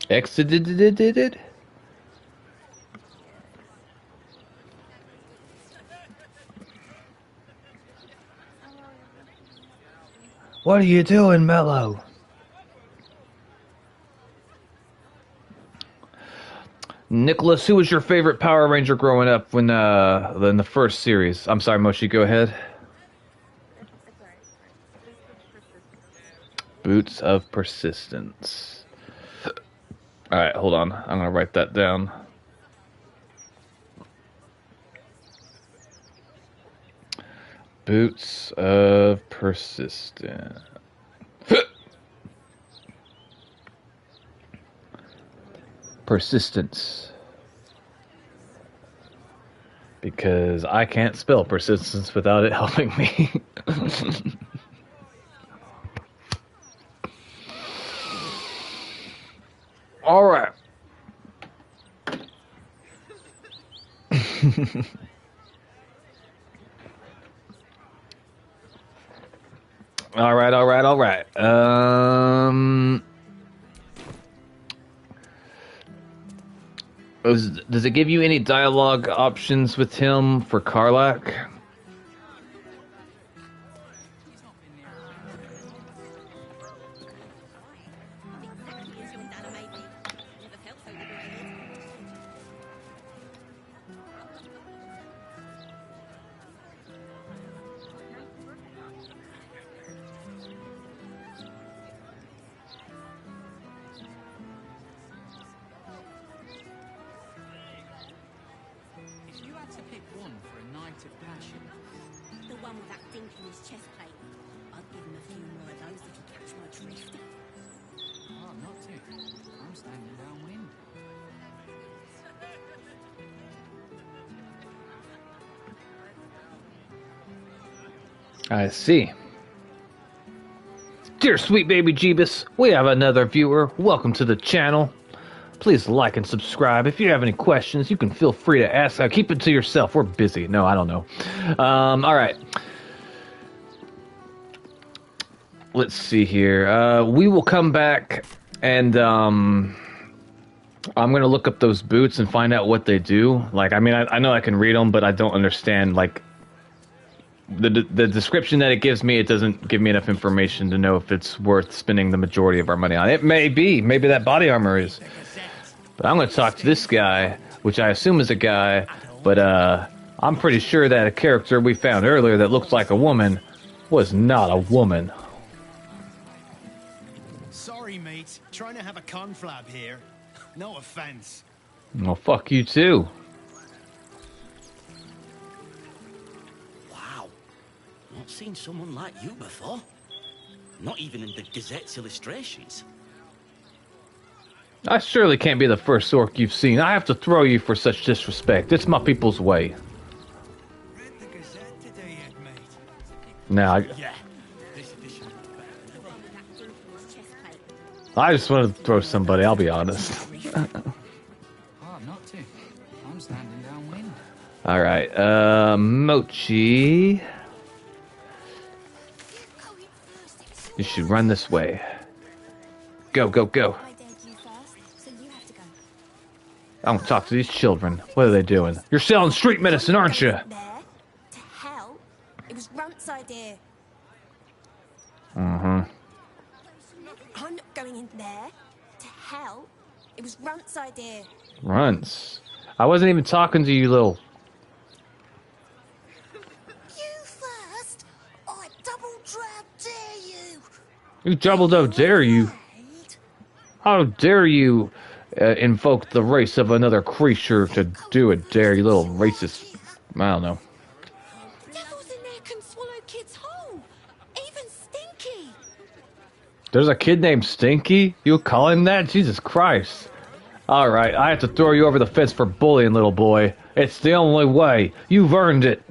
Exited? What are you doing, Mello? Nicholas, who was your favorite Power Ranger growing up when in the first series? I'm sorry, Mochi, go ahead. Boots of Persistence. Alright, hold on. I'm gonna write that down. Boots of Persistence. Persistence. Because I can't spell persistence without it helping me. All right. All right. Does it give you any dialogue options with him for Karlak? one for a night of passion. The one with that dink in his chest plate. I'd give him a few more of those if he catch my drift. Oh, not to. I'm standing downwind. I see. Dear sweet baby Jeebus, we have another viewer. Welcome to the channel. Please like and subscribe. If you have any questions, you can feel free to ask. Keep it to yourself. We're busy. No, I don't know. All right. Let's see here. We will come back and I'm going to look up those boots and find out what they do. Like, I mean, I know I can read them, but I don't understand, like, the description that it gives me. It doesn't give me enough information to know if it's worth spending the majority of our money on. It may be. Maybe that body armor is. But I'm going to talk to this guy, which I assume is a guy, but I'm pretty sure that a character we found earlier that looked like a woman was not a woman. Sorry, mate. Trying to have a conflab here. No offense. Well, fuck you too. Wow. Not seen someone like you before. Not even in the Gazette's illustrations. I surely can't be the first orc you've seen. I have to throw you for such disrespect. It's my people's way. Now, I just wanted to throw somebody, I'll be honest. Oh, not to. I'm standing downwind. Alright, Mochi. You should run this way. Go, go, go. I don't talk to these children. What are they doing? You're selling street medicine, aren't you? There? To hell? It was Runt's idea. Mm-hmm. I'm not going in there. To hell? It was Runt's idea. Runts. I wasn't even talking to you, little... You first? I dare you. You dare you? How dare you invoke the race of another creature to do it, dare you little racist... I don't know. Devils in there can swallow kids whole. Even Stinky. There's a kid named Stinky? You call him that? Jesus Christ. Alright, I have to throw you over the fence for bullying, little boy. It's the only way. You've earned it.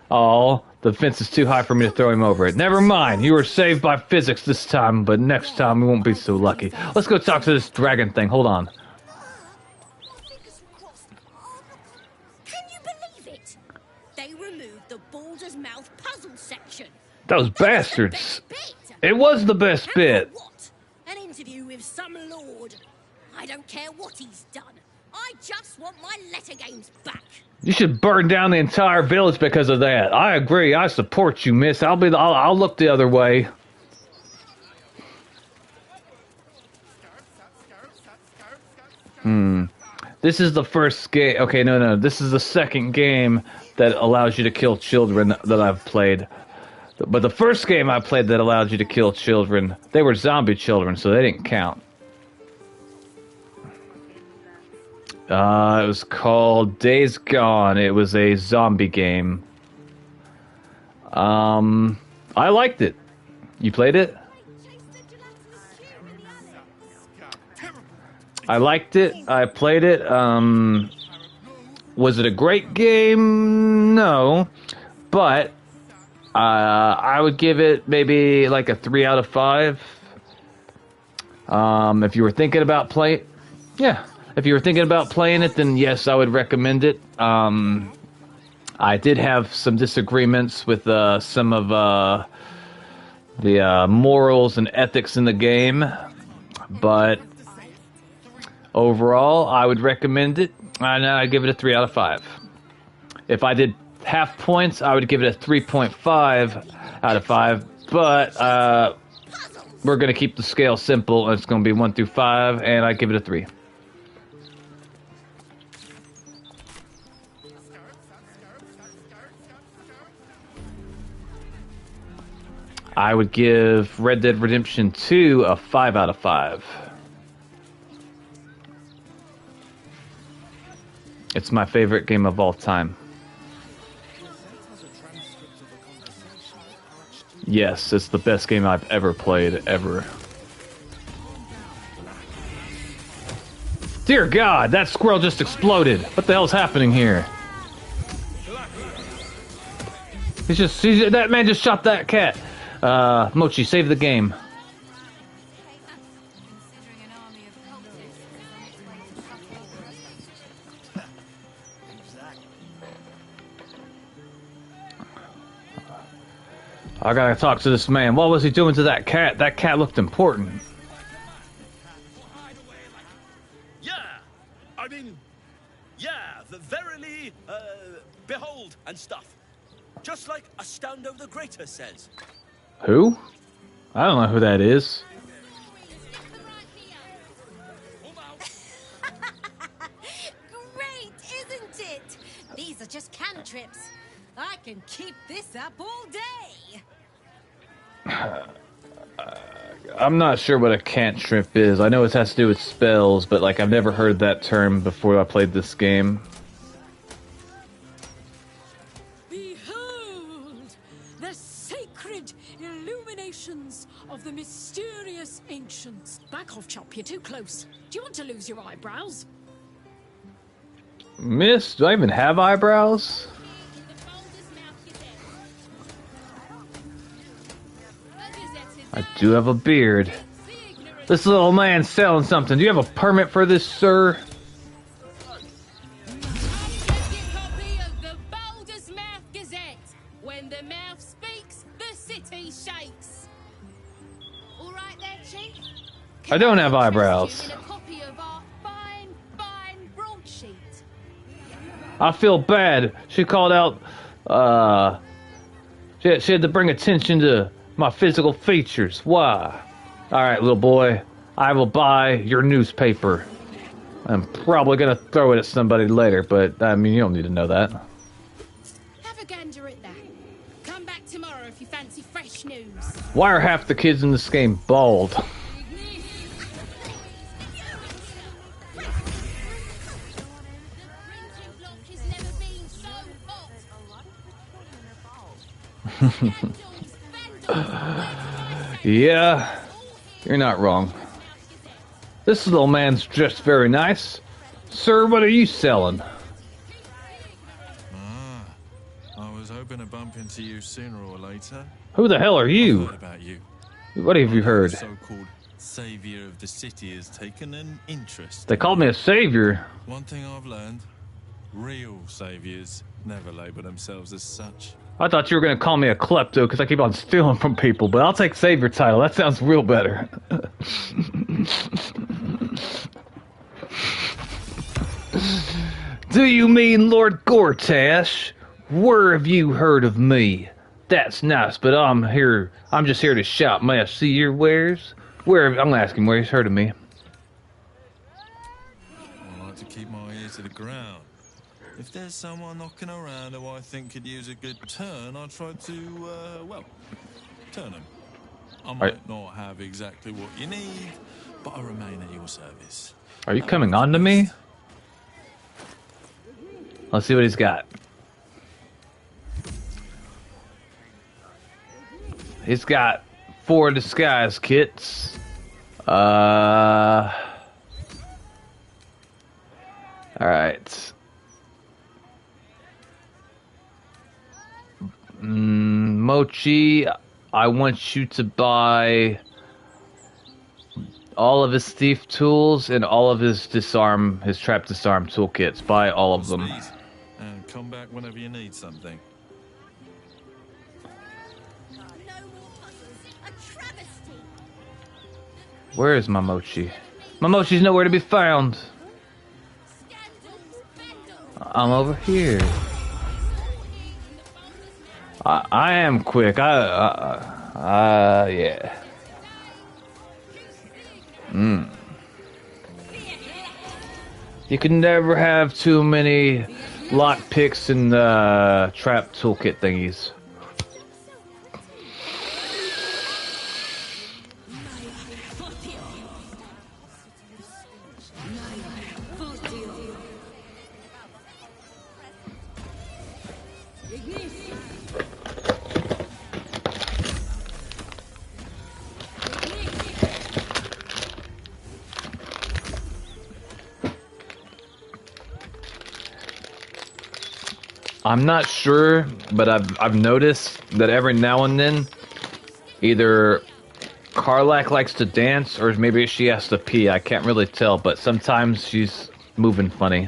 Oh, the fence is too high for me to throw him over it. Never mind, you were saved by physics this time, but next time we won't be so lucky. Let's go talk to this dragon thing. Hold on. Can you believe it? They removed the Baldur's Mouth puzzle section. Those bastards. It was the best bit. What? An interview with some lord. I don't care what he's done. I just want my letter games back. You should burn down the entire village because of that. I agree. I support you, miss. I'll look the other way. This is the first game. Okay, no. This is the second game that allows you to kill children that I've played. But the first game I played that allowed you to kill children, they were zombie children, so they didn't count. It was called Days Gone. It was a zombie game. I liked it. You played it? I liked it. I played it. Was it a great game? No. But I would give it maybe like a 3 out of 5. If you were thinking about playing... Yeah. If you were thinking about playing it, then yes, I would recommend it. I did have some disagreements with some of the morals and ethics in the game, but overall, I would recommend it, and I'd give it a 3 out of 5. If I did half points, I would give it a 3.5 out of 5, but we're going to keep the scale simple, and it's going to be 1 through 5, and I'd give it a 3. I would give Red Dead Redemption 2 a 5 out of 5. It's my favorite game of all time. Yes, it's the best game I've ever played, ever. Dear God, that squirrel just exploded. What the hell's happening here? That man just shot that cat. Mochi, save the game. I gotta talk to this man. What was he doing to that cat? That cat looked important. Verily, behold and stuff. Just like Astondo the Greater says. Who? I don't know who that is. Great, isn't it? These are just cantrips. I can keep this up all day. I'm not sure what a cantrip is. I know it has to do with spells, but like I've never heard that term before I played this game. Behold the sacred illuminations of the mysterious ancients. Back off, Chop. You're too close. Do you want to lose your eyebrows? Miss, do I even have eyebrows? I do have a beard. This little man's selling something. Do you have a permit for this, sir? The Baldur's Mouth Gazette. When the mouth speaks, the city shakes. All right there, Chief? I don't have eyebrows. In a copy of our fine broadsheet. I feel bad. She called out, she had to bring attention to my physical features. Why? Alright, little boy. I will buy your newspaper. I'm probably gonna throw it at somebody later, but, I mean, you don't need to know that. Have a gander at that. Come back tomorrow if you fancy fresh news. Why are half the kids in this game bald? Yeah, you're not wrong. This little man's dressed very nice. Sir, what are you selling? I was hoping to bump into you sooner or later. Who the hell are you? I've heard about you. What have you heard? The so-called savior of the city has taken an interest. They called me a savior. One thing I've learned, real saviors never label themselves as such. I thought you were going to call me a klepto because I keep on stealing from people, but I'll take savior title. That sounds real better. Do you mean Lord Gortash? Where have you heard of me? That's nice, but I'm just here to shop. May I see your wares? I'm going to ask him where he's heard of me. I like to keep my ear to the ground. If there's someone knocking around who I think could use a good turn, I'll try to, turn them. I might not have exactly what you need, but I remain at your service. Are you coming on to me? Let's see what he's got. He's got 4 disguise kits. Alright. Mochi, I want you to buy all of his thief tools and all of his trap disarm toolkits. Buy all of them. And come back whenever you need something. Where is my Mochi? My Mochi's nowhere to be found. I'm over here. I am quick. Yeah. You can never have too many lock picks and trap toolkit thingies. I'm not sure, but I've noticed that every now and then, either Karlak likes to dance or maybe she has to pee. I can't really tell, but sometimes she's moving funny.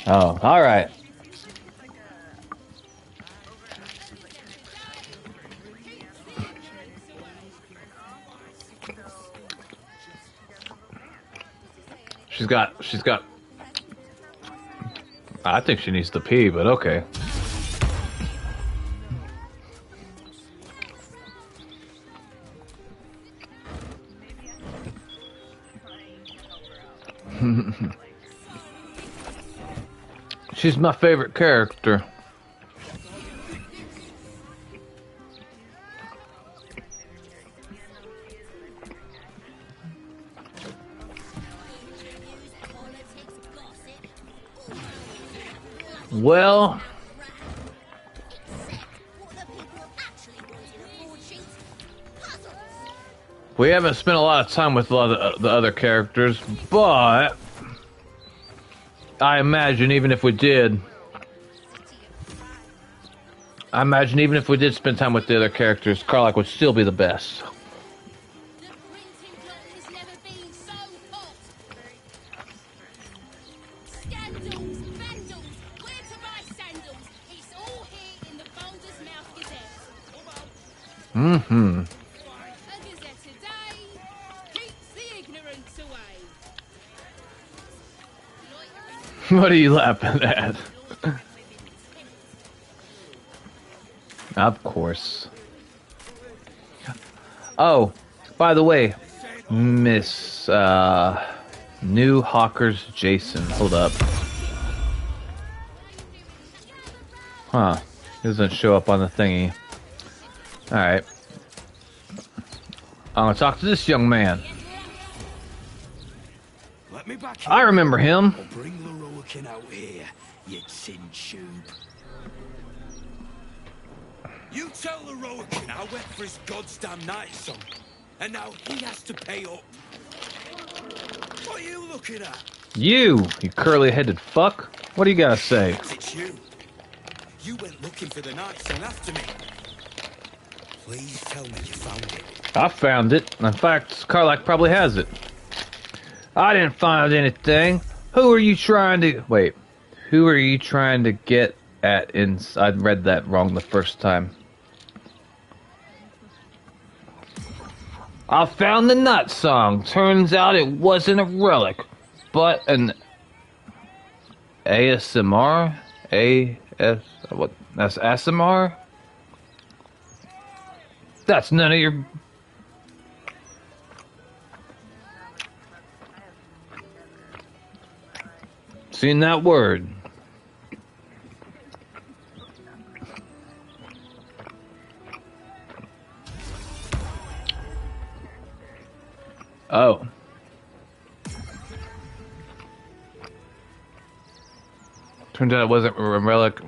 Oh, all right. She's got. I think she needs to pee, but okay. She's my favorite character. Well, we haven't spent a lot of time with a lot of the other characters, but I imagine even if we did, spend time with the other characters, Karlak would still be the best. Mm-hmm. What are you laughing at? Of course. Oh, by the way, Miss New Hawkers Jason. Hold up. Huh. Doesn't show up on the thingy. Alright. I'm gonna talk to this young man. Let me back I remember him. Or bring Leroican out here, you tin tube. You tell Leroican I went for his goddamn night song, and now he has to pay up. What are you looking at? You curly-headed fuck. What do you gotta say? It's you. You went looking for the night song after me. Please tell me you found it. I found it. In fact, Karlak probably has it. I didn't find anything. Who are you trying to... Wait. Who are you trying to get at I read that wrong the first time. I found the nut song. Turns out it wasn't a relic, but an ASMR? What? That's ASMR? That's none of your... Seen that word. Oh. Turns out it wasn't a relic.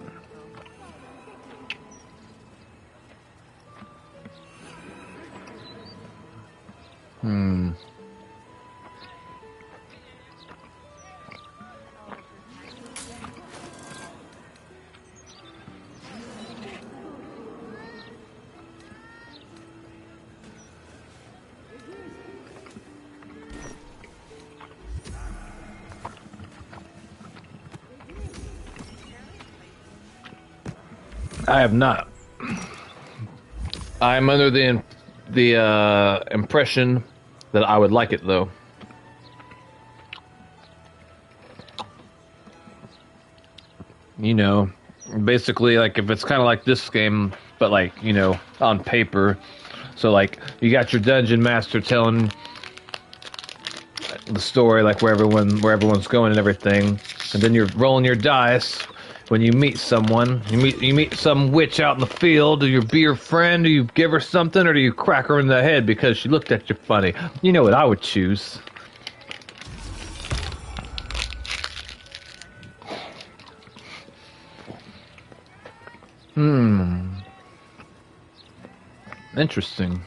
I have not. I'm under the impression that I would like it, though. You know, basically, like, if it's kind of like this game, but, like, you know, on paper. So, like, you got your dungeon master telling the story, like, where everyone's going and everything. And then you're rolling your dice. When you meet someone, you meet some witch out in the field. Do you be her friend? Do you give her something, or do you crack her in the head because she looked at you funny? You know what I would choose. Interesting.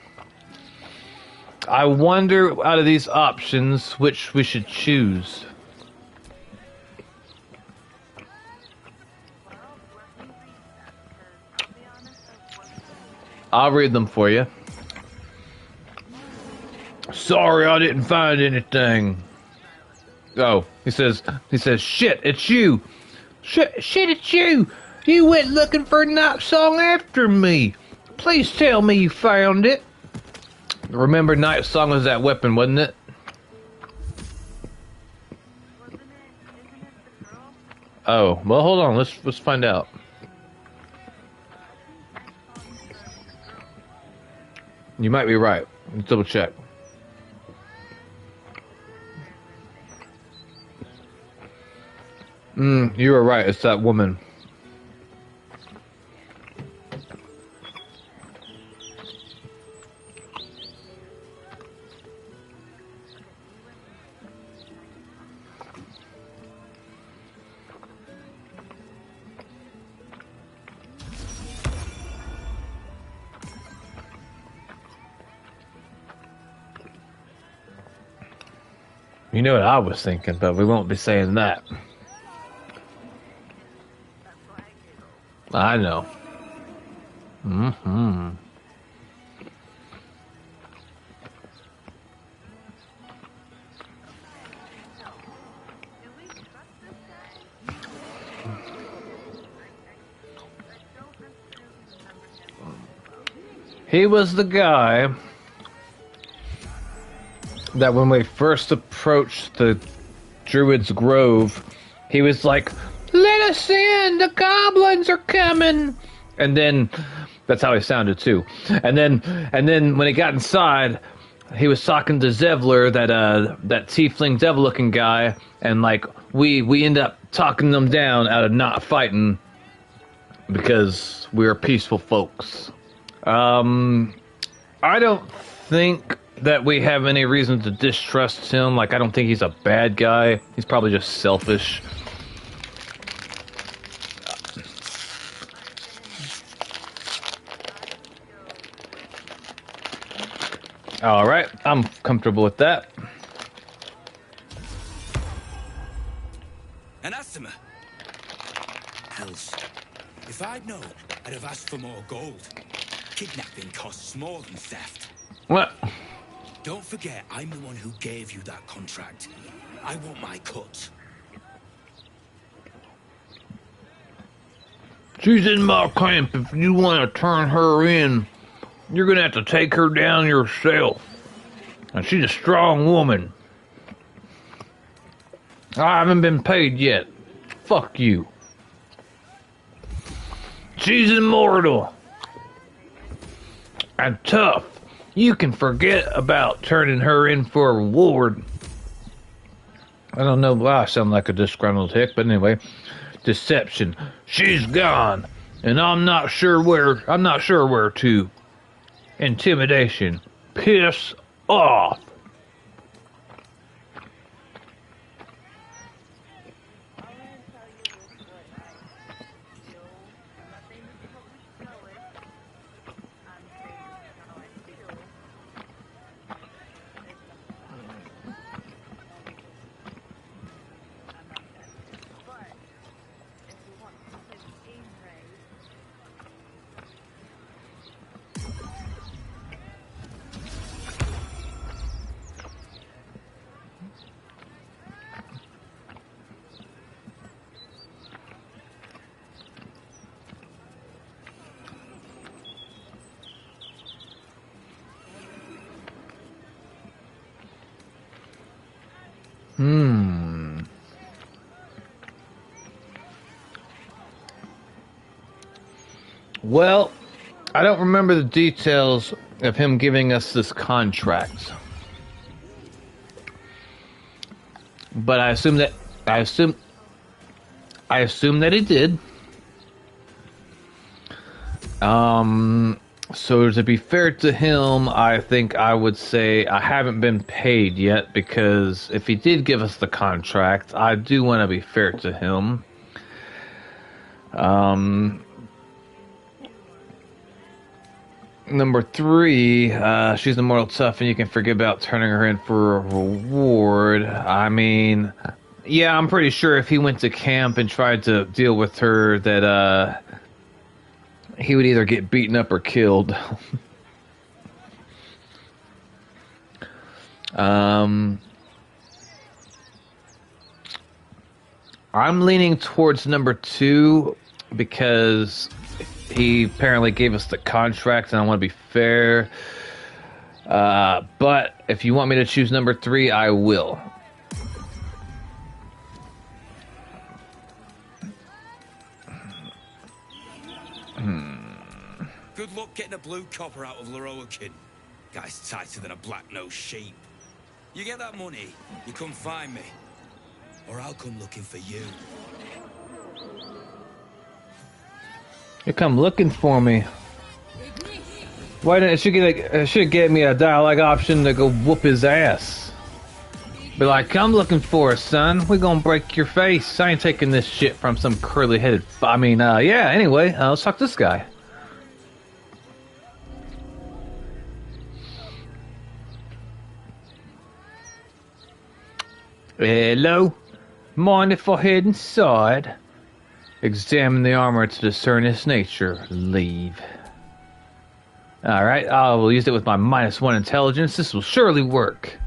I wonder, out of these options, which we should choose. I'll read them for you. Sorry, I didn't find anything. Oh, he says, shit, it's you. Shit, it's you. You went looking for a night song after me. Please tell me you found it. Remember, night song was that weapon, wasn't it? Oh, well, hold on. Let's find out. You might be right. Let's double check. You were right. It's that woman. You know what I was thinking, but we won't be saying that. I know. He was the guy that when we first approached the Druid's Grove, he was like, "Let us in, the goblins are coming." And then, that's how he sounded too. And then when he got inside, he was talking to Zevler, that tiefling devil-looking guy, and like, we end up talking them down out of not fighting because we're peaceful folks. I don't think that we have any reason to distrust him. Like, I don't think he's a bad guy. He's probably just selfish. All right, I'm comfortable with that. Anathema. Hells. If I'd known, I'd have asked for more gold. Kidnapping costs more than theft. What? Don't forget, I'm the one who gave you that contract. I want my cut. She's in my camp. If you want to turn her in, you're gonna have to take her down yourself. And she's a strong woman. I haven't been paid yet. Fuck you. She's immortal. And tough. You can forget about turning her in for a reward. I don't know why I sound like a disgruntled hick, but anyway. Deception. She's gone. And I'm not sure where to. Intimidation. Piss off. Well, I don't remember the details of him giving us this contract. But I assume that he did. So to be fair to him, I think I would say I haven't been paid yet, because if he did give us the contract, I do want to be fair to him. Number 3, she's immortal tough, and you can forget about turning her in for a reward. I mean, yeah, I'm pretty sure if he went to camp and tried to deal with her, that he would either get beaten up or killed. I'm leaning towards number 2 because he apparently gave us the contract and I want to be fair. But if you want me to choose number 3, I will. Good luck getting a blue copper out of Loroakin. Guy's tighter than a black-nosed sheep. You get that money, you come find me. Or I'll come looking for you. You come looking for me. Why didn't it should get me a dialogue option to go whoop his ass? Be like, come looking for us, son. We gonna break your face. I ain't taking this shit from some curly-headed. Yeah. Anyway, let's talk to this guy. Hello. Mind if I head inside? Examine the armor to discern its nature. Leave. Alright, I will use it with my -1 intelligence. This will surely work.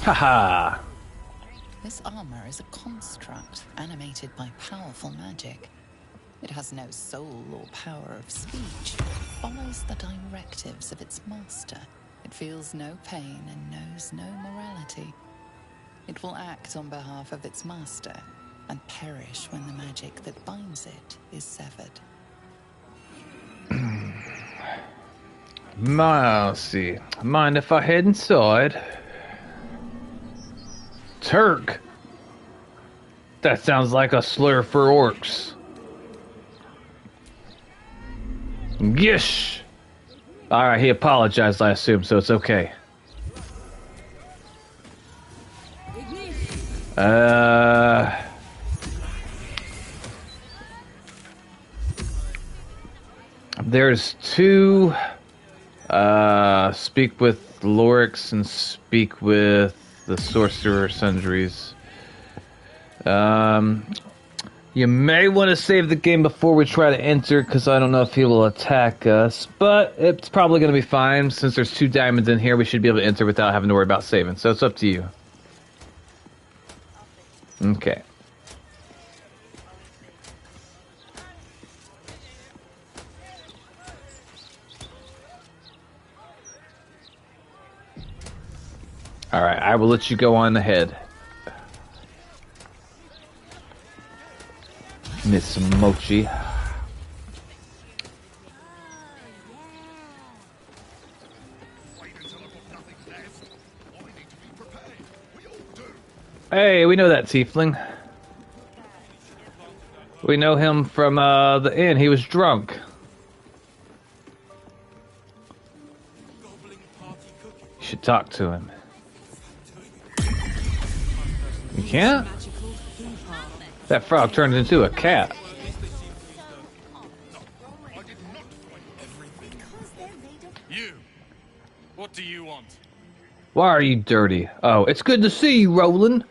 Haha. This armor is a construct animated by powerful magic. It has no soul or power of speech. It follows the directives of its master. It feels no pain and knows no morality. It will act on behalf of its master and perish when the magic that binds it is severed. I'll see. Mind if I head inside? Turk? That sounds like a slur for orcs. Gish! Alright, he apologized, I assume, so it's okay. There's 2 speak with Lorix and speak with the Sorcerer Sundries. You may want to save the game before we try to enter, because I don't know if he will attack us, but it's probably going to be fine. Since there's 2 diamonds in here, we should be able to enter without having to worry about saving, so it's up to you. Okay. Alright, I will let you go on ahead. Miss Mochi. Hey, we know that tiefling. We know him from the inn. He was drunk. You should talk to him. You can't? That frog turned into a cat. You. What do you want? Why are you dirty? Oh, it's good to see you, Roland.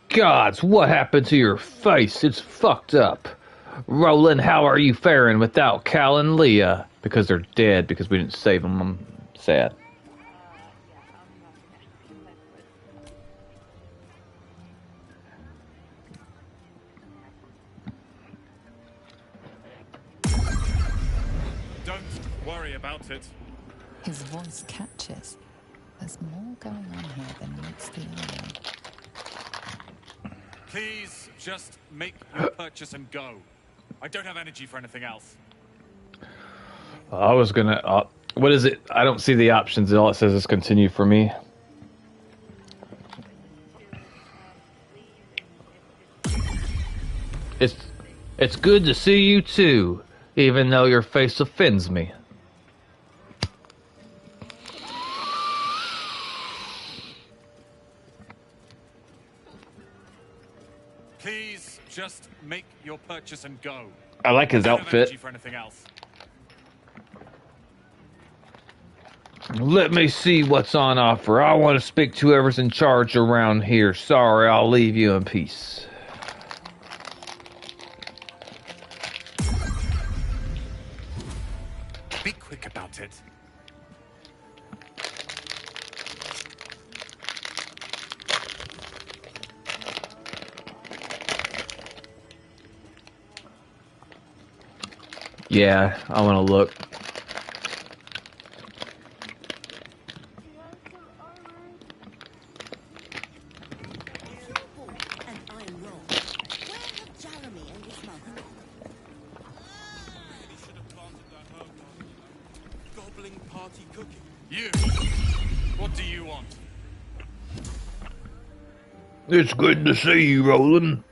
Gods, what happened to your face? It's fucked up. Roland, how are you faring without Cal and Leah? Because they're dead, because we didn't save them. I'm sad. Don't worry about it. His voice catches. There's more going on here than meets the eye. Please just make your purchase and go. I don't have energy for anything else. I was gonna... what is it? I don't see the options. All it says is continue for me. It's good to see you too, even though your face offends me. Please just make your purchase and go. I like his don't have outfit. energy for anything else. Let me see what's on offer. I want to speak to whoever's in charge around here. Sorry, I'll leave you in peace. Be quick about it. Yeah, I want to look. And I'm wrong. Where have Jeremy and his mother Gobbling party cooking. You! What do you want? It's good to see you, Roland.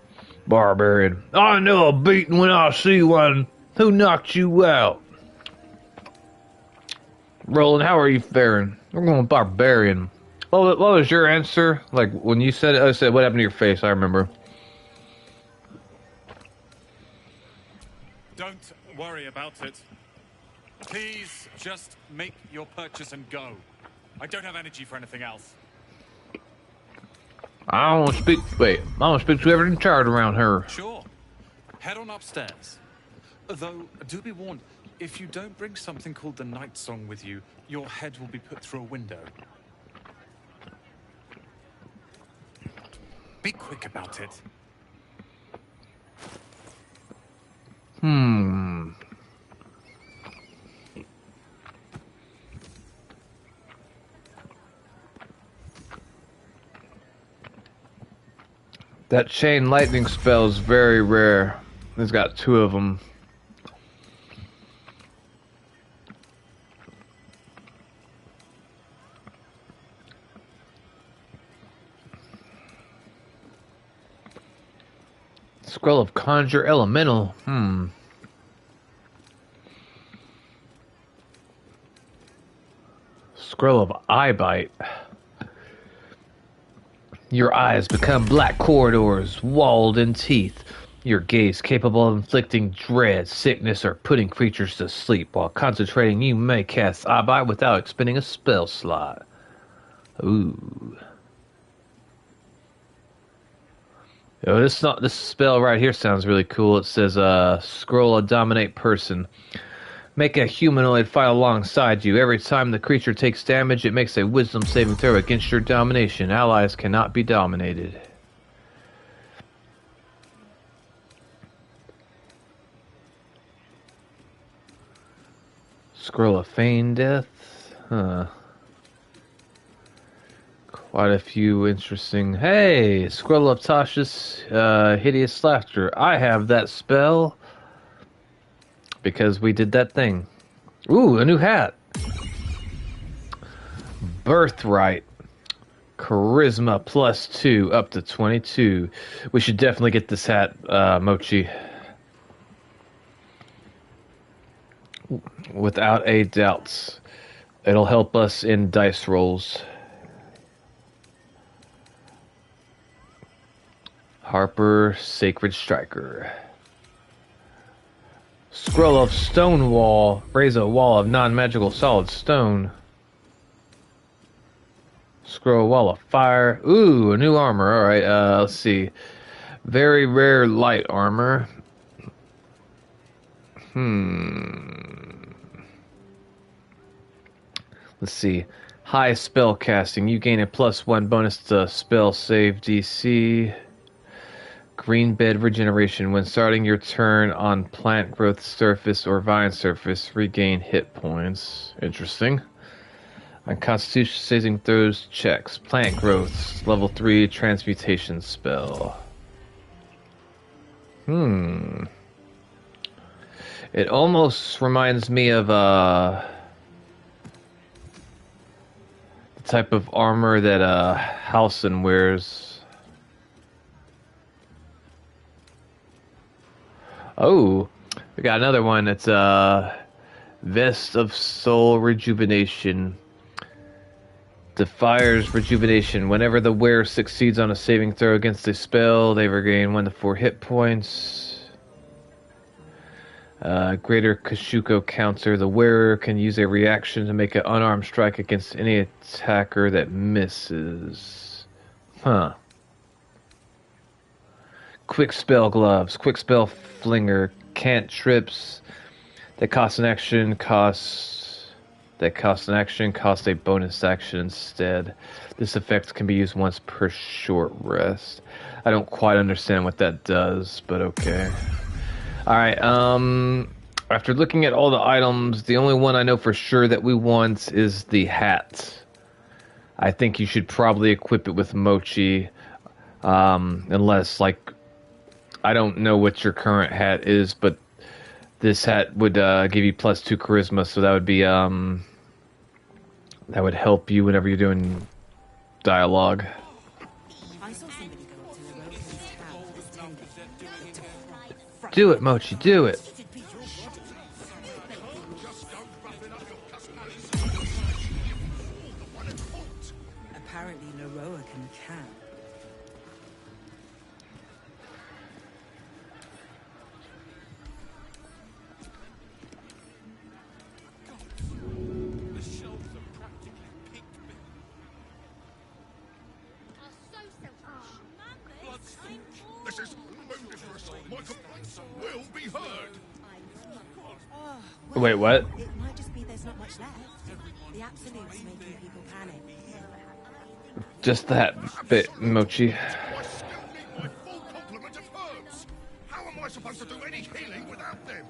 Barbarian. I know a beating when I see one. Who knocked you out? Roland, how are you faring? We're going barbarian. What was your answer? Like, when you said it, I said, what happened to your face? I remember. Don't worry about it. Please just make your purchase and go. I don't have energy for anything else. I don't speak. Wait, I don't speak to everything tired around her. Sure. Head on upstairs. Though, do be warned, if you don't bring something called the Night Song with you, your head will be put through a window. Be quick about it. That chain lightning spell is very rare. It's got 2 of them. Scroll of Conjure Elemental. Scroll of Eye Bite. Your eyes become black corridors, walled in teeth. Your gaze capable of inflicting dread, sickness, or putting creatures to sleep. While concentrating, you may cast Eye Bite without expending a spell slot. Ooh. Oh, this spell right here sounds really cool. It says, scroll a dominate person. Make a humanoid fight alongside you. Every time the creature takes damage, it makes a wisdom saving throw against your domination. Allies cannot be dominated. Scroll of feign death. Huh. Quite a few interesting. Hey, Scroll of Tasha's hideous laughter. I have that spell because we did that thing. Ooh, a new hat. Birthright. Charisma +2 up to 22. We should definitely get this hat, Mochi. Without a doubt. It'll help us in dice rolls. Harper, Sacred Striker. Scroll of Stone Wall. Raise a wall of non-magical solid stone. Scroll Wall of Fire. Ooh, a new armor. Alright, let's see. Very rare light armor. Let's see. High spell casting. You gain a +1 bonus to spell save DC. Green bed regeneration. When starting your turn on plant growth surface or vine surface, regain hit points. Interesting. On Constitution saving throws checks. Plant growth. Level 3 transmutation spell. It almost reminds me of the type of armor that Halcyon wears. Oh, we got another one. It's Vest of Soul Rejuvenation. Defier's Rejuvenation. Whenever the wearer succeeds on a saving throw against a spell, they regain 1 to 4 hit points. Greater Kashuko counter. The wearer can use a reaction to make an unarmed strike against any attacker that misses. Huh. Quick spell gloves. Quick spell flinger. Cantrips. That cost an action, cost a bonus action instead. This effect can be used once per short rest. I don't quite understand what that does, but okay. Alright, after looking at all the items, the only one I know for sure that we want is the hat. I think you should probably equip it with Mochi, unless, like, I don't know what your current hat is, but this hat would give you +2 charisma, so that would be that would help you whenever you're doing dialogue. Do it, Mochi, do it. Apparently, Loroakan can. This is ludicrous. My complaints will be heard. Wait, what? It might just be there's not much left. The absolute's making people panic. Just that bit, Mochi. My full complement of herbs. How am I supposed to do any healing without them?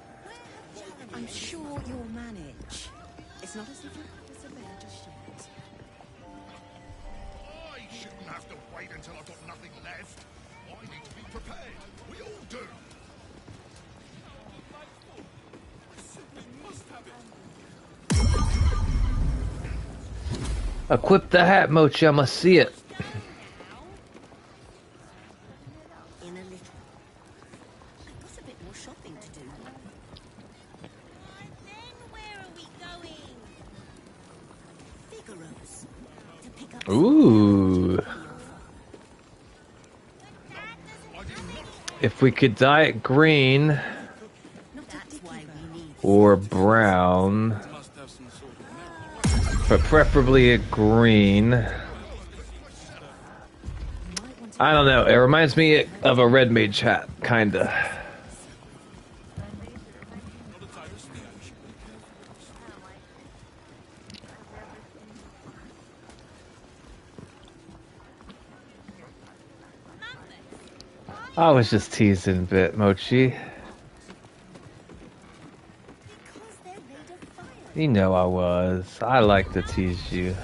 I'm sure you'll manage. It's not as if you're a surveyor just yet. I shouldn't have to wait until I've got nothing left. I need to be prepared. We all do. Equip the hat, Mochi. I must see it. In a little. I've got a bit more shopping to do. And then where are we going? Figaro's. To pick up Ooh. If we could dye it green or brown, but preferably a green. I don't know. It reminds me of a red mage hat, kinda. I was just teasing a bit, Mochi. You know I was. I like to tease you.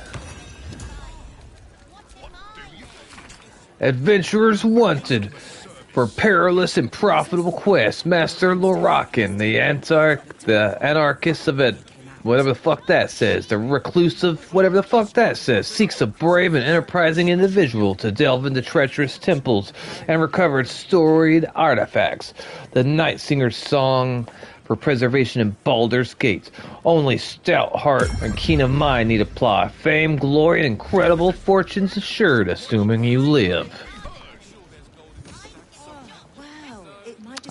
Adventurers wanted for perilous and profitable quests. Master Lorakan, the anarchist of it, whatever the fuck that says. The reclusive, whatever the fuck that says, seeks a brave and enterprising individual to delve into treacherous temples and recover storied artifacts. The Night Singer's song for preservation in Baldur's Gate. Only stout heart and keen of mind need apply. Fame, glory, and incredible fortunes assured, assuming you live.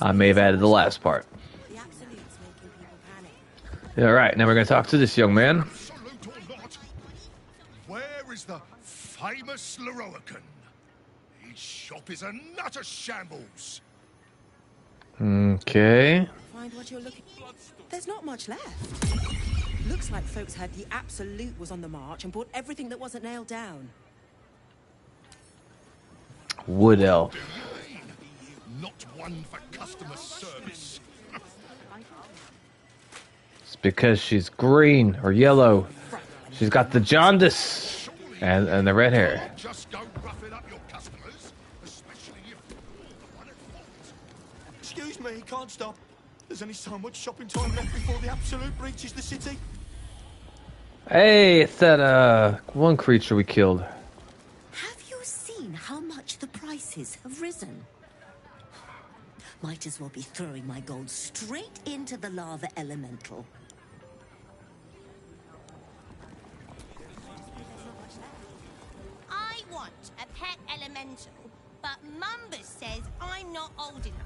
I may have added the last part. Alright, now we're going to talk to this young man. Where is the famous Loroakan? His shop is a nutter shambles. Okay. Find what you're looking. There's not much left. Looks like folks heard the absolute was on the march and bought everything that wasn't nailed down. Wood elf. Not one for customer service. It's because she's green or yellow. She's got the jaundice and the red hair. Just don't rough it up your customers, especially if you're the one at fault. Excuse me, can't stop. There's only so much shopping time left before the absolute breaches the city. Hey, it's that one creature we killed. Have you seen how much the prices have risen? Might as well be throwing my gold straight into the lava elemental. I want a pet elemental, but Mumbus says I'm not old enough.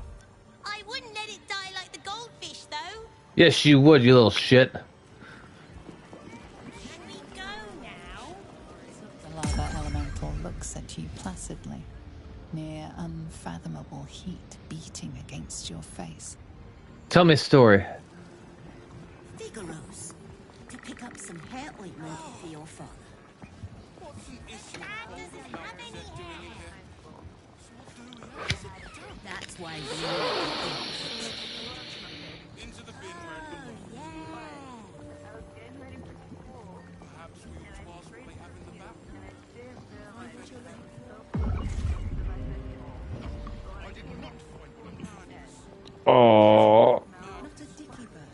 I wouldn't let it die like the goldfish, though. Yes, you would, you little shit. Can we go now? The lava elemental looks at you placidly, near unfathomable heat beating against your face. Tell me a story. Figuros, to pick up some hair ointment for your father. That's why we Into the bin where it belongs. Perhaps we ought to ask what they have in the back. I did not find one of madness. Oh. Not a dicky bird.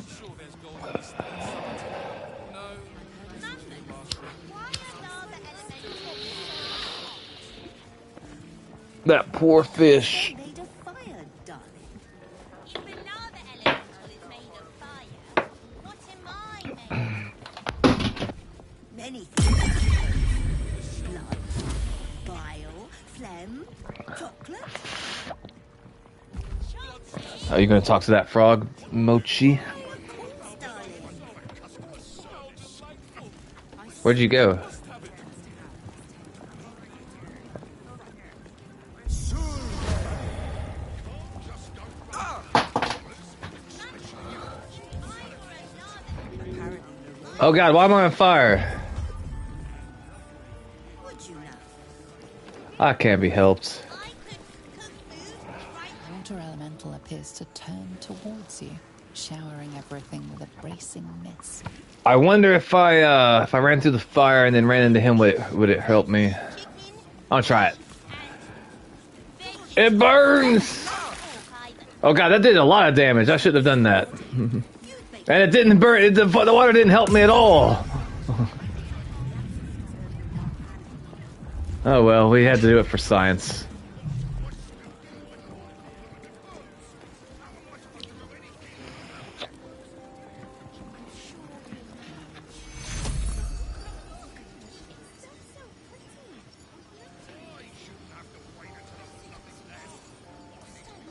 Sure, there's gold in this thing. No. Why are lava elementals That poor fish. made of fire, darling. if a lava elemental is made of fire, what am I made of? Many things. Blood, bile, phlegm, chocolate. Are you gonna talk to that frog, Mochi? Where'd you go? Oh God, why am I on fire? I can't be helped. Water elemental appears to turn towards you, showering everything with a bracing mist. I wonder if I ran through the fire and then ran into him, would it help me? I'll try it. It burns! Oh God, that did a lot of damage. I shouldn't have done that. And it didn't burn. The water didn't help me at all. Oh well, we had to do it for science.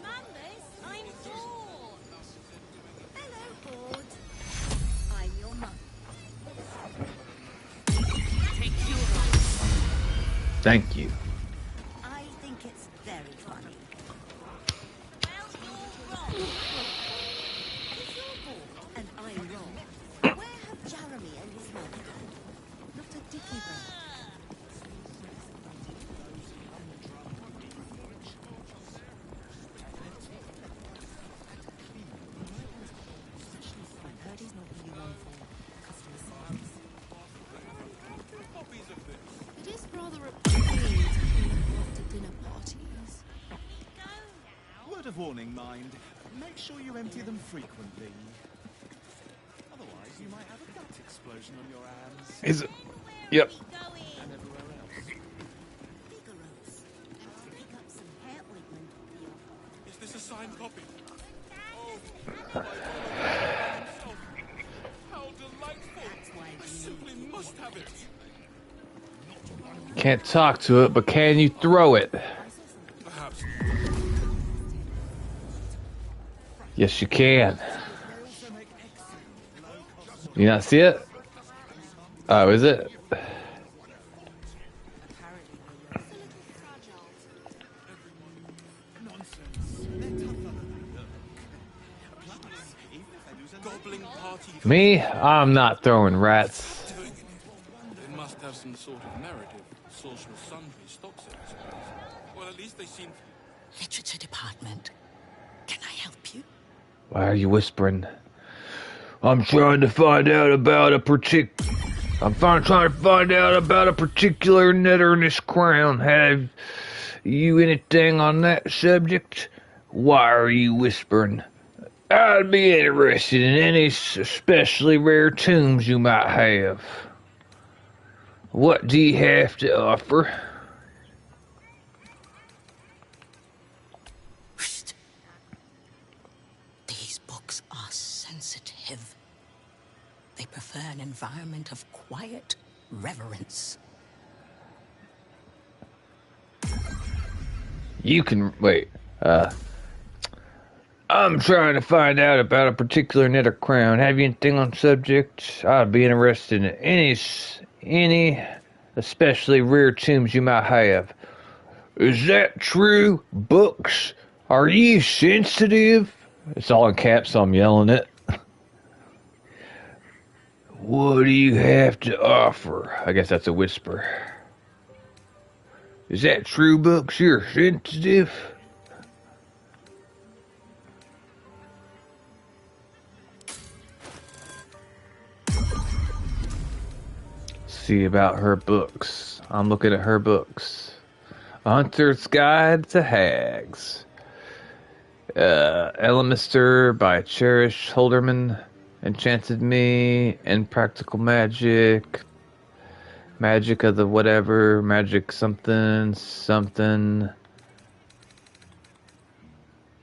Mambas, I'm bored. Hello, Board. I'm your mum. Thank you. I think it's very funny. Well, you're wrong. If you're bored and I'm wrong, where have Jeremy and his mum gone? Not a dicky bird. I heard he's not really one for customer service. It is rather a pain to clean up after dinner parties. Word of warning, mind. Make sure you empty them frequently. Otherwise, you might have a gut explosion on your hands. Is it? Yep. And everywhere else. Figuros, to pick up some hair ointment for your father. Is this a signed copy? How delightful! I simply must have it. Can't talk to it, but can you throw it? Perhaps. Yes, you can. You not see it? Oh, is it? Gobbling party. Me? I'm not throwing rats. They must have some sort of narrative. Social sundry stock sales. Well, at least they seem. Literature department. Can I help you? Why are you whispering? I'm trying to find out about a trying to find out about a particular knitter in this crown. Have you anything on that subject? Why are you whispering? I'd be interested in any especially rare tombs you might have. What do you have to offer? These books are sensitive. They prefer an environment of quiet reverence. You can wait. I'm trying to find out about a particular knitter crown. Have you anything on subject? I'd be interested in any especially rare tombs you might have. Is that true, books? Are you sensitive? It's all in caps, so I'm yelling it. What do you have to offer? I guess that's a whisper. Is that true, books? You're sensitive? See about her books. I'm looking at her books. A Hunter's Guide to Hags. Elmister by Cherish Holderman. Enchanted Me. Impractical Magic. Magic of the whatever. Magic something. Something.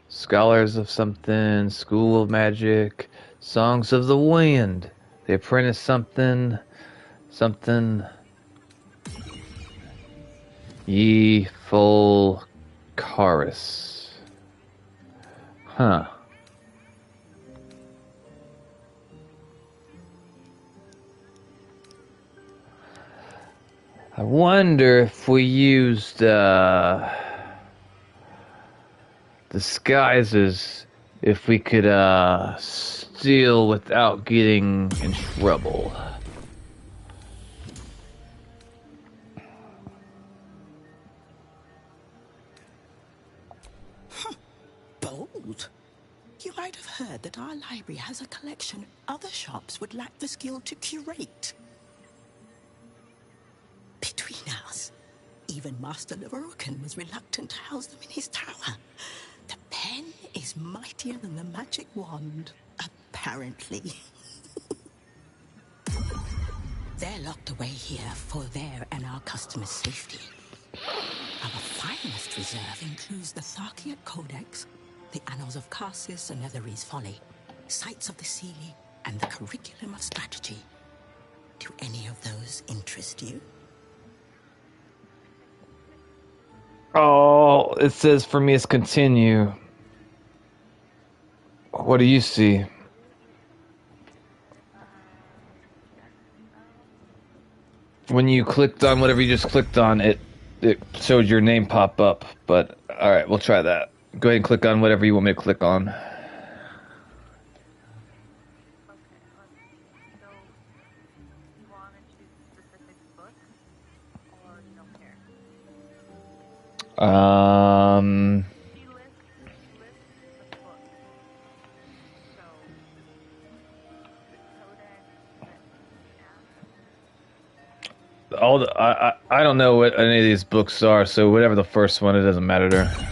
Scholars of something. School of Magic. Songs of the Wind. The Apprentice something. Something. Ye full chorus. Huh. I wonder if we used disguises, if we could steal without getting in trouble. Bold. You might have heard that our library has a collection other shops would lack the skill to curate. Between us, even Master Leverokin was reluctant to house them in his tower. The pen is mightier than the magic wand, apparently. They're locked away here for their and our customers' safety. Our finest reserve includes the Tharkiat Codex, the Annals of Karsus and Netherese Folly, Sights of the Sealy, and the Curriculum of Strategy. Do any of those interest you? Oh, it says for me it's continue. What do you see? When you clicked on whatever you just clicked on, it showed your name pop up. But alright, we'll try that. Go ahead and click on whatever you want me to click on. I don't know what any of these books are, so whatever the first one, it doesn't matter to her.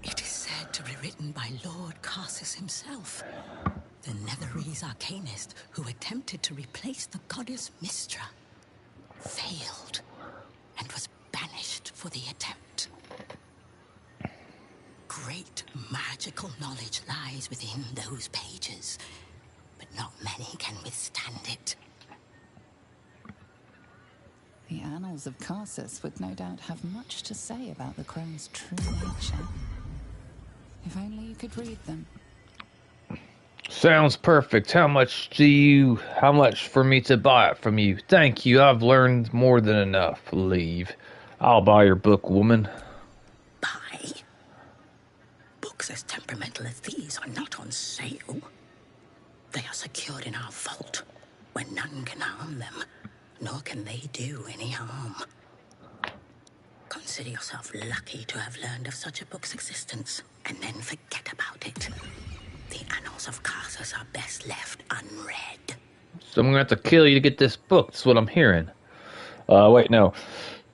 It is said to be written by Lord Karsus himself, the Netherese arcanist who attempted to replace the goddess Mystra, failed, and was banished for the attempt. Great magical knowledge lies within those pages, but not many can withstand it. The Annals of Karsus would no doubt have much to say about the crone's true nature. If only you could read them. Sounds perfect. How much for me to buy it from you? Thank you, I've learned more than enough. Leave. I'll buy your book, woman. Buy? Books as temperamental as these are not on sale. They are secured in our vault, where none can harm them, nor can they do any harm. Consider yourself lucky to have learned of such a book's existence, and then forget about it. The Annals of Karsus are best left unread. So I'm gonna have to kill you to get this book. That's what I'm hearing. Wait, no.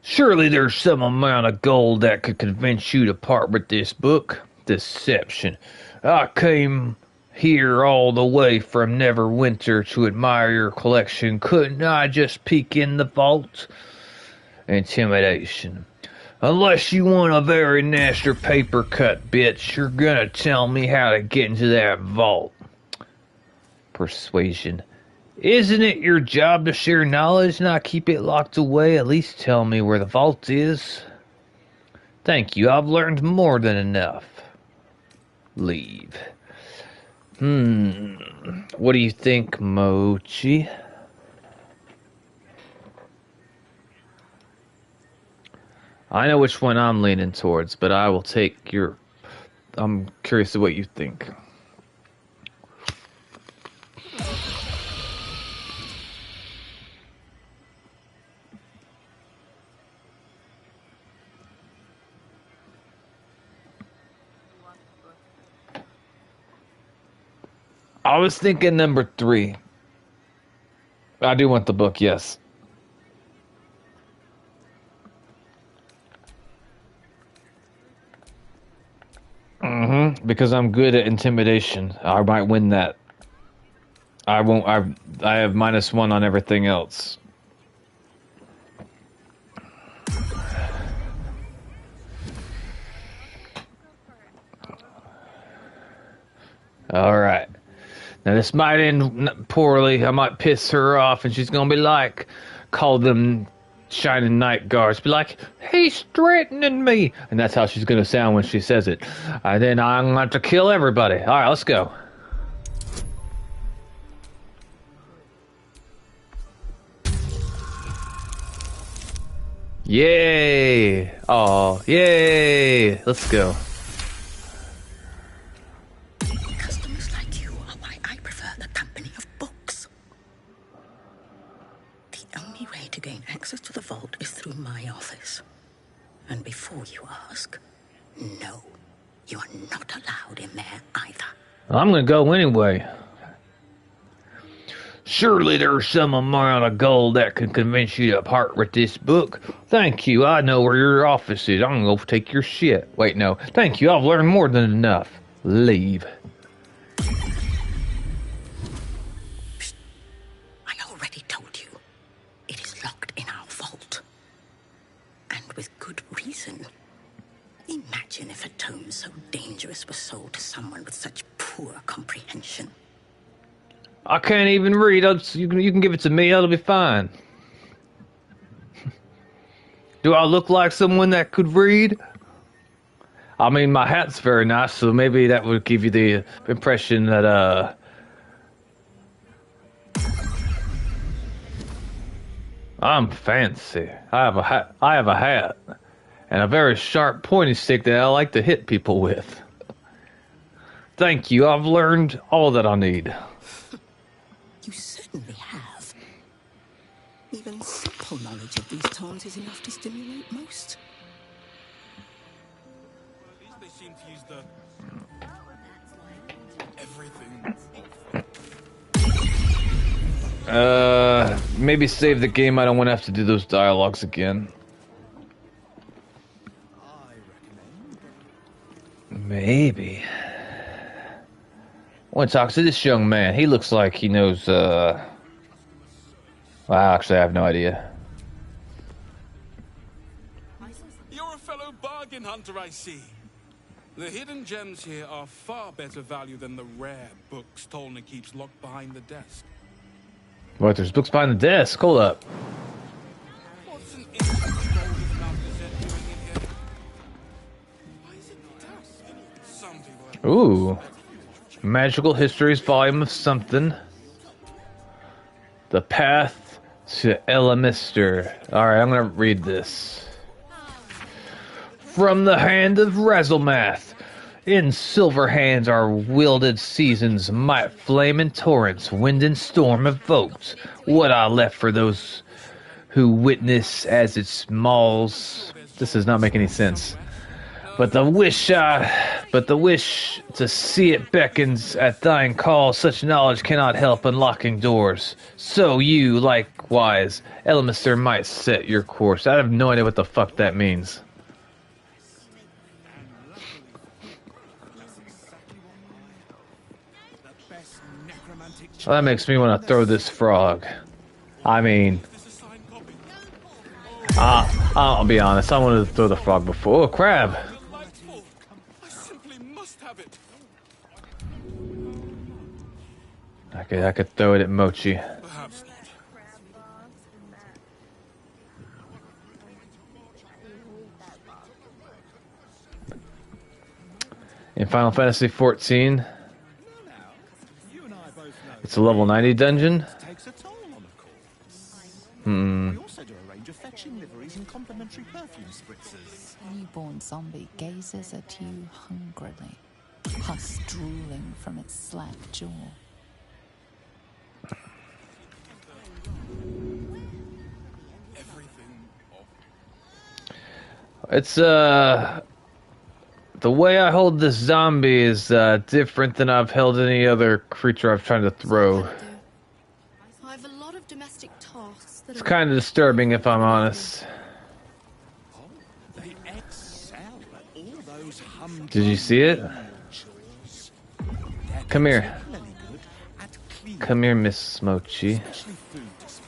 Surely there's some amount of gold that could convince you to part with this book. Deception. I came here all the way from Neverwinter to admire your collection. Couldn't I just peek in the vault? Intimidation. Unless you want a very nasty paper cut, bitch, you're gonna tell me how to get into that vault. Persuasion. Isn't it your job to share knowledge, not keep it locked away? At least tell me where the vault is. Thank you, I've learned more than enough. Leave. What do you think, Mochi? I know which one I'm leaning towards, but I will take your... I'm curious of what you think. I was thinking number 3. I do want the book, yes. Because I'm good at intimidation. I might win that. I won't. I have -1 on everything else. All right. Now this might end poorly. I might piss her off, and she's gonna be like, call them shining night guards. Be like, he's threatening me, and that's how she's gonna sound when she says it. And then I'm gonna have to kill everybody. All right, let's go. Yay! Oh, yay! Let's go. Customers like you are why I prefer the company of books. The only way to gain access to the vault is through my office. And before you ask, no, you are not allowed in there either. I'm gonna go anyway. Surely there's some amount of gold that can convince you to part with this book. Thank you, I know where your office is. I'm gonna go take your shit. Wait, no. Thank you, I've learned more than enough. Leave. Psst. I already told you. It is locked in our vault. And with good reason. Imagine if a tome so dangerous was sold to someone with such poor comprehension. I can't even read. You can give it to me. That'll be fine. Do I look like someone that could read? I mean, my hat's very nice, so maybe that would give you the impression that, I'm fancy. I have a hat. And a very sharp pointy stick that I like to hit people with. Thank you. I've learned all that I need. You certainly have. Even simple knowledge of these tomes is enough to stimulate most. At least they seem to use the... everything. Maybe save the game. I don't want to have to do those dialogues again. Maybe. I want to talk to this young man. He looks like he knows, well, actually, I have no idea. You're a fellow bargain hunter, I see. The hidden gems here are far better value than the rare books Tolna keeps locked behind the desk. What, there's books behind the desk? Hold up. What's an instant Baldur mouth gazette doing in here? Why is it dusk? Some people... Ooh. Magical Histories volume of something. The Path to Elamister. Alright, I'm gonna read this. From the hand of Razelmath. In silver hands are wielded seasons, might flame in torrents, wind and storm evoked. What I left for those who witness as it smalls. This does not make any sense. But the wish to see it beckons at thine call. Such knowledge cannot help unlocking doors. So you, likewise, Elamister might set your course. I have no idea what the fuck that means. Well, that makes me want to throw this frog. I mean... I'll be honest, I wanted to throw the frog before. Oh, crab! I could throw it at Mochi. In Final Fantasy XIV, it's a level 90 dungeon. We also do a range of matching liveries and complimentary perfume spritzers. The newborn zombie gazes at you hungrily, pus drooling from its slack jaw. It's the way I hold this zombie is different than I've held any other creature I've tried to throw. I have a lot of domestic tasks that It's kind of disturbing if I'm honest. They excel at all those humdrum. Did you see it? Come here. Come here, Miss Mochi. Especially food disposal.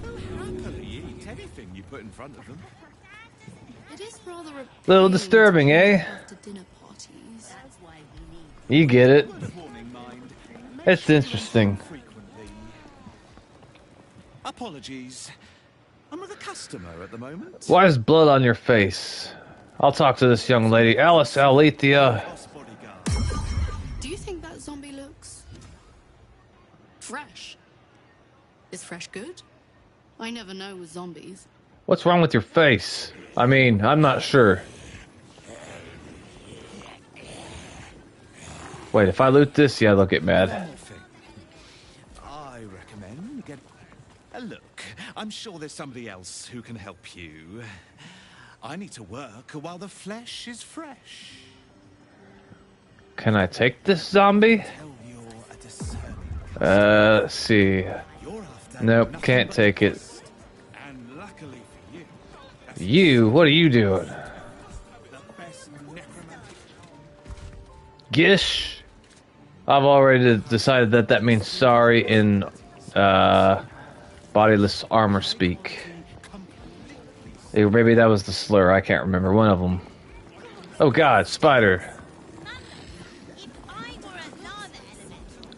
They'll happily eat anything you put in front of them. It is rather a Little disturbing, eh? after dinner parties. You get it. It's interesting. Apologies. I'm with a customer at the moment. Why is blood on your face? I'll talk to this young lady, Alice Alethea. Do you think that zombie looks fresh? Is fresh good? I never know with zombies. What's wrong with your face? I mean, I'm not sure. Wait, if I loot this, yeah, they'll get mad. I recommend you get a look. I'm sure there's somebody else who can help you. I need to work while the flesh is fresh. Can I take this zombie? Let's see. Nope, can't take it. You? What are you doing? Gish? I've already decided that that means sorry in bodiless armor speak. Maybe that was the slur. I can't remember. One of them. Oh God, spider.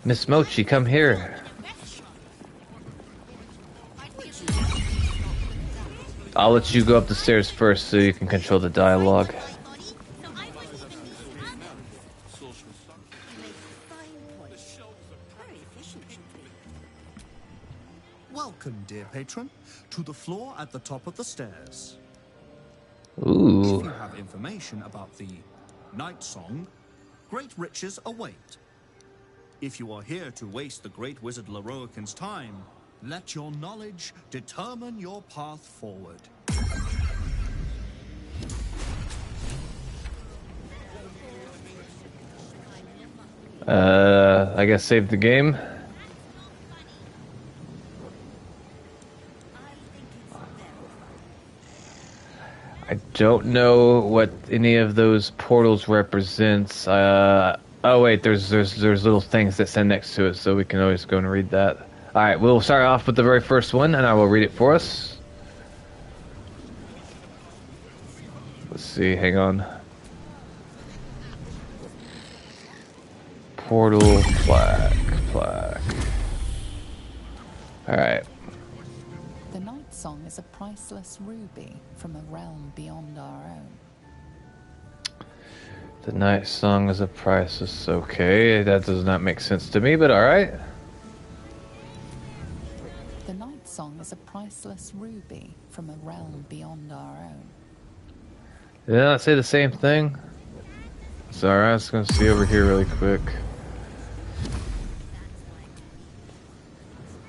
Miss Mochi, come here. I'll let you go up the stairs first so you can control the dialogue. Welcome, dear patron, to the floor at the top of the stairs. Ooh. If you have information about the night song, great riches await. If you are here to waste the great wizard Leroican's time, let your knowledge determine your path forward. I guess save the game. I don't know what any of those portals represents. Oh wait, there's little things that stand next to it, so we can always go and read that. All right, we'll start off with the very first one, and I will read it for us. Let's see. Hang on. Portal plaque. All right. The night song is a priceless ruby from a realm beyond our own. The night song is a priceless. Okay, that does not make sense to me, but all right. The night song is a priceless ruby from a realm beyond our own. Did I not say the same thing? Sorry, I was going to see over here really quick.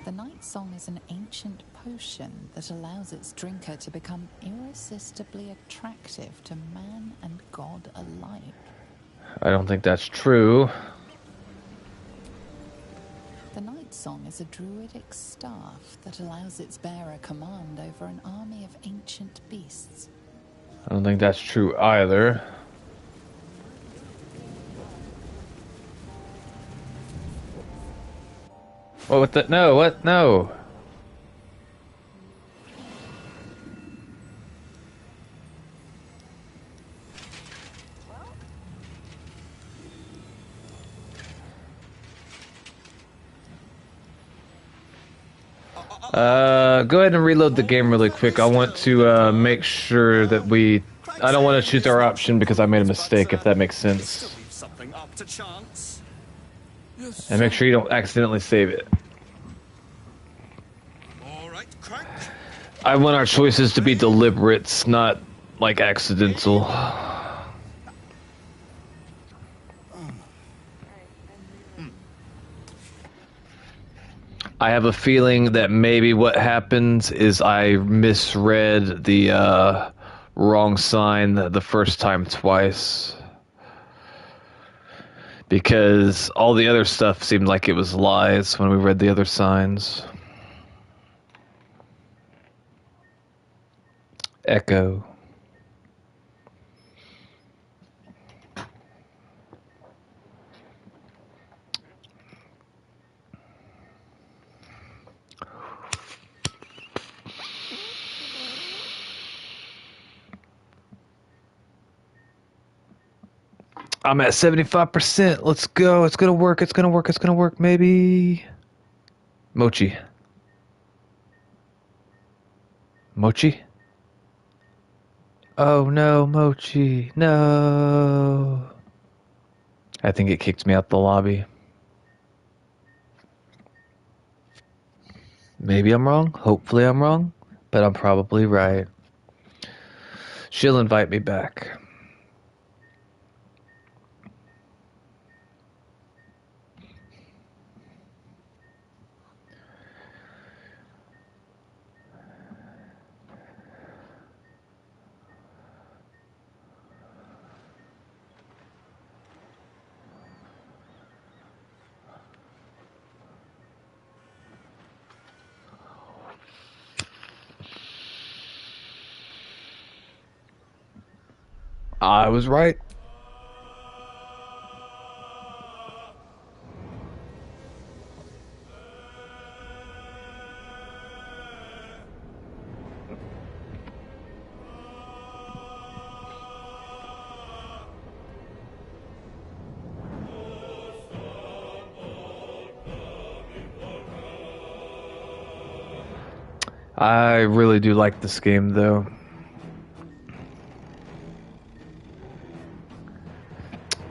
The night song is an ancient potion that allows its drinker to become irresistibly attractive to man and god alike. I don't think that's true. The night song is a druidic staff that allows its bearer command over an army of ancient beasts. I don't think that's true either. What the? No, what? No. Go ahead and reload the game really quick. I want to make sure that I don't want to choose our option because I made a mistake, if that makes sense. Something up to chance. And make sure you don't accidentally save it. All right, crack. I want our choices to be deliberate, not like accidental. I have a feeling that maybe what happens is I misread the wrong sign the first time twice. Because all the other stuff seemed like it was lies when we read the other signs. Echo. I'm at 75%. Let's go. It's gonna work. It's gonna work. It's gonna work. Maybe. Mochi. Mochi? Oh no, Mochi. No. I think it kicked me out the lobby. Maybe I'm wrong. Hopefully I'm wrong. But I'm probably right. She'll invite me back. I was right. I really do like this game, though.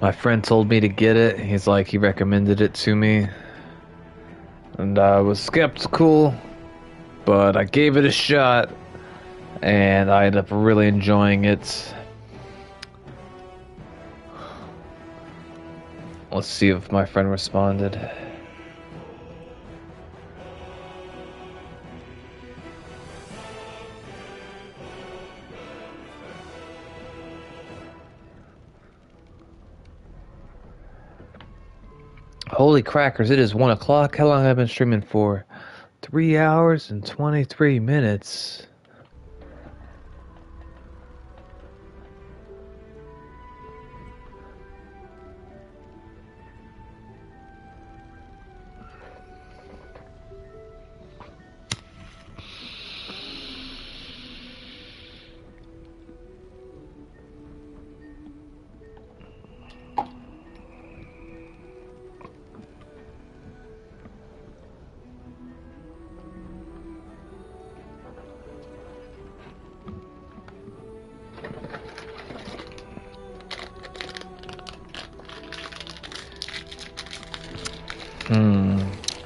My friend told me to get it. He's like, he recommended it to me. And I was skeptical, but I gave it a shot. And I ended up really enjoying it. Let's see if my friend responded. Holy crackers, it is 1 o'clock. How long have I been streaming for? 3 hours and 23 minutes.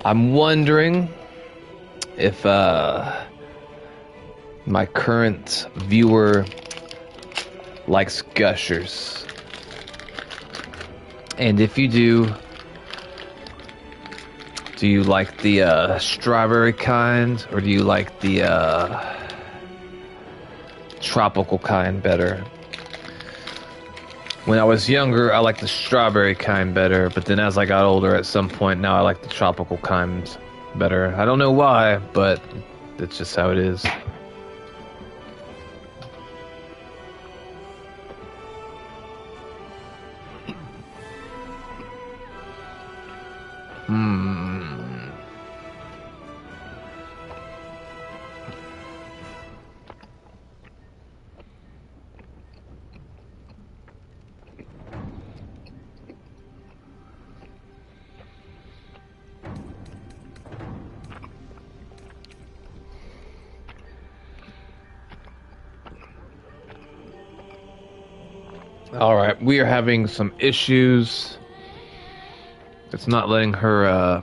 I'm wondering if my current viewer likes gushers. And if you do you like the strawberry kind, or do you like the tropical kind better? When I was younger, I liked the strawberry kind better, but then as I got older, at some point now I like the tropical kind better. I don't know why, but it's just how it is. Alright, we are having some issues. It's not letting her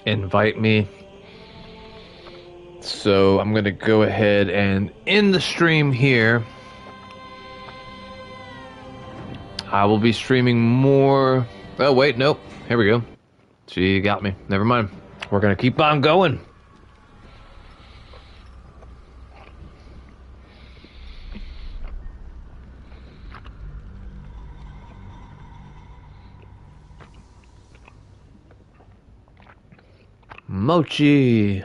invite me. So I'm going to go ahead and end the stream here. I will be streaming more. Oh, wait, nope. Here we go. She got me. Never mind. We're going to keep on going. Mochi.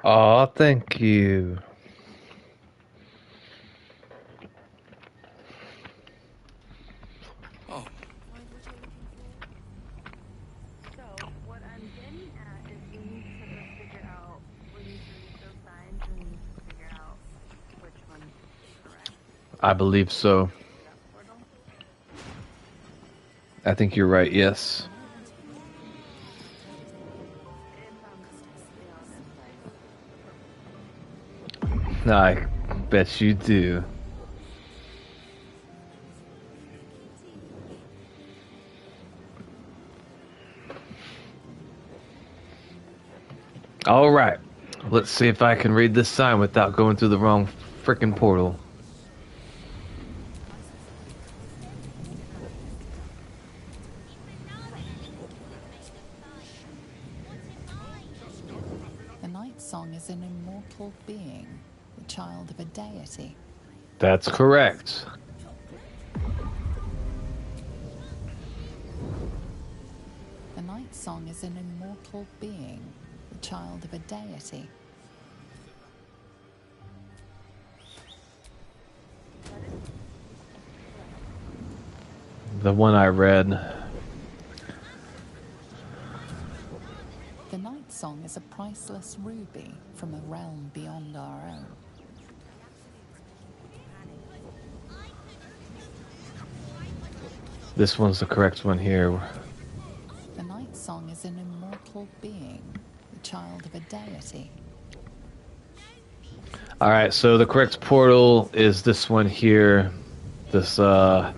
Aw, thank you. Oh. So, what I'm getting at is we need to sort of figure out, we need to read those signs and figure out which one's correct. I believe so. I think you're right, yes. I bet you do. All right. Let's see if I can read this sign without going through the wrong frickin' portal. The night song is an immortal being, the child of a deity. That's correct. The night song is an immortal being, the child of a deity. The one I read. The night song is a priceless ruby from a realm beyond our own. This one's the correct one here. The night song is an immortal being, the child of a deity. Alright, so the correct portal is this one here. This, I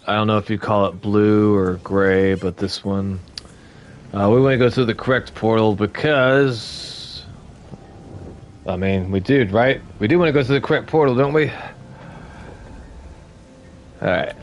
don't know if you call it blue or gray, but this one. We want to go through the correct portal because... I mean, we do, right? We do want to go through the correct portal, don't we? Alright.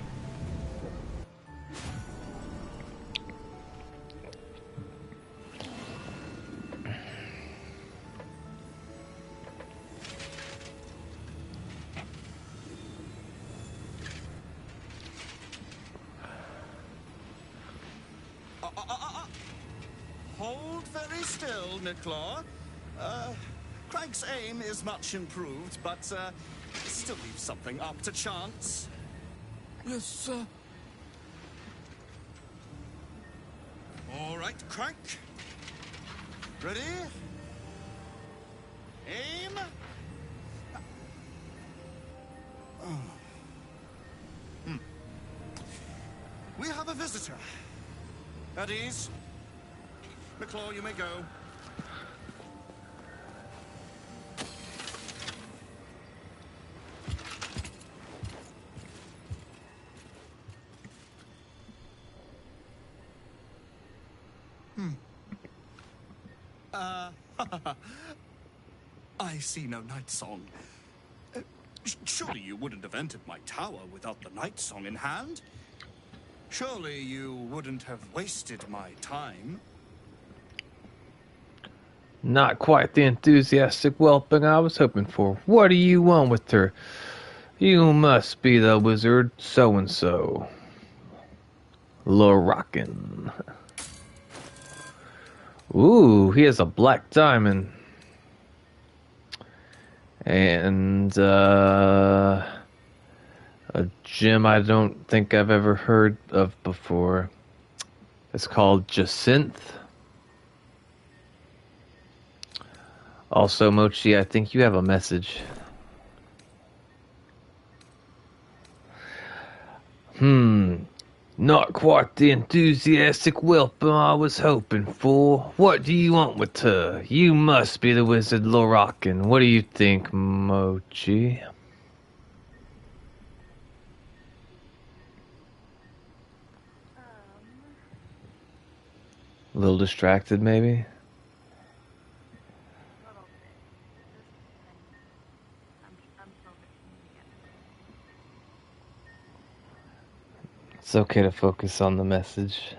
Hold very still, Nicklaw. Craig's aim is much improved, but still leaves something up to chance. Yes, sir. All right, Crank. Ready? Aim. We have a visitor. At ease. Nicklaw, you may go. I see no night song. Surely you wouldn't have entered my tower without the night song in hand? Surely you wouldn't have wasted my time? Not quite the enthusiastic whelping I was hoping for. What do you want with her? You must be the wizard so-and-so. Lorockin. Ooh, he has a black diamond. And, a gem I don't think I've ever heard of before. It's called Jacinth. Also, Mochi, I think you have a message. Not quite the enthusiastic whelping I was hoping for. What do you want with her? You must be the wizard Lorockin. What do you think, Mochi? A little distracted, maybe. It's okay to focus on the message.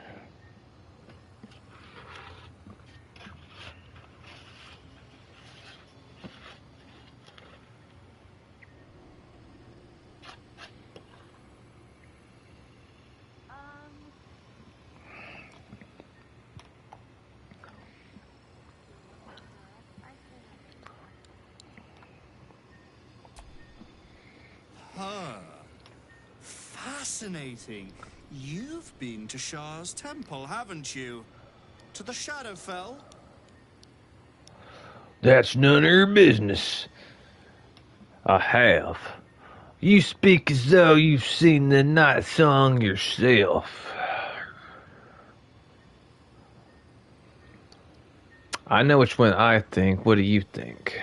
Huh. Fascinating. You've been to Shah's temple, haven't you? To the Shadowfell? That's none of your business. I have. You speak as though you've seen the night song yourself. I know which one I think. What do you think?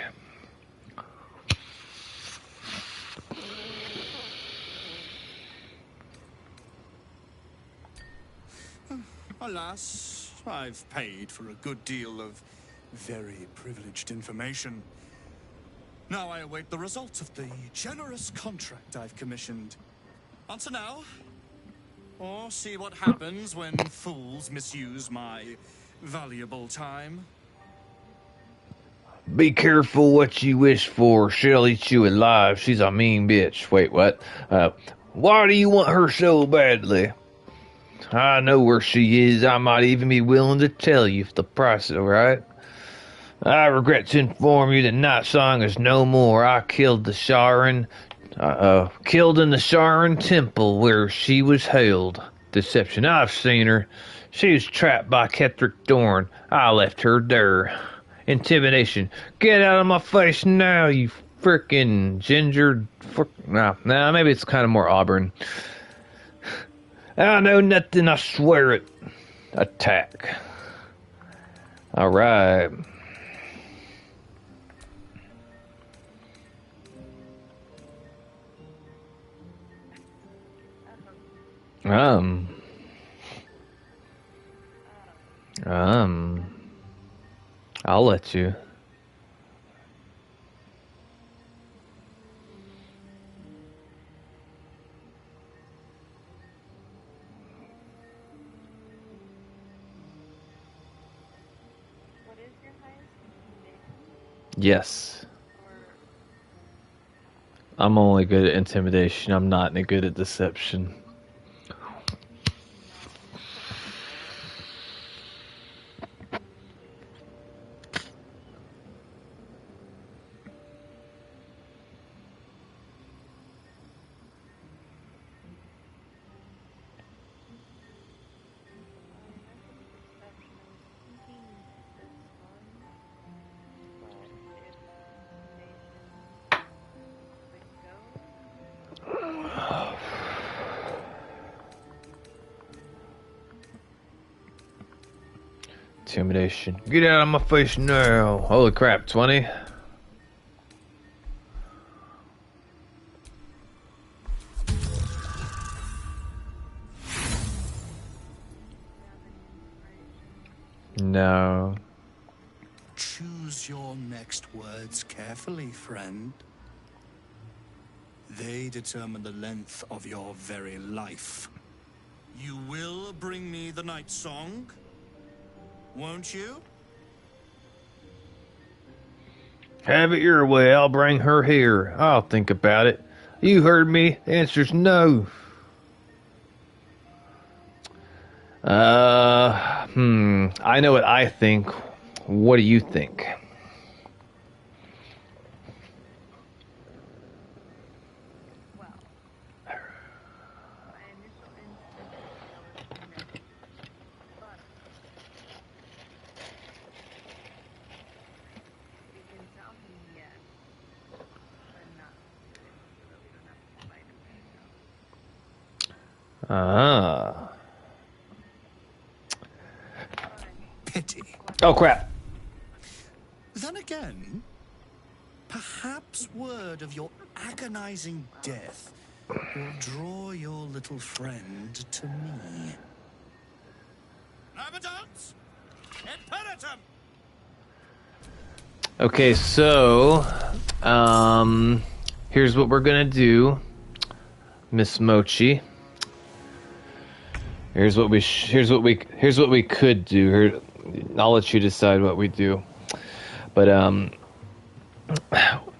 Alas, I've paid for a good deal of very privileged information. Now I await the results of the generous contract I've commissioned. Answer now, or see what happens when fools misuse my valuable time. Be careful what you wish for. She'll eat you alive. She's a mean bitch. Wait, what? Why do you want her so badly? I know where she is. I might even be willing to tell you if the price is right. I regret to inform you that Night Song is no more. I killed the killed in the Sharon temple where she was held. Deception. I've seen her. She was trapped by Ketheric Dorn. I left her there. Intimidation. Get out of my face now, you frickin' ginger. Nah, maybe it's kind of more Auburn. I know nothing, I swear it. Attack. Alright. I'll let you. Yes. I'm only good at intimidation. I'm not good at deception. Intimidation. Get out of my face now. Holy crap, 20. No. Choose your next words carefully, friend. They determine the length of your very life. You will bring me the night song, won't you? Have it your way. I'll bring her here. I'll think about it. You heard me. The answer's no. I know what I think. What do you think? Pity. Oh, crap. Then again, perhaps word of your agonizing death will draw your little friend to me. Inhabitants, Okay, so here's what we're gonna do, Miss Mochi. Here's what we could do. I'll let you decide what we do. But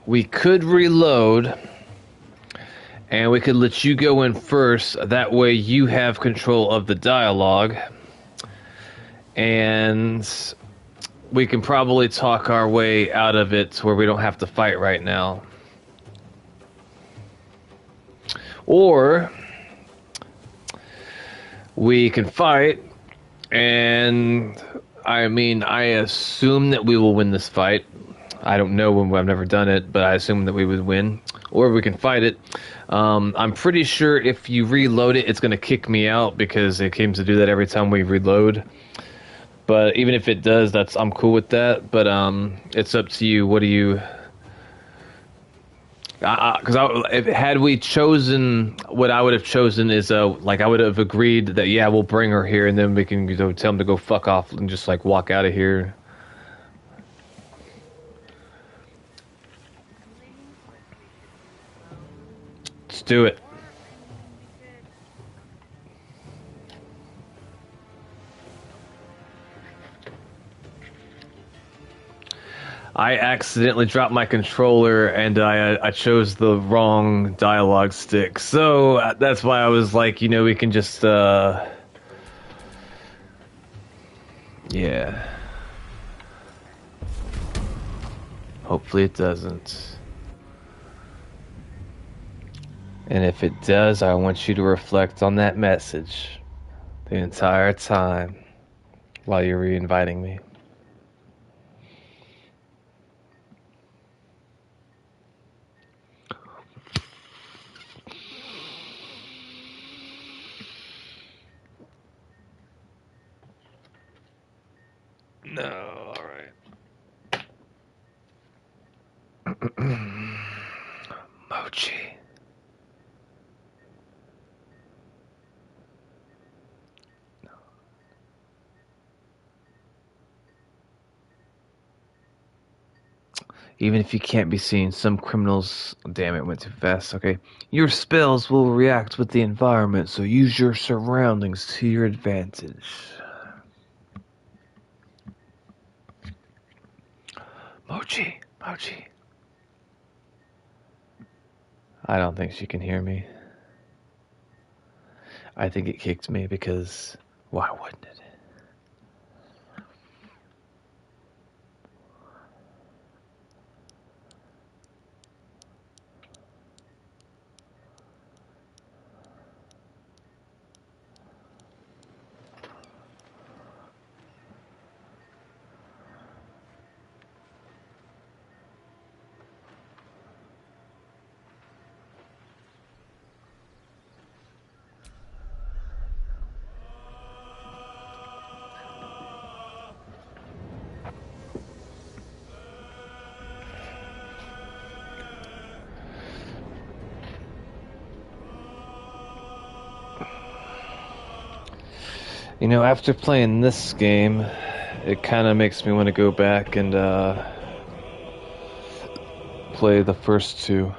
we could reload, and we could let you go in first. That way, you have control of the dialogue, and we can probably talk our way out of it where we don't have to fight right now. Or we can fight, and I mean, I assume that we will win this fight. I don't know when I've never done it, but I assume that we would win. Or we can fight it. I'm pretty sure if you reload it, it's going to kick me out because it seems to do that every time we reload. But even if it does, I'm cool with that. But it's up to you. What do you? Because had we chosen, what I would have chosen is like I would have agreed that we'll bring her here, and then we can tell them to go fuck off and just like walk out of here. Let's do it. I accidentally dropped my controller and I chose the wrong dialogue stick. So that's why I was like, we can just, yeah. Hopefully it doesn't. And if it does, I want you to reflect on that message the entire time while you're re-inviting me. No, alright. Mochi. Even if you can't be seen, some criminals... Damn, it went too fast. Okay. Your spells will react with the environment, so use your surroundings to your advantage. Mochi. Mochi. I don't think she can hear me. I think it kicked me because... Why wouldn't it? After playing this game, it kind of makes me want to go back and play the first two.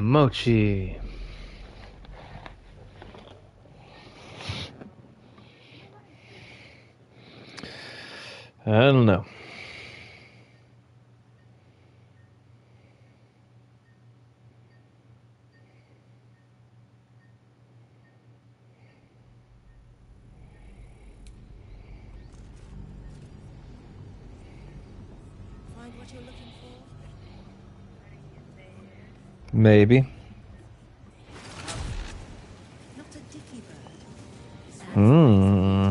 Mochi. I don't know. Find what you're looking for? Maybe. Not a dicky bird. Hmm.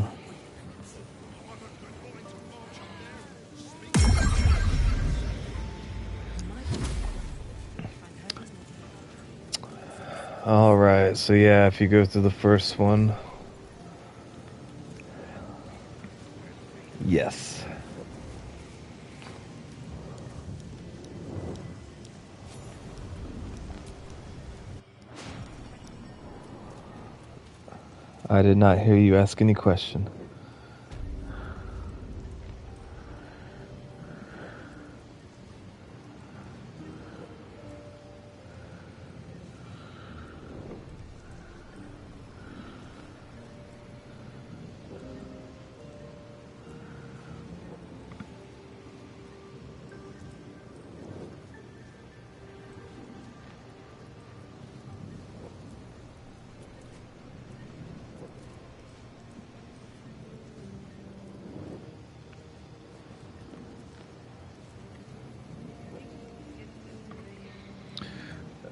Alright, so yeah, if you go through the first one. Yes. I did not hear you ask any question.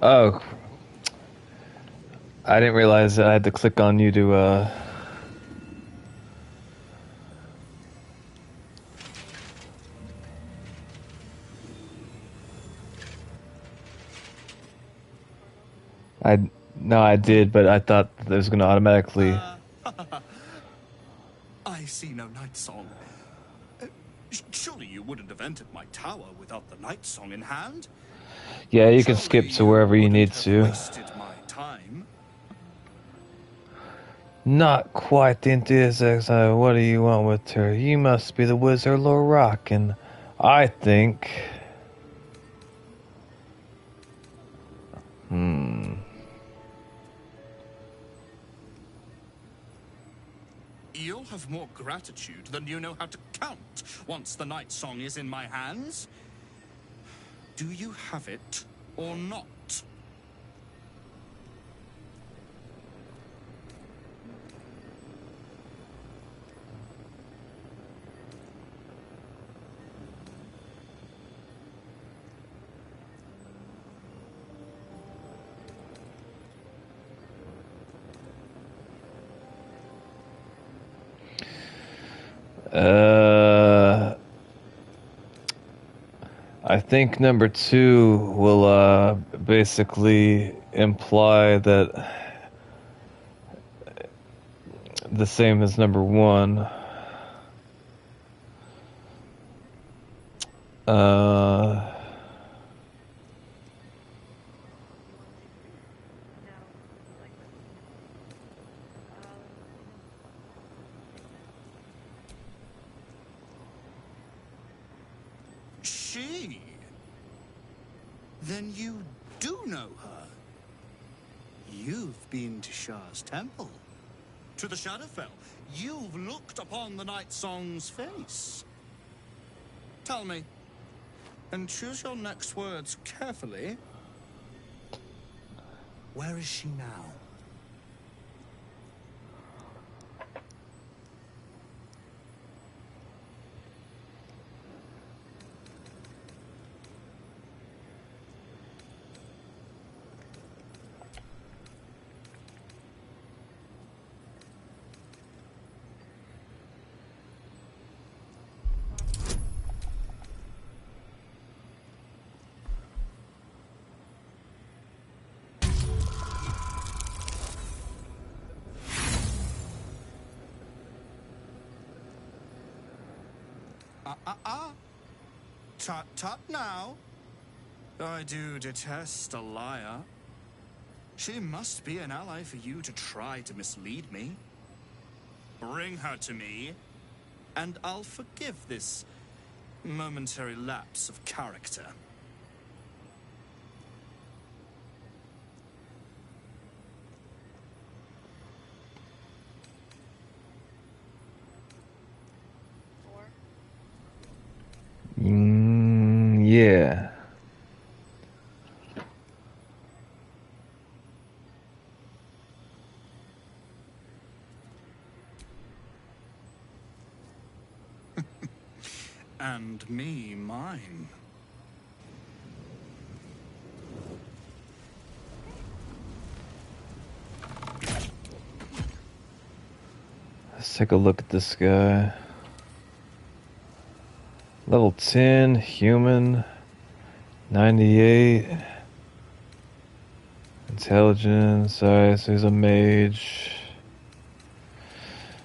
Oh. I didn't realize I had to click on you to, No, I did, but I thought it was going to automatically... I see no night song. Surely you wouldn't have entered my tower without the night song in hand? Yeah, you can skip to wherever you need to. Wasted my time. Not quite the enthusiasm. What do you want with her? You must be the wizard Lorock, and I think... You'll have more gratitude than you know how to count once the night song is in my hands. Do you have it or not? I think number 2 will basically imply that the same as number 1. She? Then you do know her. You've been to Shah's temple. To the Shadowfell. You've looked upon the night song's face. Tell me, and choose your next words carefully. Where is she now? Tut tut now. I do detest a liar. She must be an ally for you to try to mislead me. Bring her to me, and I'll forgive this momentary lapse of character. Yeah. And me mine. Let's take a look at this guy. Level 10, human, 98. Intelligence, alright, so he's a mage.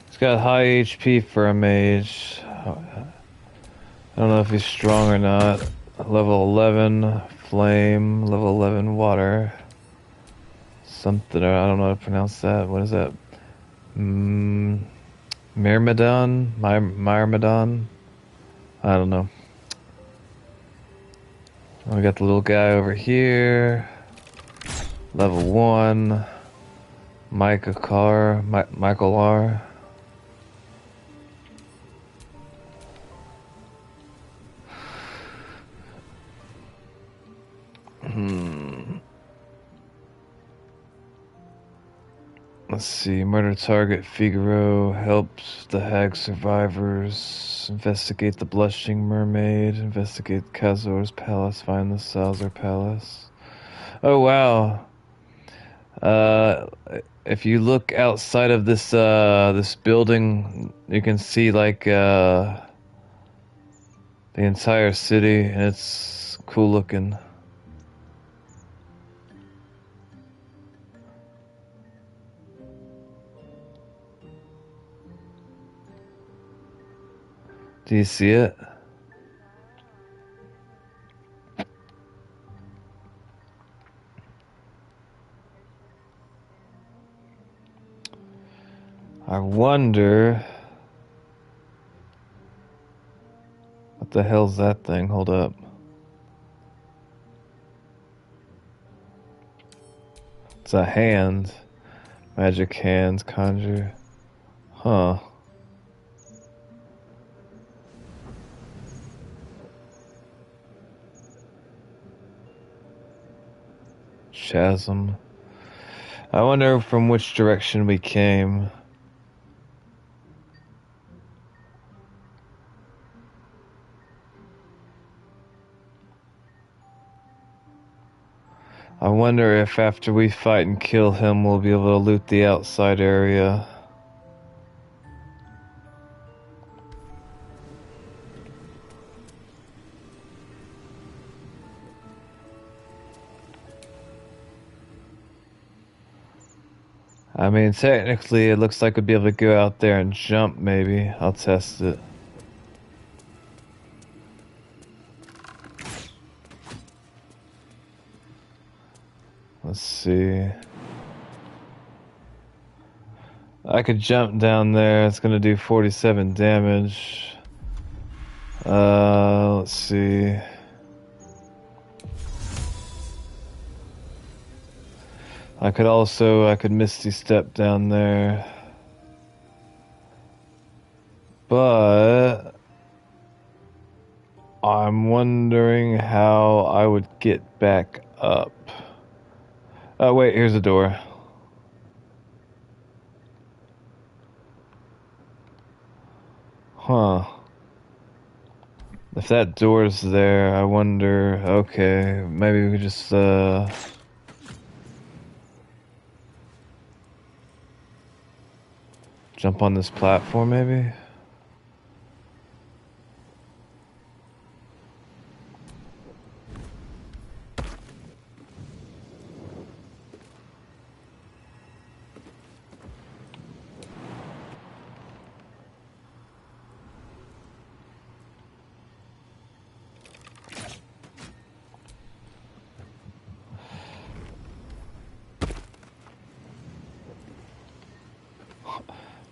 He's got high HP for a mage. I don't know if he's strong or not. Level 11, flame. Level 11, water. Something, I don't know how to pronounce that. What is that? Myrmidon? Myrmidon? I don't know. We got the little guy over here. Level 1. Michael R. Let's see. Murder target Figaro helps the hag survivors. Investigate the blushing mermaid. Investigate Kazor's palace. Find the Salzar palace. Oh wow. If you look outside of this this building, you can see like the entire city, and it's cool looking. Do you see it? I wonder what the hell's that thing? Hold up. It's a hand. Magic hands, conjure. Huh. Chasm. I wonder from which direction we came. I wonder if after we fight and kill him, we'll be able to loot the outside area. I mean, technically, it looks like we'll be able to go out there and jump, maybe. I'll test it. Let's see. I could jump down there. It's gonna do 47 damage. Let's see. I could Misty Step down there. But I'm wondering how I would get back up. Oh wait, here's a door. Huh. If that door's there, I wonder, okay, maybe we could just, jump on this platform, maybe?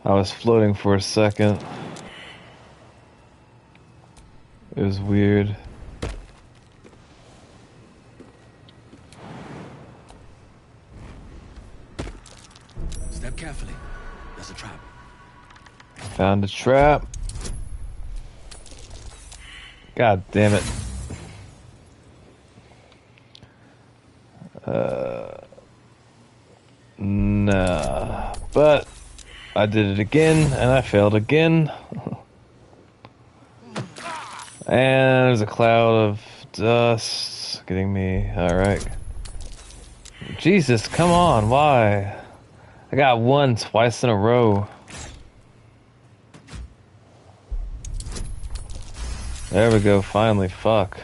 I was floating for a second. It was weird. Step carefully. There's a trap. Found a trap. God damn it. Nah. But I did it again, and I failed again. And there's a cloud of dust getting me. Alright. Jesus, come on, why? I got one twice in a row. There we go, finally, fuck.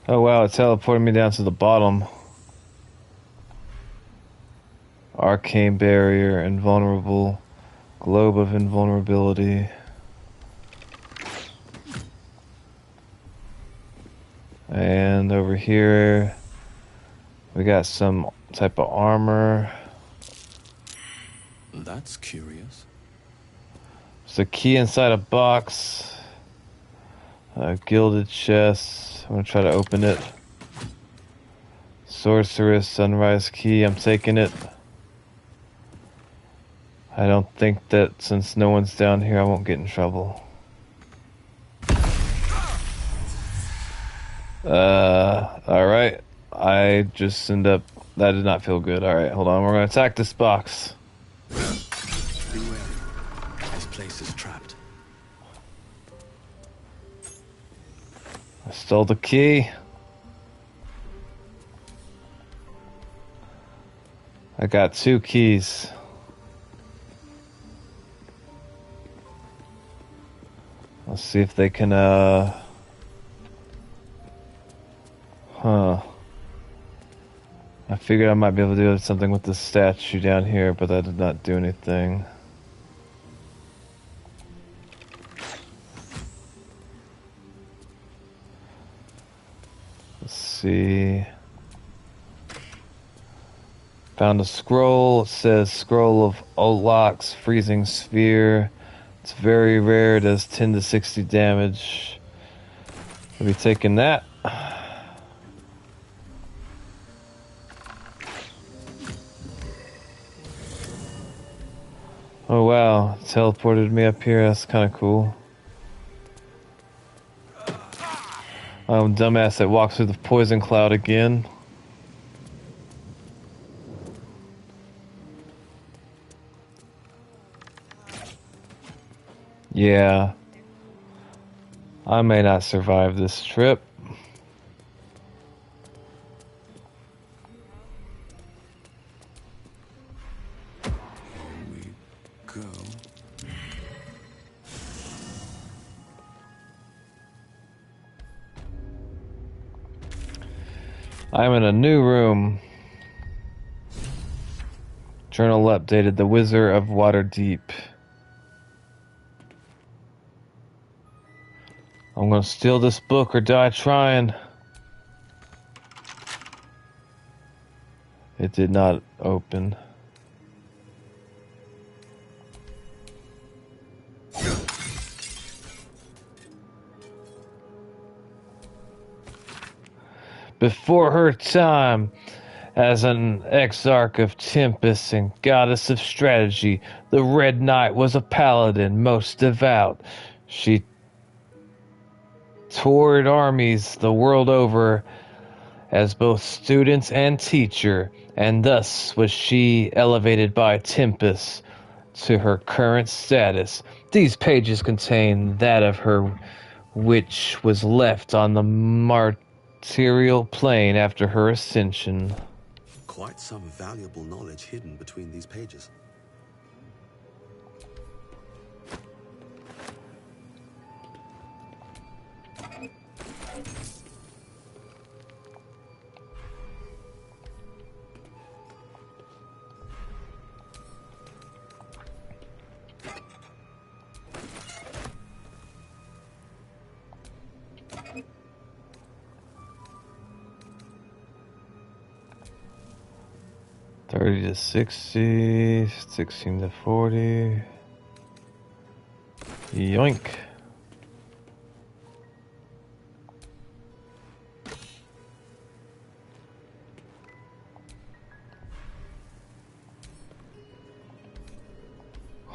Oh wow, it teleported me down to the bottom. Arcane barrier, invulnerable, globe of invulnerability. And over here, we got some type of armor. That's curious. There's a key inside a box. A gilded chest. I'm gonna try to open it. Sorceress, sunrise key. I'm taking it. I don't think that since no one's down here, I won't get in trouble. Alright. I just end up... That did not feel good. Alright, hold on. We're gonna attack this box. Beware. This place is trapped. I stole the key. I got 2 keys. Let's see if they can, Huh. I figured I might be able to do something with the statue down here, but that did not do anything. Let's see. Found a scroll. It says Scroll of Olok's Freezing Sphere. It's very rare. It does 10 to 60 damage. We'll be taking that. Oh wow, it teleported me up here. That's kind of cool. Dumbass that walks through the poison cloud again. Yeah. I may not survive this trip. Go. I'm in a new room. Journal updated. The Wizard of Waterdeep. I'm gonna steal this book or die trying. It did not open. Before her time, as an exarch of Tempest and goddess of strategy, the Red Knight was a paladin, most devout. She toured armies the world over as both student and teacher, and thus was she elevated by Tempest to her current status. These pages contain that of her which was left on the material plane after her ascension. Quite some valuable knowledge hidden between these pages. $30 to $60, $16 to $40. Yoink.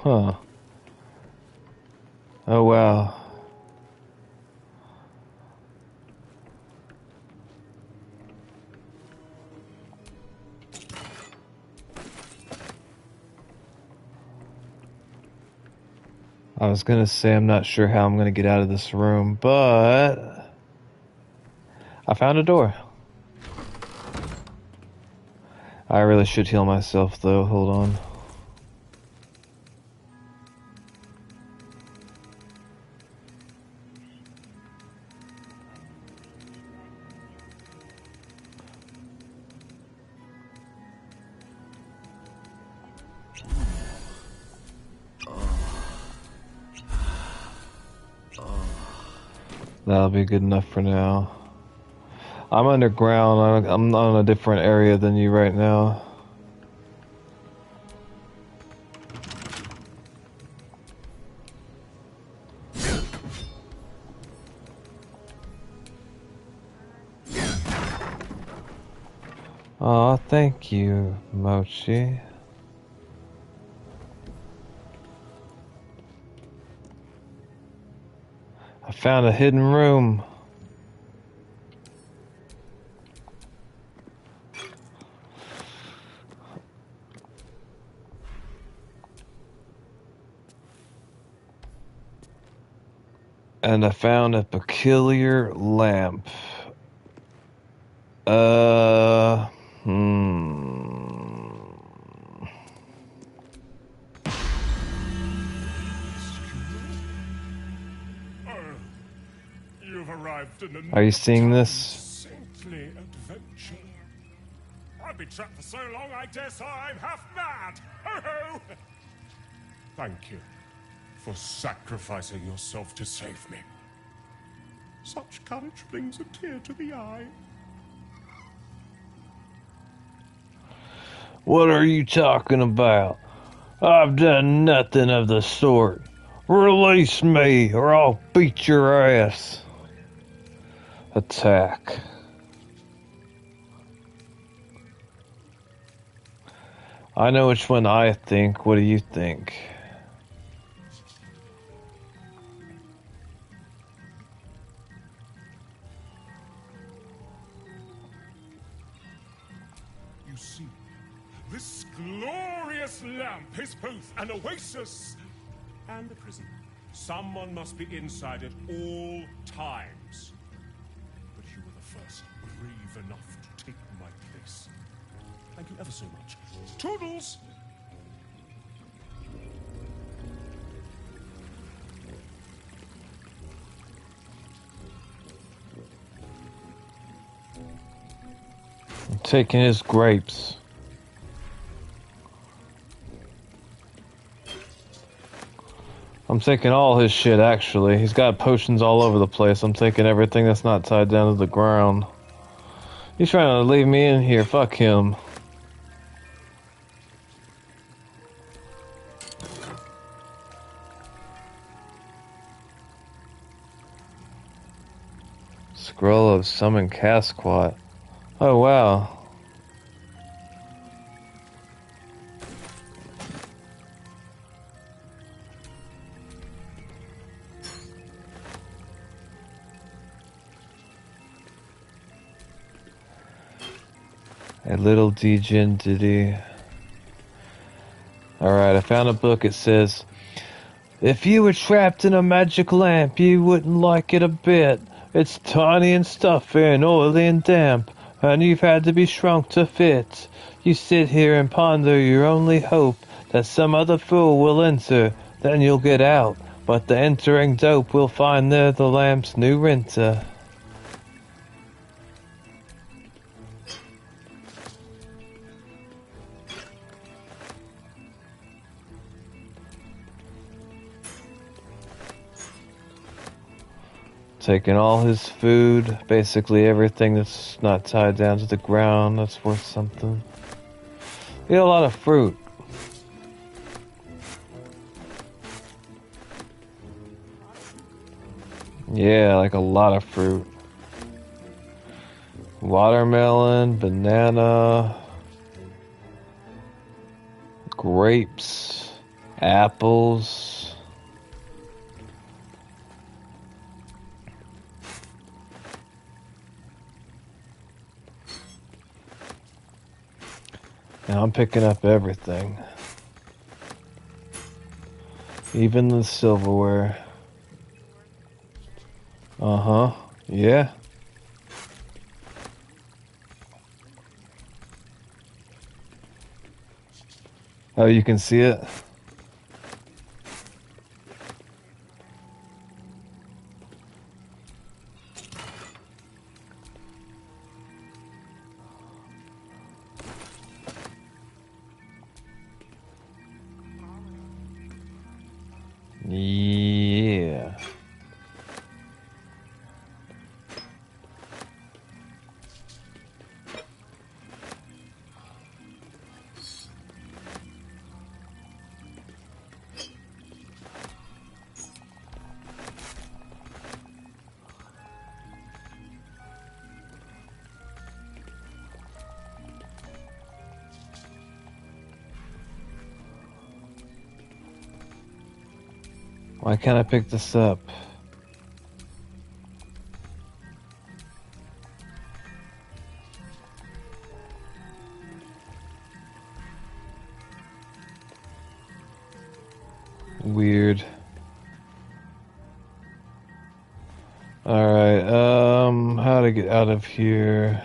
Huh. Oh, wow. I was gonna say I'm not sure how I'm gonna get out of this room, but I found a door. I really should heal myself though, hold on. That'll be good enough for now. I'm underground. I'm on a different area than you right now. Aw, thank you, Mochi. I found a hidden room. And I found a peculiar lamp. You've arrived in the Are you nick of seeing time, this? saintly adventure. I've been trapped for so long, I dare say I'm half mad. Ho ho! Thank you for sacrificing yourself to save me. Such courage brings a tear to the eye. What are you talking about? I've done nothing of the sort. Release me, or I'll beat your ass. Attack. I know which one I think. What do you think? You see, this glorious lamp is both an oasis and a prison. Someone must be inside at all times. But you were the first brave enough to take my place. Thank you ever so much. Toodles! I'm taking his grapes. I'm taking all his shit, actually. He's got potions all over the place. I'm taking everything that's not tied down to the ground. He's trying to leave me in here. Fuck him. Scroll of Summon Casquat. Oh, wow. A little degenity. Alright, I found a book. It says, if you were trapped in a magic lamp, you wouldn't like it a bit. It's tiny and stuffy and oily and damp, and you've had to be shrunk to fit. You sit here and ponder your only hope that some other fool will enter, then you'll get out. But the entering dope will find there the lamp's new renter. Taking all his food, basically everything that's not tied down to the ground that's worth something. We got a lot of fruit. Yeah, like a lot of fruit. Watermelon, banana, grapes. Apples. Now I'm picking up everything. Even the silverware. Uh-huh. Yeah. Oh, you can see it? Yeah. Why can't I pick this up? Weird. Alright, how to get out of here?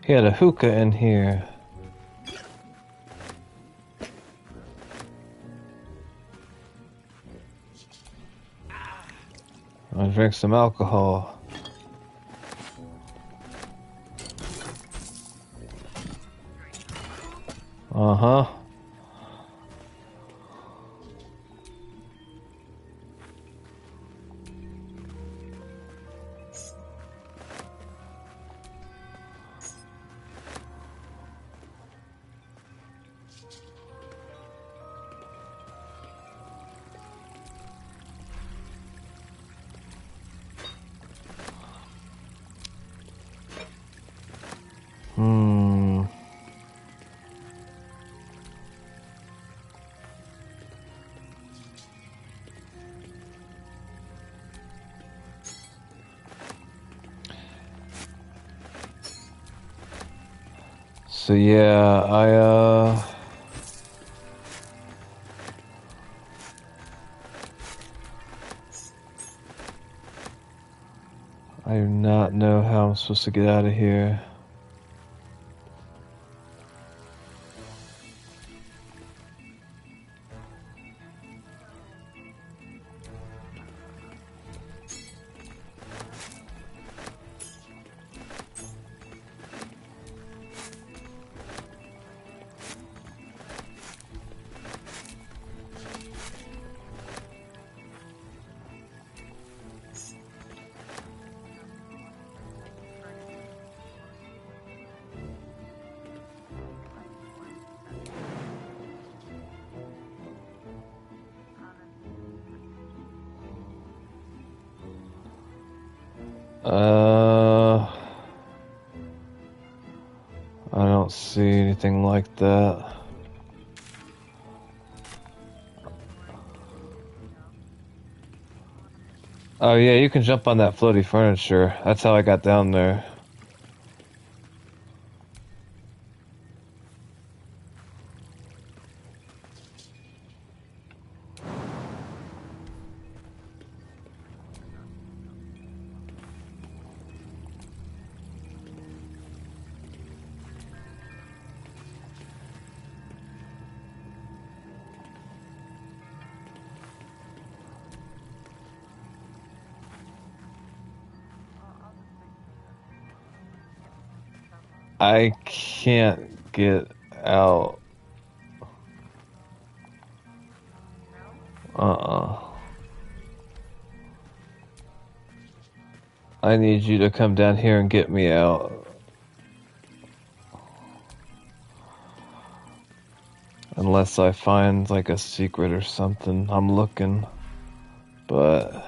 He had a hookah in here. I'll drink some alcohol. Uh-huh. So yeah, I do not know how I'm supposed to get out of here. I don't see anything like that. Oh yeah, you can jump on that floaty furniture. That's how I got down there. I can't get out. I need you to come down here and get me out. Unless I find like a secret or something. I'm looking. But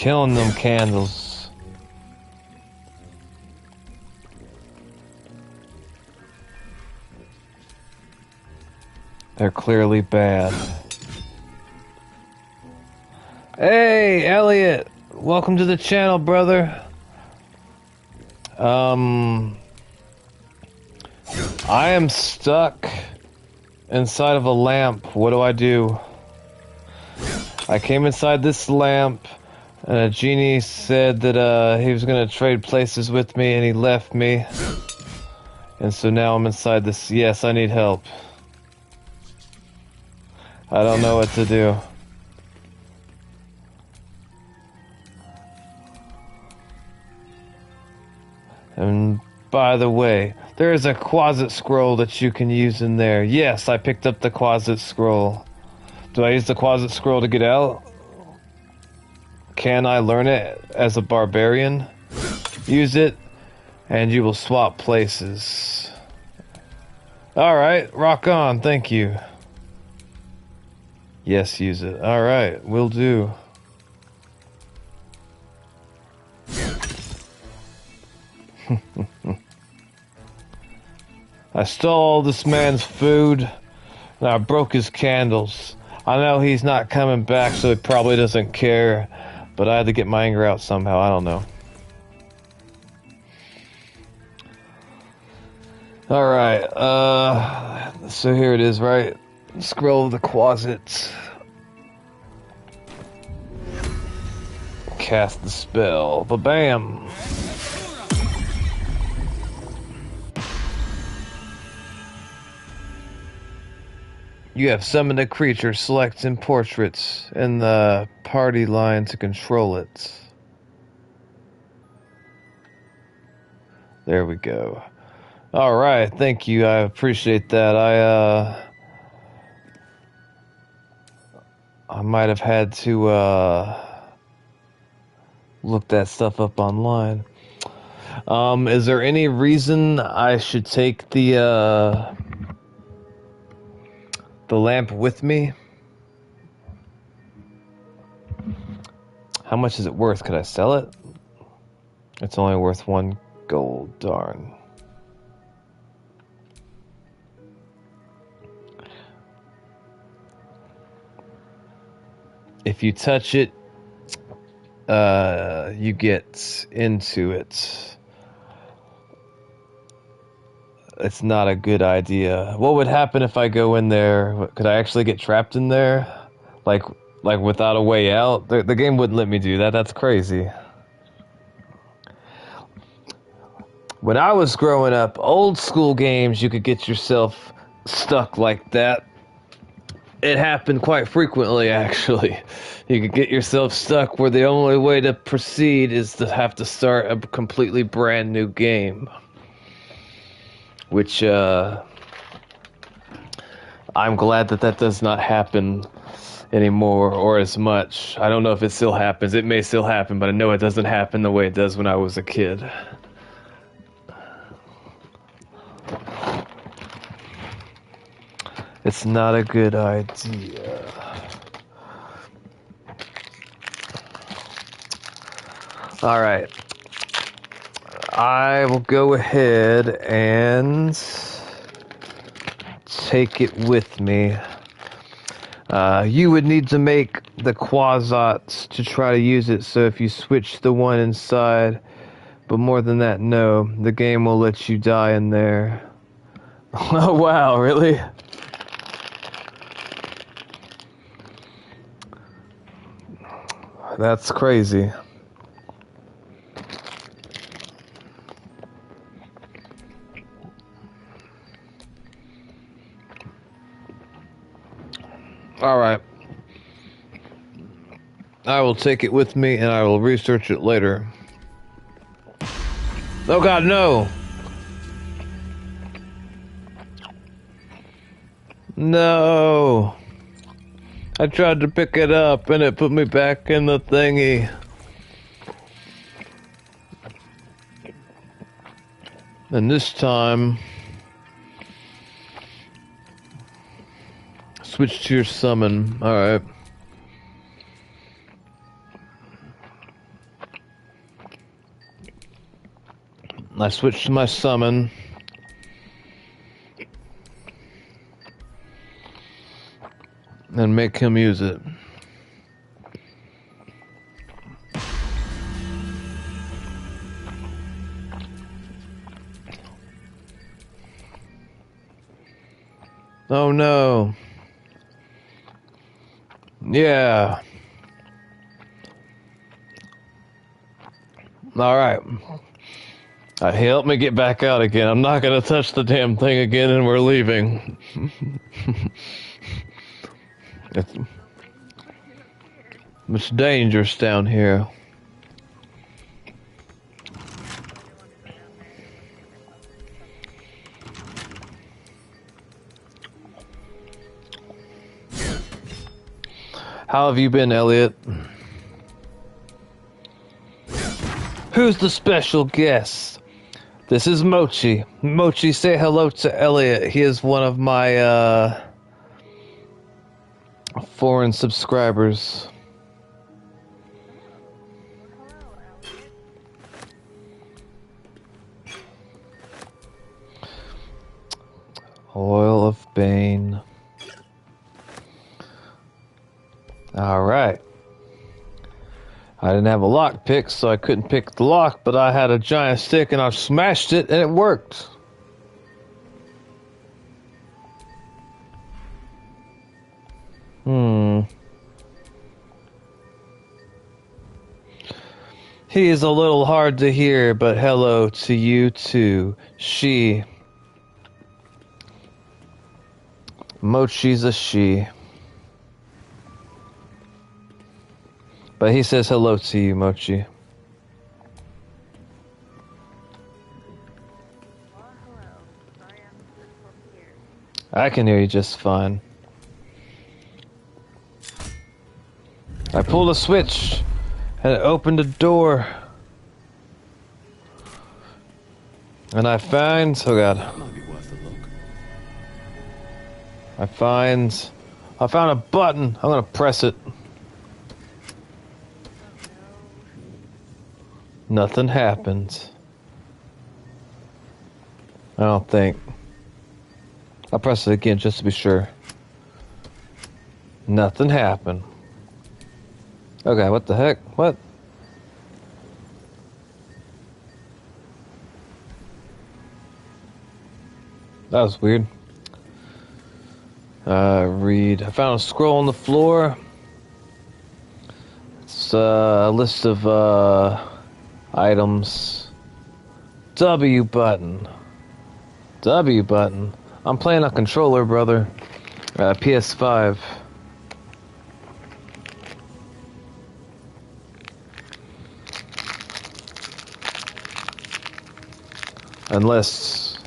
killing them candles. They're clearly bad. Hey, Elliot! Welcome to the channel, brother. I am stuck inside of a lamp. What do I do? I came inside this lamp, and a genie said that he was gonna trade places with me, and he left me. And so now I'm inside this. Yes, I need help. I don't know what to do. And by the way, there is a closet scroll that you can use in there. Yes, I picked up the closet scroll. Do I use the closet scroll to get out? Can I learn it as a barbarian? Use it, and you will swap places. Alright, rock on, thank you. Yes, use it. Alright, will do. I stole this man's food, and I broke his candles. I know he's not coming back, so he probably doesn't care, but I had to get my anger out somehow. I don't know. Alright, so here it is, right? Scroll of the closet. Cast the spell. Ba-bam! You have summoned a creature. Select in portraits in the party line to control it. There we go. Alright, thank you. I appreciate that. I might have had to look that stuff up online. Is there any reason I should take the lamp with me? How much is it worth? Could I sell it? It's only worth 1 gold. Darn. If you touch it, you get into it. It's not a good idea. What would happen if I go in there? Could I actually get trapped in there? Like without a way out? The game wouldn't let me do that. That's crazy. When I was growing up, old school games, you could get yourself stuck like that. It happened quite frequently, actually. You could get yourself stuck where the only way to proceed is to have to start a completely brand new game. Which, I'm glad that does not happen anymore or as much. I don't know if it still happens. It may still happen, but I know it doesn't happen the way it does when I was a kid. It's not a good idea. Alright. I will go ahead and take it with me. You would need to make the quasats to try to use it, so if you switch the one inside, but more than that, no. The game will let you die in there. Oh wow, really? That's crazy. Alright. I will take it with me and I will research it later. Oh god, no! No! I tried to pick it up and it put me back in the thingy. And this time, switch to your summon. Alright. I switch to my summon. And make him use it. Oh no. Yeah. Alright. Help me get back out again. I'm not gonna touch the damn thing again and we're leaving. It's dangerous down here. How have you been, Elliot? Who's the special guest? This is Mochi. Mochi, say hello to Elliot. He is one of my foreign subscribers. Oil of Bane. Alright. I didn't have a lock pick, so I couldn't pick the lock, but I had a giant stick and I smashed it and it worked. He is a little hard to hear, but hello to you too. She. Mochi's a she. But he says hello to you, Mochi. I can hear you just fine. I pulled a switch and it opened a door. And I find... oh god. I found a button. I'm gonna press it. Nothing happens. I don't think. I'll press it again just to be sure. Nothing happened. Okay, what the heck? What? That was weird. Read. I found a scroll on the floor. It's a list of items. W button. W button. I'm playing a controller, brother. PS5. Unless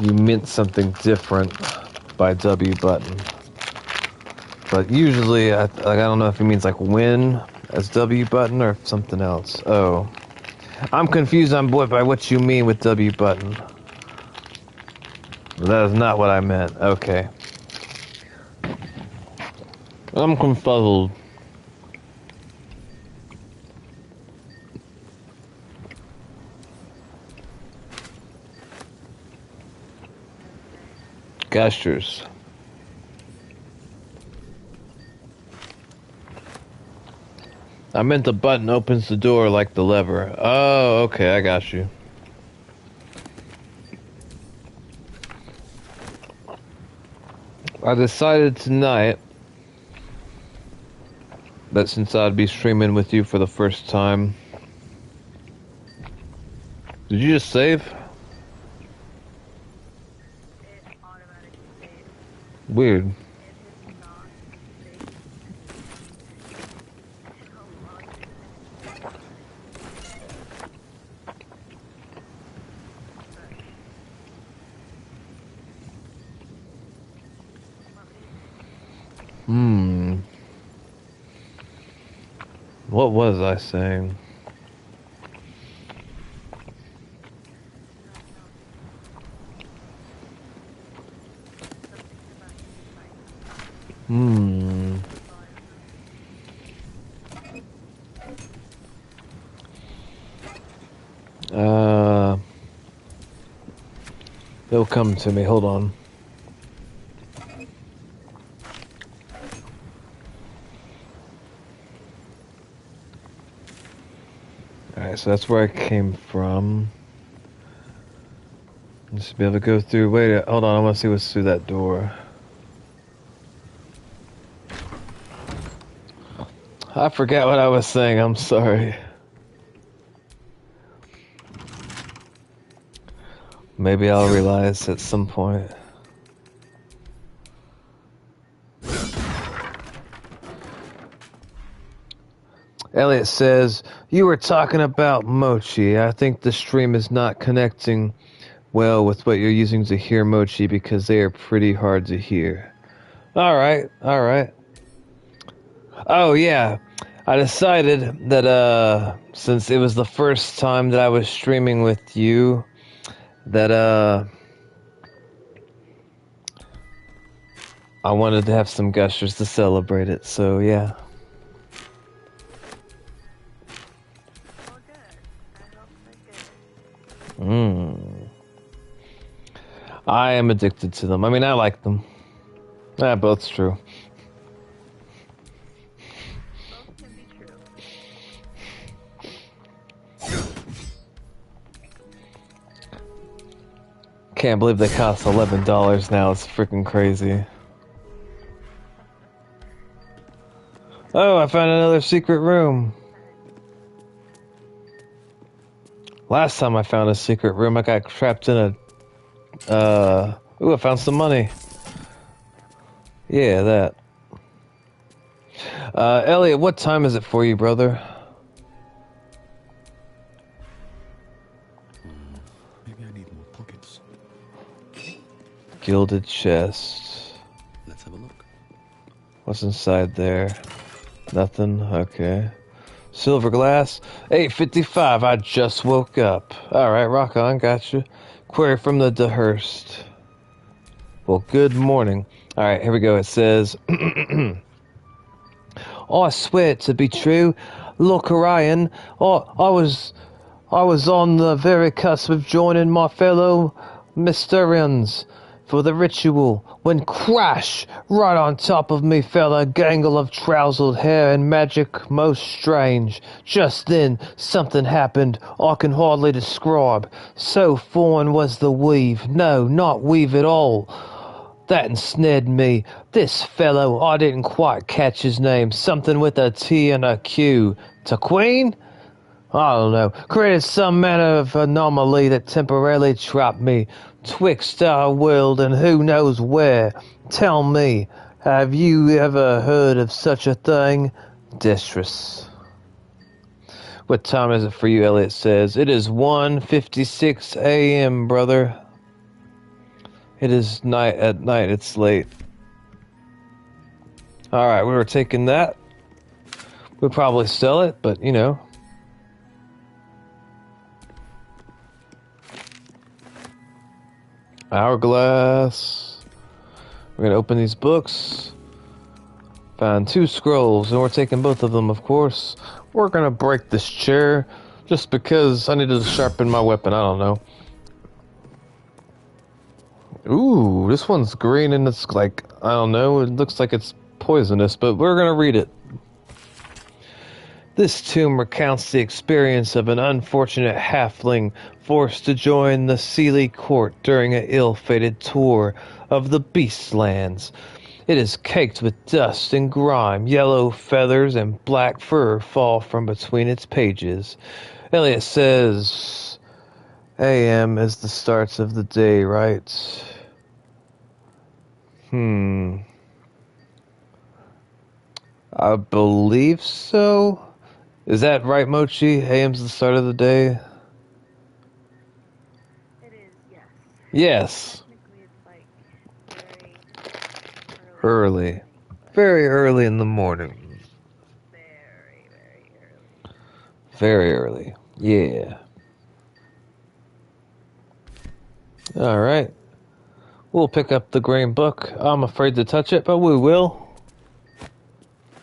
you meant something different by W button. But usually, I don't know if he means like win as W button or something else. Oh. I'm confused on by what you mean with W button. That is not what I meant. Okay. I'm confuzzled. Gestures. I meant the button opens the door like the lever. Oh, okay, I got you. I decided tonight that since I'd be streaming with you for the first time... Did you just save? Weird. What was I saying? come to me. Hold on. Alright, so that's where I came from. Just be able to go through. Wait, hold on. I want to see what's through that door. I forgot what I was saying. I'm sorry. Maybe I'll realize at some point. Elliot says, you were talking about Mochi. I think the stream is not connecting well with what you're using to hear Mochi because they are pretty hard to hear. Alright, alright. Oh yeah, I decided that since it was the first time that I was streaming with you, that I wanted to have some gushers to celebrate it, so yeah. I am addicted to them. I mean, I like them. Both's true. Can't believe they cost $11 now. It's freaking crazy. Oh, I found another secret room. Last time I found a secret room, I got trapped in a... Ooh, I found some money. Yeah, that. Elliot, what time is it for you, brother? Maybe I need more pockets. Gilded chest. Let's have a look. What's inside there? Nothing? Okay. Silver glass? 8:55, I just woke up. Alright, rock on, gotcha. Query from the Dehurst. Well, good morning. Alright, here we go. It says... I swear it to be true. Look, Orion, I was on the very cusp of joining my fellow Mysterians for the ritual, when crash! Right on top of me fell a gangle of trousered hair and magic most strange. Just then, something happened I can hardly describe. So foreign was the weave, no, not weave at all. That ensnared me. This fellow, I didn't quite catch his name, something with a T and a Q. Queen? I don't know, created some manner of anomaly that temporarily trapped me twixt our world and who knows where. Tell me, have you ever heard of such a thing? Distress. What time is it for you, Elliot says? It is 1:56 a.m., brother. It is night at night, it's late. Alright, we were taking that. We'll probably sell it, but you know. Hourglass. We're gonna open these books. Found 2 scrolls, and we're taking both of them, of course. We're gonna break this chair just because I needed to sharpen my weapon. I don't know. Ooh, this one's green and it's like, I don't know, it looks like it's poisonous, but we're gonna read it. This tomb recounts the experience of an unfortunate halfling forced to join the Seelie court during an ill-fated tour of the Beastlands. It is caked with dust and grime. Yellow feathers and black fur fall from between its pages. Elliot says, AM is the starts of the day, right? I believe so. Is that right, Mochi? AM's the start of the day? It is, yes. Yes. Technically, it's like very Early. Very early in the morning. Very early. Yeah. Alright. We'll pick up the green book. I'm afraid to touch it, but we will.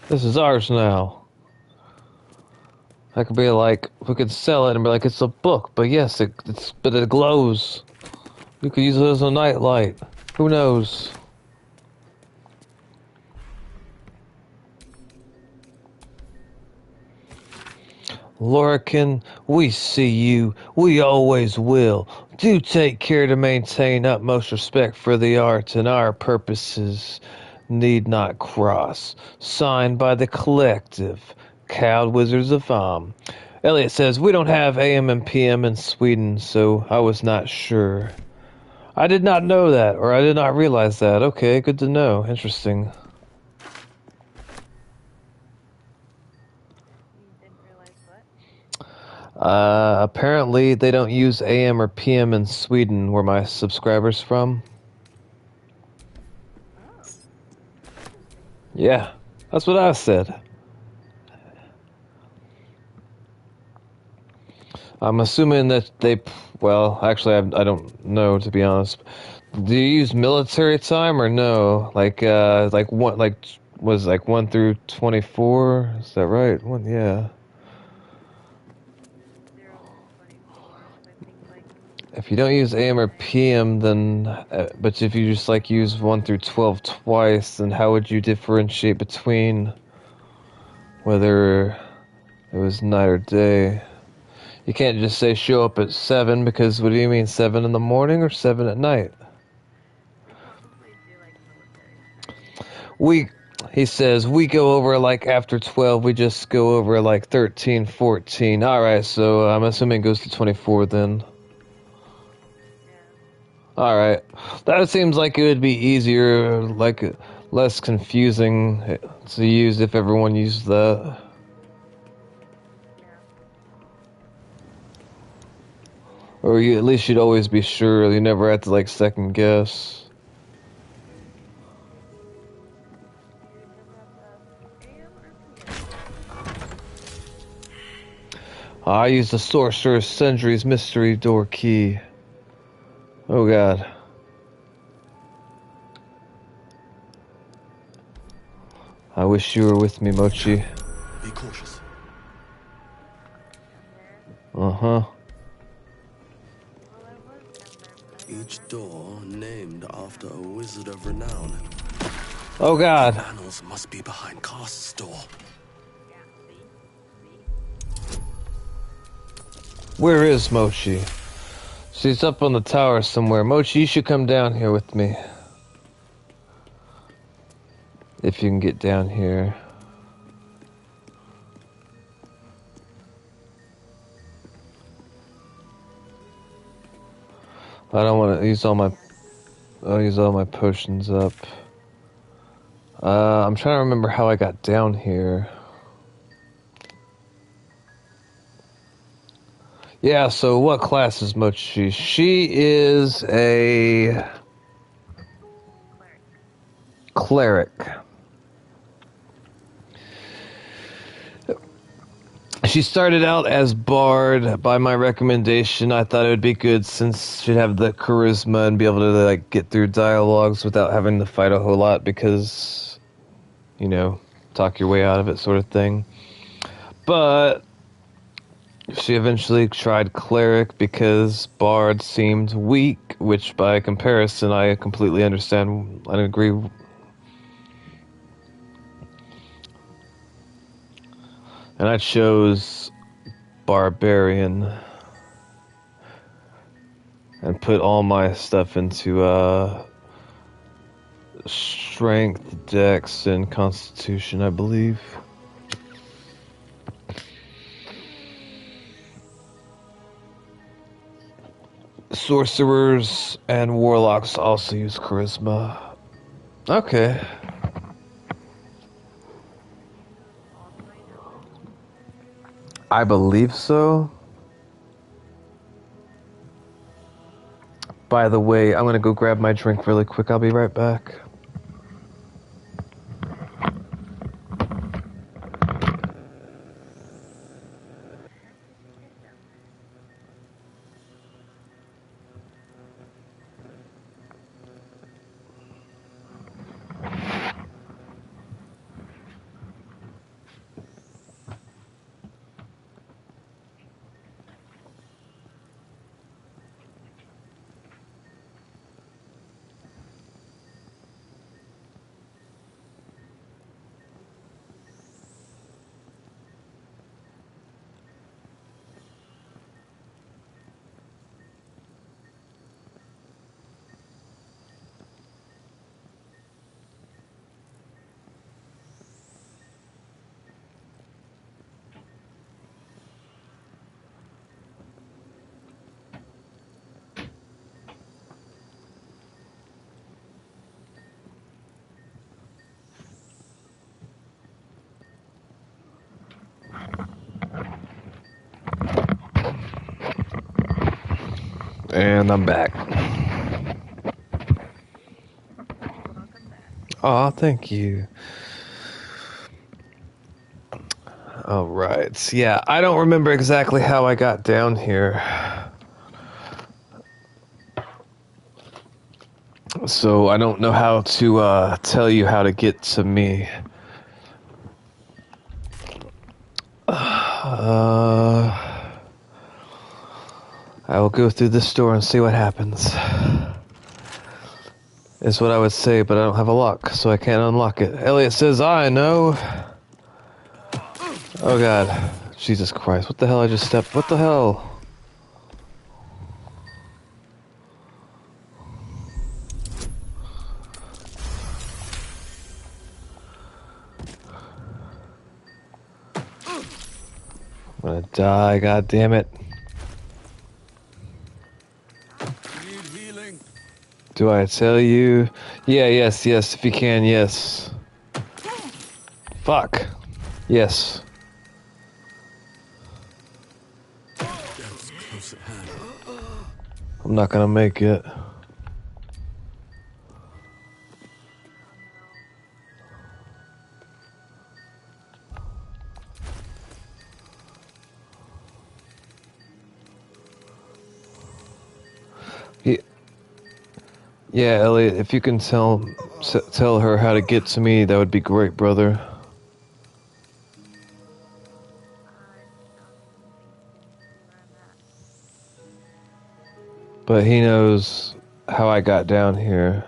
This is ours now. I could be like, we could sell it and be like, it's a book, but yes, but it glows. You could use it as a nightlight. Who knows? Lorcan, we see you. We always will. Do take care to maintain utmost respect for the arts, and our purposes need not cross. Signed by the collective, Cowed Wizards of Elliot says, we don't have AM and PM in Sweden, so I was not sure. I did not know that, or I did not realize that. Okay, good to know. Interesting. Apparently they don't use AM or PM in Sweden, where my subscriber's from. Yeah, that's what I said. I'm assuming that they, well, actually I don't know, to be honest. Do you use military time or no? Like one, was like 1 through 24? Is that right? One, yeah. If you don't use AM or PM, then, but if you just like use 1 through 12 twice, then how would you differentiate between whether it was night or day? You can't just say show up at 7, because what do you mean, 7 in the morning or 7 at night? He says, we go over like after 12, we just go over like 13, 14. Alright, so I'm assuming it goes to 24 then. Alright. That seems like it would be easier, like less confusing to use if everyone used that. Or at least you'd always be sure, you never have to like second guess. I use the Sorcerer's Sentry's mystery door key. Oh god. I wish you were with me, Mochi. Be cautious. Uh-huh. Each door named after a wizard of renown. Oh god. The annals must be behind Cast's door. Where is Mochi? She's up on the tower somewhere. Mochi, you should come down here with me. If you can get down here. I don't want to use all my... I'll use all my potions up. I'm trying to remember how I got down here. Yeah, so what class is Mochi? She is a... cleric. She started out as Bard by my recommendation. I thought it would be good since she'd have the charisma and be able to like get through dialogues without having to fight a whole lot because, you know, talk your way out of it sort of thing. But she eventually tried Cleric because Bard seemed weak, which by comparison I completely understand and agree. And I chose Barbarian and put all my stuff into Strength, Dex, and Constitution, I believe. Sorcerers and Warlocks also use Charisma. Okay. I believe so. By the way, I'm gonna go grab my drink really quick. I'll be right back. And I'm back. Aw, thank you. Alright, yeah, I don't remember exactly how I got down here. So I don't know how to tell you how to get to me. I will go through this door and see what happens. Is what I would say, but I don't have a lock, so I can't unlock it. Elliot says, I know. Oh god. Jesus Christ, what the hell I just stepped? What the hell? I'm gonna die, god damn it. Do I tell you? Yeah, yes, if you can, yes. Fuck. Yes. I'm not gonna make it. Yeah, Elliot, if you can tell her how to get to me, that would be great, brother. But he knows how I got down here.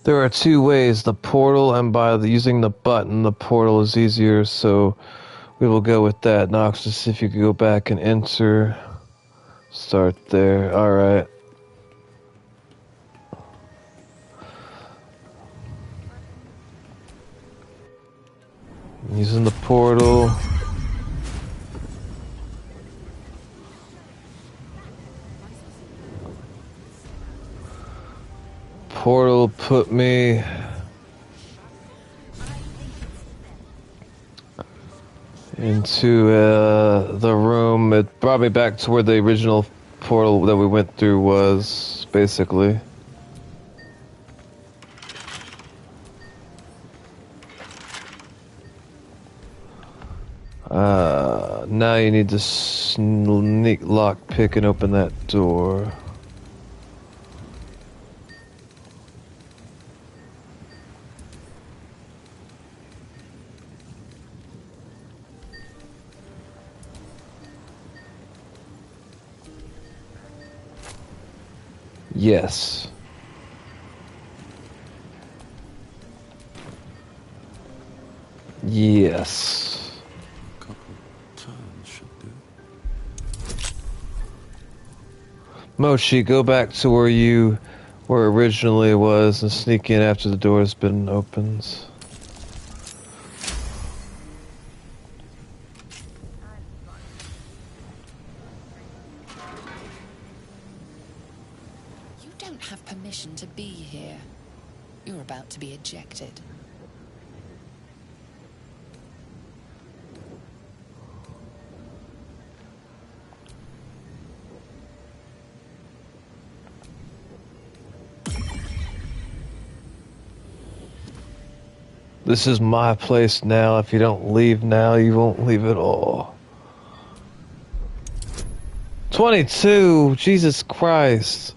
There are two ways, the portal and by using the button. The portal is easier, so we will go with that. Noxus, if you could go back and enter. Start there. Alright. Using the portal. Portal put me into the room. It brought me back to where the original portal that we went through was, basically. Now you need to sneak lock pick and open that door. Yes. Yes. Mochi, go back to where you were originally was and sneak in after the door's been opened. You don't have permission to be here. You're about to be ejected. This is my place now. If you don't leave now, you won't leave at all. 22! Jesus Christ.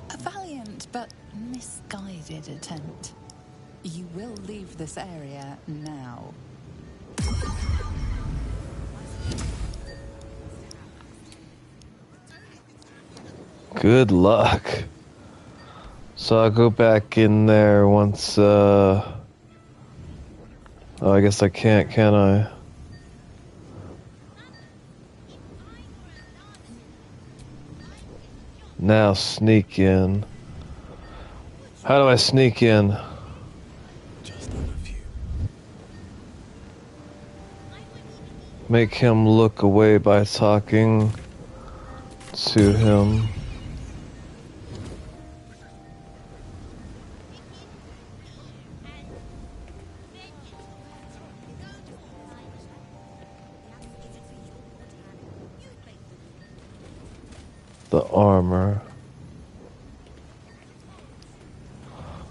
A valiant but misguided attempt. You will leave this area now. Good luck. So I'll go back in there once, oh, I guess I can't, can I? Now sneak in. How do I sneak in? Make him look away by talking to him. the armor.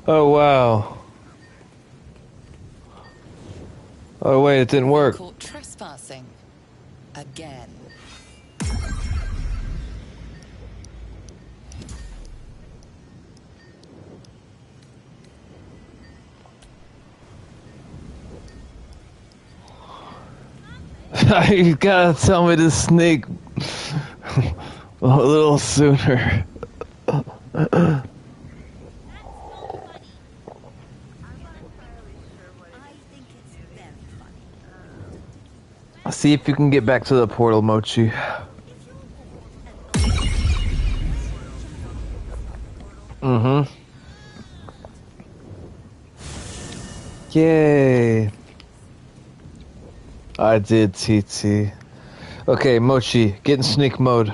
Oh, wow. Oh, wait, it didn't work. Caught trespassing. Again. You gotta tell me to sneak a little sooner. See if you can get back to the portal, Mochi. Mm-hmm. Yay. I did, TT. Okay, Mochi, get in sneak mode.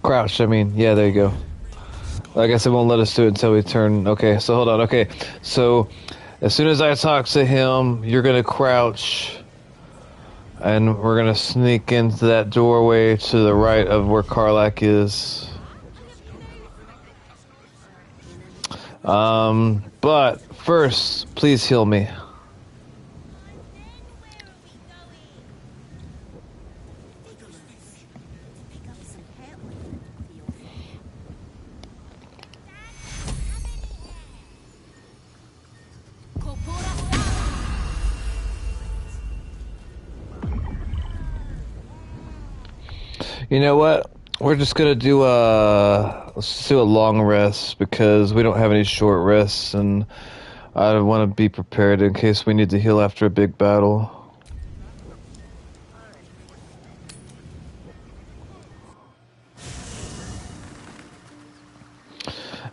Crouch, I mean. Yeah, there you go. I guess it won't let us do it until we turn... Okay, so hold on. Okay, so as soon as I talk to him, you're going to crouch. And we're going to sneak into that doorway to the right of where Karlak is. But first, please heal me. You know what? We're just gonna do let's do a long rest because we don't have any short rests, and I want to be prepared in case we need to heal after a big battle.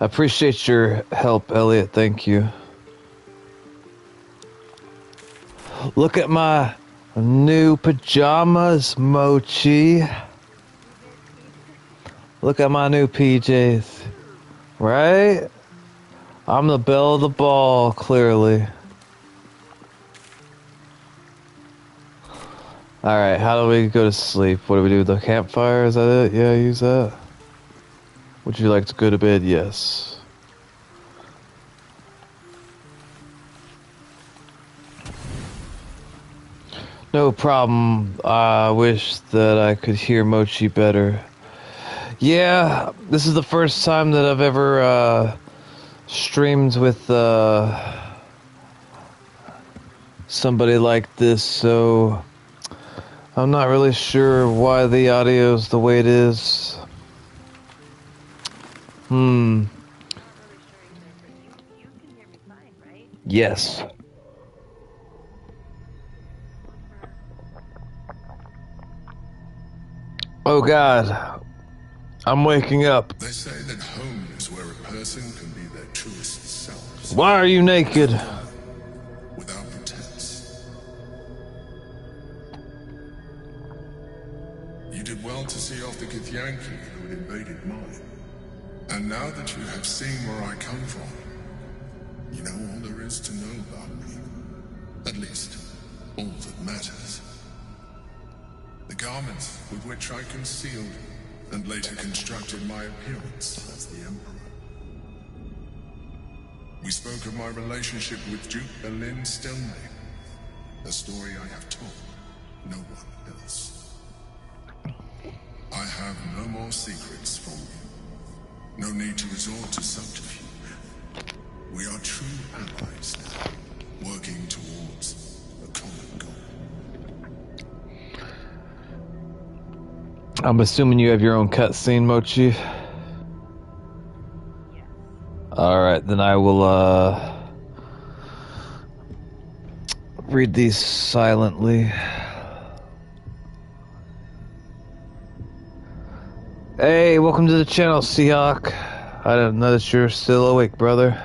I appreciate your help, Elliot. Thank you. Look at my new pajamas, Mochi. Look at my new PJs. Right? I'm the belle of the ball, clearly. Alright, how do we go to sleep? What do we do with the campfire? Is that it? Yeah, use that. Would you like to go to bed? Yes. No problem. I wish that I could hear Mochi better. Yeah, this is the first time that I've ever streamed with somebody like this, so I'm not really sure why the audio's the way it is. Yes. Oh God. I'm waking up. They say that home is where a person can be their truest selves. Why are you naked? Without pretense. You did well to see off the Githyanki who had invaded mine. And now that you have seen where I come from, you know all there is to know about me. At least, all that matters. The garments with which I concealed and later constructed my appearance as the Emperor. We spoke of my relationship with Duke Berlin Stelmane, a story I have told no one else. I have no more secrets from you. No need to resort to subterfuge. We are true allies now, working towards a common goal. I'm assuming you have your own cutscene, Mochi. Alright, then I will read these silently. Hey, welcome to the channel, Seahawk. I didn't know that you're still awake, brother.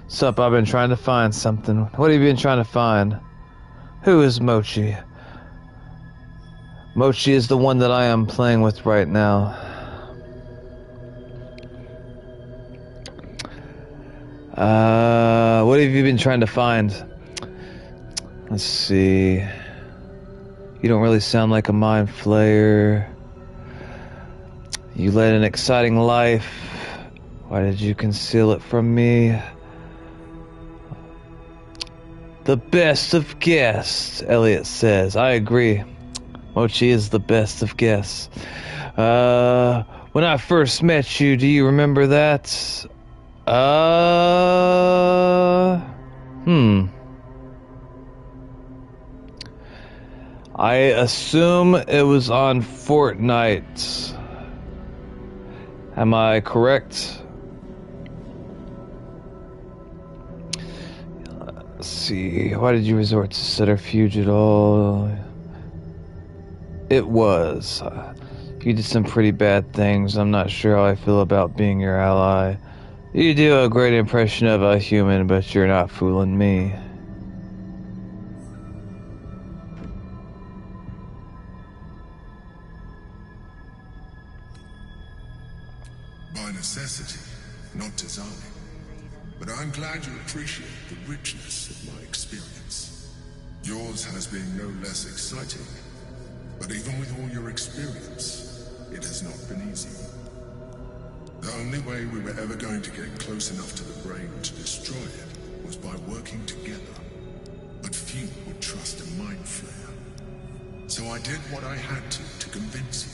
Sup, I've been trying to find something. What have you been trying to find? Who is Mochi? Mochi is the one that I am playing with right now. What have you been trying to find? Let's see. You don't really sound like a mind flayer. You led an exciting life. Why did you conceal it from me? The best of guests, Elliot says. I agree. Mochi is the best of guests. When I first met you, do you remember that? I assume it was on Fortnite. Am I correct? Let's see. Why did you resort to subterfuge at all? It was. You did some pretty bad things. I'm not sure how I feel about being your ally. You do a great impression of a human, but you're not fooling me. By necessity, not design. But I'm glad you appreciate the richness of my experience. Yours has been no less exciting. But even with all your experience, it has not been easy. The only way we were ever going to get close enough to the brain to destroy it was by working together. But few would trust a mind flare. So I did what I had to convince you.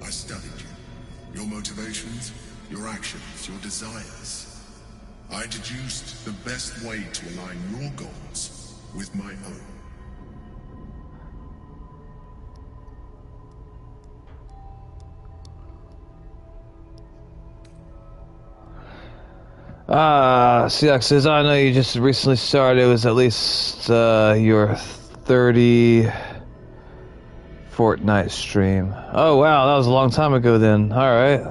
I studied you. Your motivations, your actions, your desires. I deduced the best way to align your goals with my own. Siak says, I know you just recently started. It was at least your 30 Fortnite stream. Oh wow, that was a long time ago then. Alright.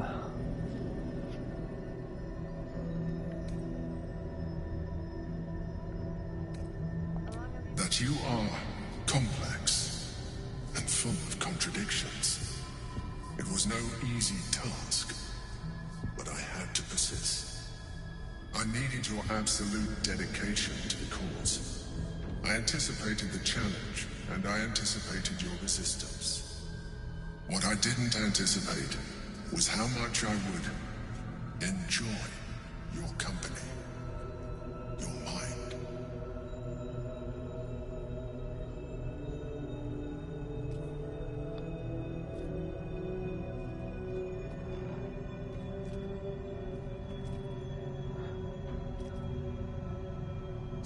That you are complex and full of contradictions. It was no easy task, but I had to persist. I needed your absolute dedication to the cause. I anticipated the challenge, and I anticipated your resistance. What I didn't anticipate was how much I would enjoy your company, your mind.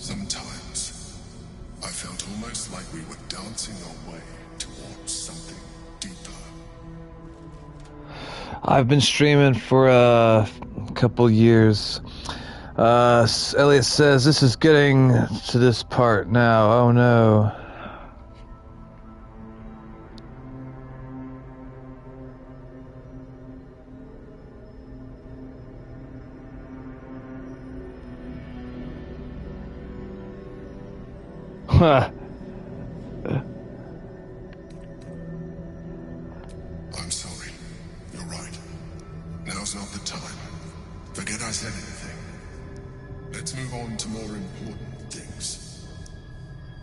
Sometimes, I felt almost like we were dancing our way towards something deeper. I've been streaming for a couple years. Elliot says, this is getting to this part now. Oh no. Huh. I'm sorry. You're right. Now's not the time. Forget I said anything. Let's move on to more important things.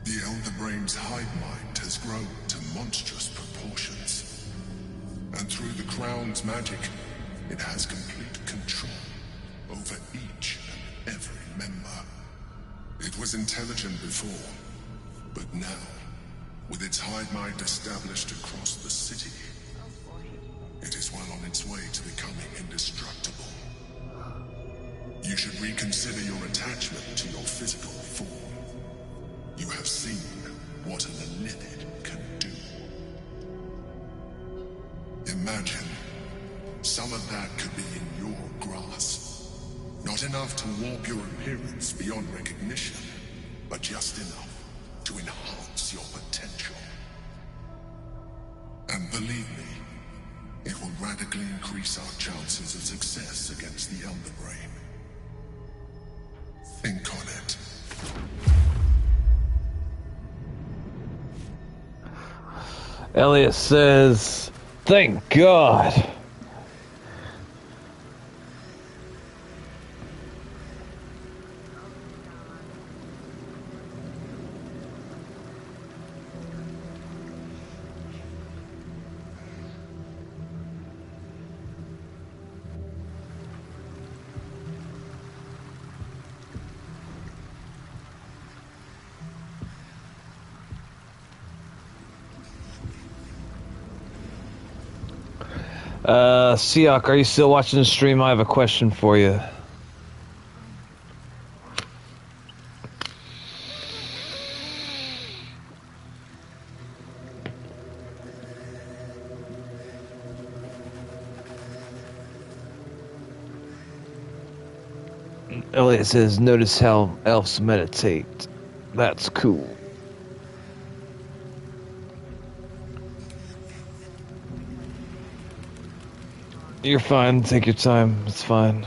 The Elder Brain's hive mind has grown to monstrous proportions. And through the Crown's magic, it has complete control over each and every member. It was intelligent before, but now, with its hive mind established across the city, it is well on its way to becoming indestructible. You should reconsider your attachment to your physical form. You have seen what an Elithid can do. Imagine some of that could be in your grasp. Not enough to warp your appearance beyond recognition, but just enough to enhance your potential. And believe me, it will radically increase our chances of success against the Elder Brain. Think on it. Elliot says, thank God. Siak, are you still watching the stream? I have a question for you. Elliot says, notice how elves meditate. That's cool. You're fine. Take your time. It's fine.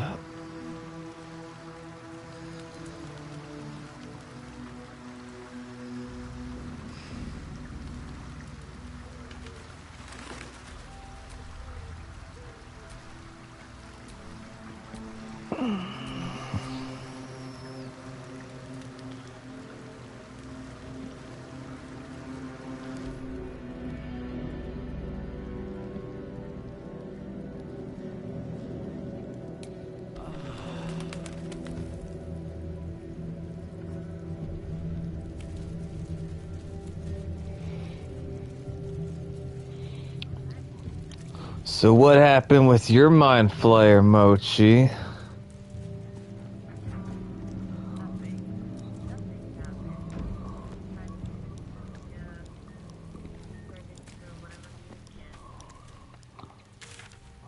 So what happened with your mind flayer, Mochi?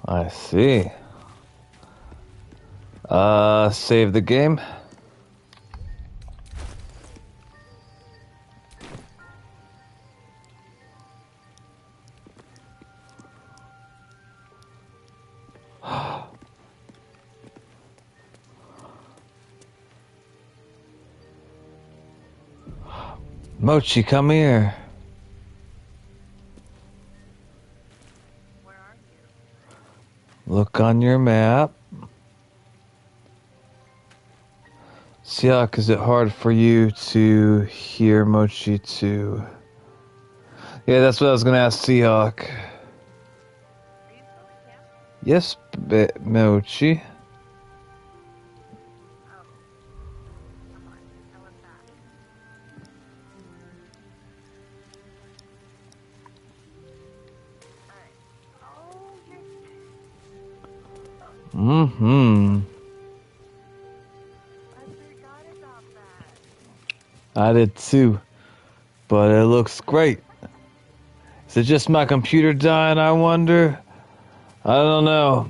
I see. Save the game. Mochi, come here. Look on your map. Siak, is it hard for you to hear Mochi too? Yeah, that's what I was gonna ask Siak. Yes, Mochi. Mm-hmm. I did too, but it looks great. Is it just my computer dying, I wonder? I don't know.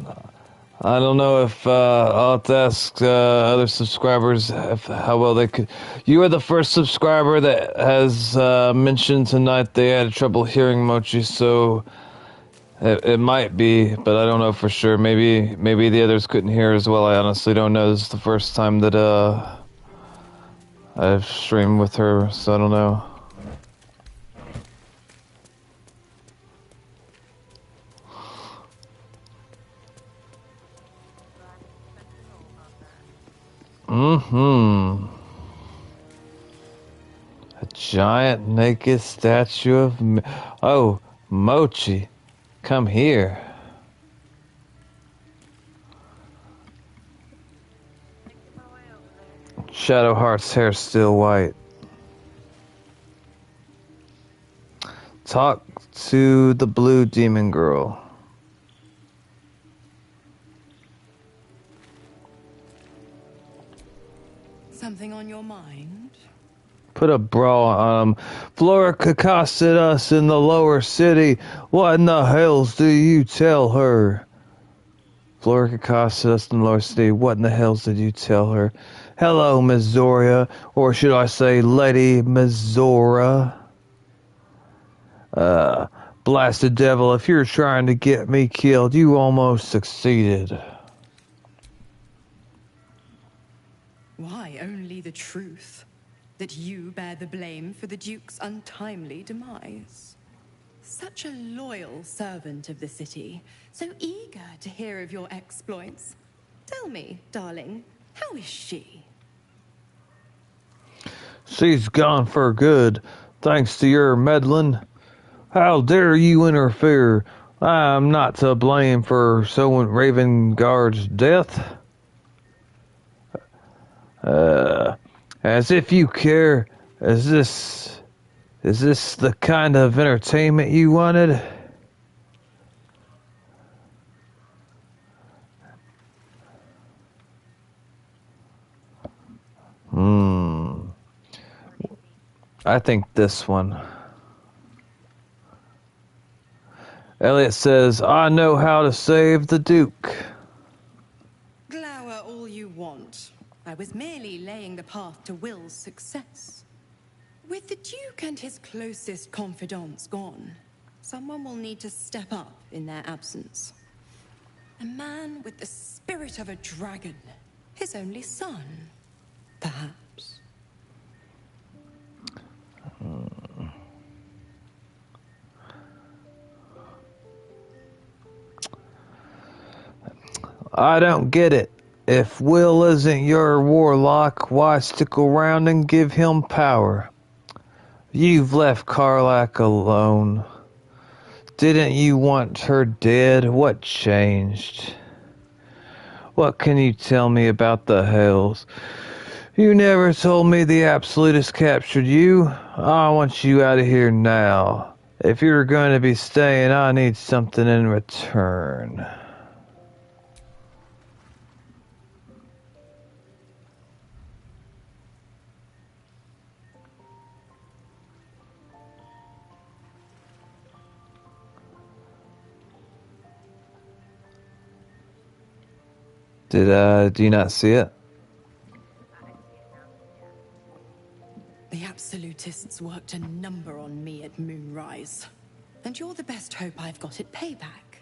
I don't know if I'll have to ask other subscribers how well they could. You are the first subscriber that has mentioned tonight they had trouble hearing Mochi, so it might be, but I don't know for sure. Maybe the others couldn't hear as well. I honestly don't know. This is the first time that I've streamed with her, so I don't know. Mm-hmm. A giant naked statue of... Oh, Mochi, come here. Shadowheart's hair still white. Talk to the blue demon girl. Something on your mind? Put a bra on him. Flora accosted us in the lower city. What in the hells do you tell her? Flora accosted us in the lower city. What in the hells did you tell her? Hello, Miss Zoria. Or should I say Lady Miss Zora? Blasted devil, if you're trying to get me killed, you almost succeeded. Why, only the truth. That you bear the blame for the Duke's untimely demise. Such a loyal servant of the city, so eager to hear of your exploits. Tell me, darling, how is she? She's gone for good, thanks to your meddling. How dare you interfere? I'm not to blame for someone Ravengard's death. As if you care. Is this the kind of entertainment you wanted? I think this one. Elliot says, I know how to save the Duke. Glower all you want. I was merely laying the path to Will's success. With the Duke and his closest confidants gone, someone will need to step up in their absence. A man with the spirit of a dragon. His only son, perhaps. I don't get it. If Will isn't your warlock, why stick around and give him power? You've left Karlach alone. Didn't you want her dead? What changed? What can you tell me about the Hells? You never told me the Absolutists captured you. I want you out of here now. If you're going to be staying, I need something in return. Do you not see it? The Absolutists worked a number on me at Moonrise. And you're the best hope I've got at payback.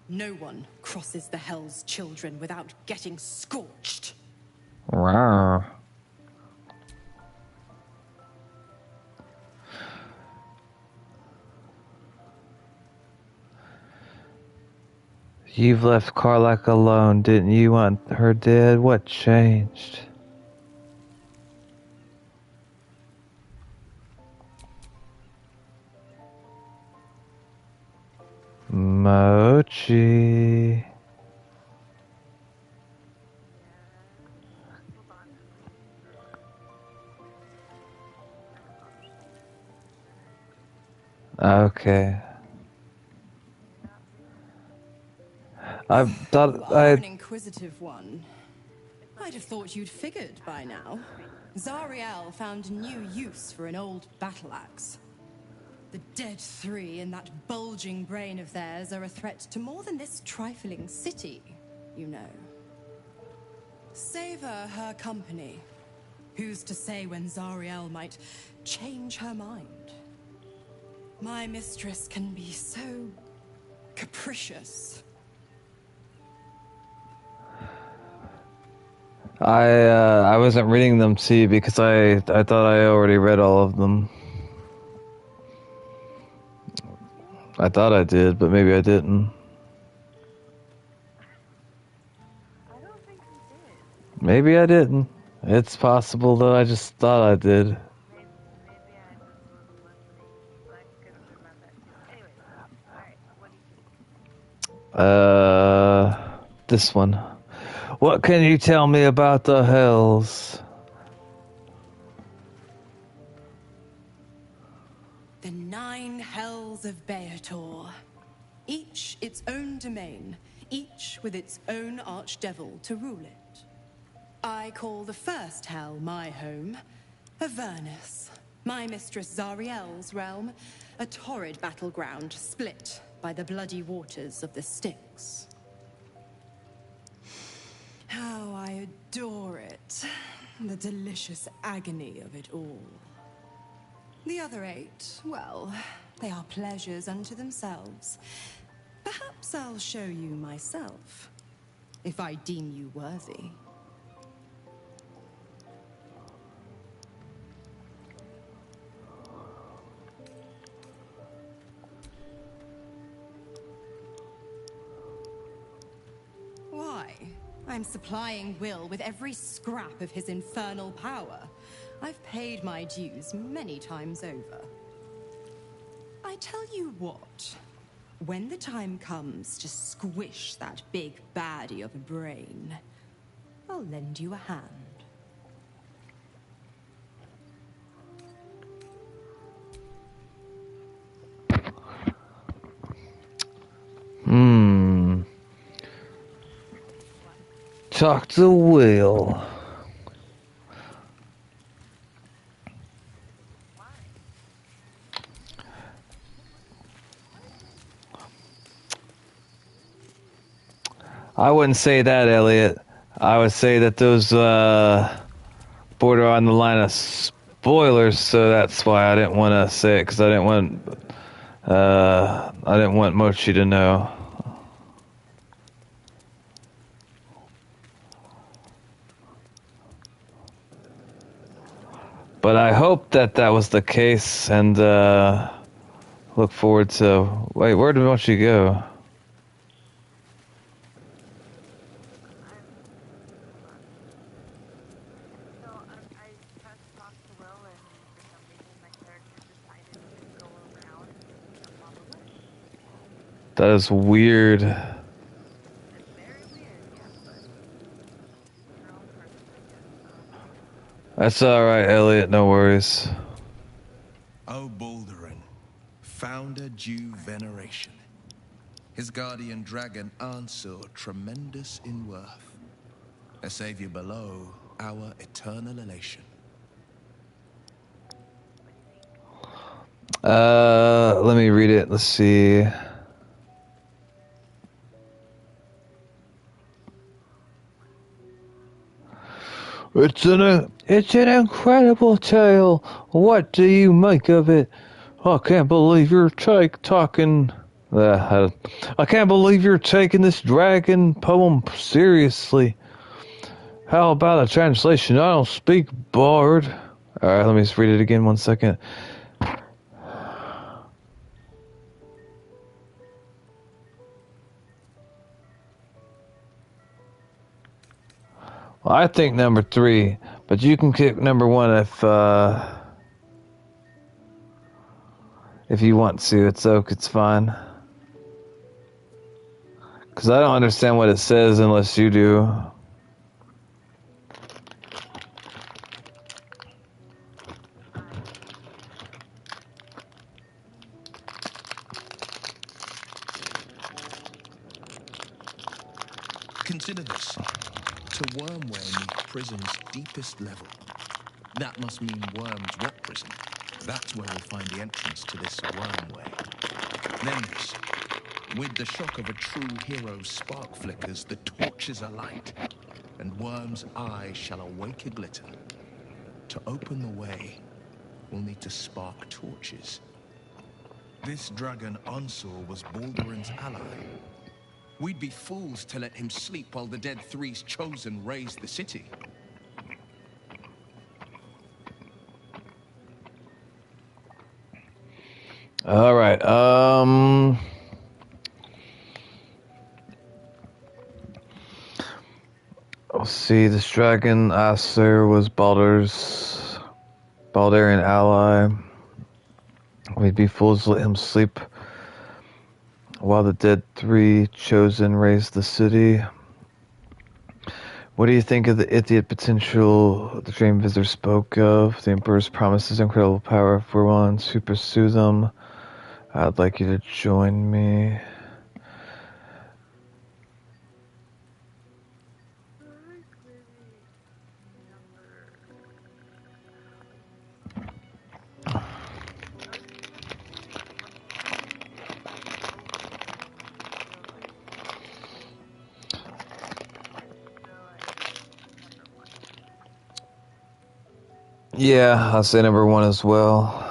No one crosses the Hell's Children without getting scorched. Rawr. You've left Karlach alone. Didn't you want her dead? What changed? Mochi. Okay. I thought You are an inquisitive one. I'd have thought you'd figured by now. Zariel found new use for an old battle axe. The dead three in that bulging brain of theirs are a threat to more than this trifling city, you know. Savor her company. Who's to say when Zariel might change her mind? My mistress can be so capricious. I wasn't reading them to you because I thought I already read all of them. I thought I did, but maybe I didn't. Maybe I didn't. It's possible that I just thought I did. This one. What can you tell me about the Hells? The 9 Hells of Beator. Each its own domain, each with its own archdevil to rule it. I call the first Hell my home, Avernus. My mistress Zariel's realm, a torrid battleground split by the bloody waters of the Styx. How I adore it. The delicious agony of it all. The other 8, well, they are pleasures unto themselves. Perhaps I'll show you myself, if I deem you worthy. Why? I'm supplying Will with every scrap of his infernal power. I've paid my dues many times over. I tell you what, when the time comes to squish that big baddie of a brain, I'll lend you a hand. Talk to Will. I wouldn't say that, Elliot. I would say that those border on the line of spoilers, so that's why I didn't want to say it, because I didn't want Mochi to know. But I hope that that was the case, and look forward to... Wait, where did Mochi go? That is weird. That's alright, Elliot, no worries. O Baldurin, founder due veneration. His guardian dragon Ansur, tremendous in worth. A savior below, our eternal elation. Let me read it. Let's see. It's an incredible tale. What do you make of it? I can't believe you're talking. I can't believe you're taking this dragon poem seriously. How about a translation? I don't speak Bard. All right, let me just read it again. 1 second. Well, I think number 3, but you can kick number 1 if you want to. It's fine. Because I don't understand what it says unless you do. Consider this. To Wormway meet prison's deepest level. That must mean Worm's what prison? That's where we'll find the entrance to this Wormway. Then this. With the shock of a true hero's spark flickers, the torches alight, and Worm's eyes shall awake a glitter. To open the way, we'll need to spark torches. This dragon Ansur was Baldurin's ally. We'd be fools to let him sleep while the Dead Three's chosen raised the city. All right. Let's see. This dragon Acer was Baldurian ally. We'd be fools to let him sleep while the Dead Three chosen raised the city. What do you think of the idiot potential the Dream Visitor spoke of? The Emperor's promises incredible power if we're willing to pursue them. I'd like you to join me. Yeah, I'll say number 1 as well.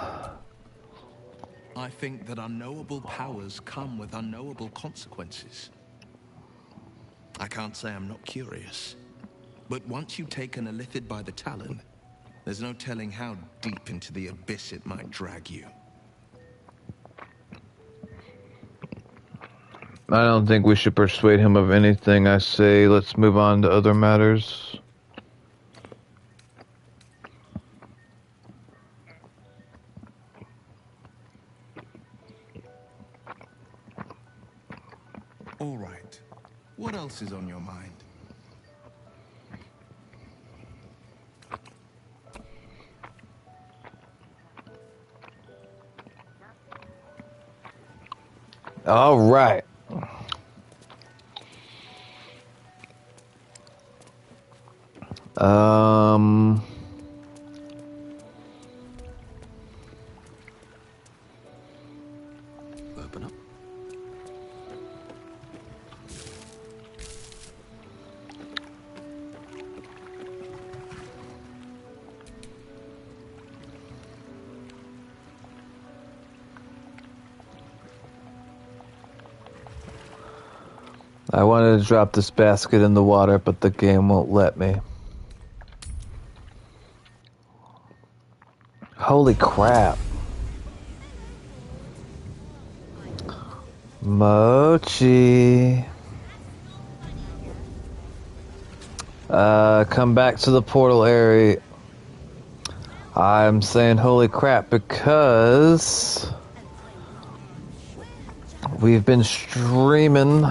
I think that unknowable powers come with unknowable consequences. I can't say I'm not curious, but once you've taken a lithid by the talon, there's no telling how deep into the abyss it might drag you. I don't think we should persuade him of anything. I say let's move on to other matters. All right. What else is on your mind? All right. Open up. I wanted to drop this basket in the water, but the game won't let me. Holy crap. Mochi. Come back to the portal area. I'm saying holy crap because we've been streaming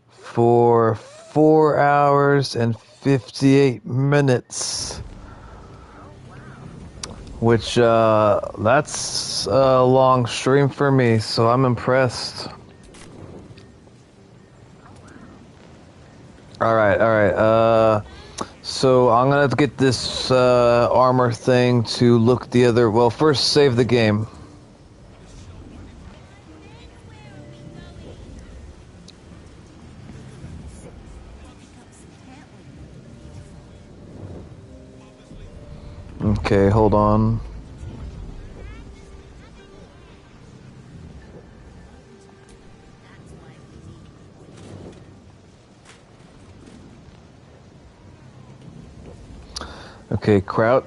for 4 hours and 58 minutes. Which, that's a long stream for me, so I'm impressed. Alright, so I'm gonna get this, armor thing to look the other, well, first save the game. Okay, hold on. Okay, Kraut.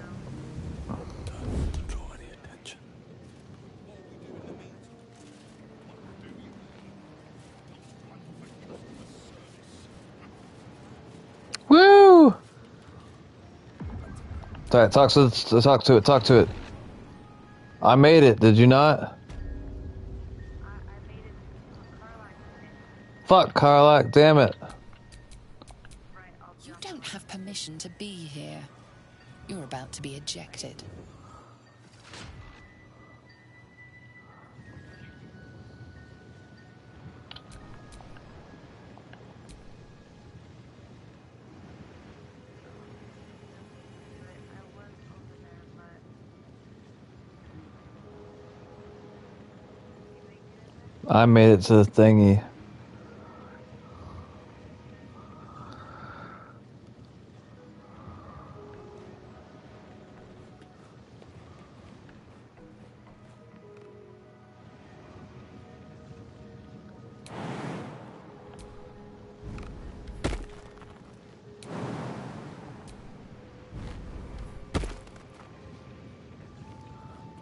Woo! Alright, talk to it. I made it, did you not? Fuck, Karlak, damn it. You don't have permission to be here. You're about to be ejected. I made it to the thingy.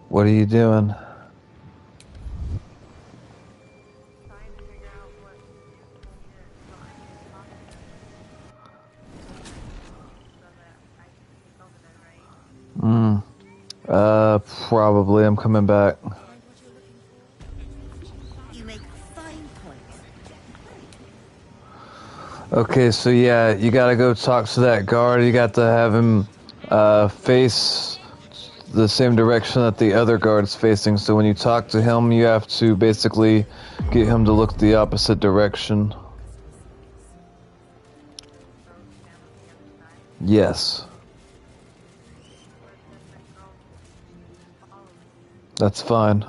What are you doing? Probably. I'm coming back. You make fine points. Okay, so yeah, you gotta go talk to that guard. You got to have him face the same direction that the other guard's facing. So when you talk to him, you have to basically get him to look the opposite direction. Yes. That's fine.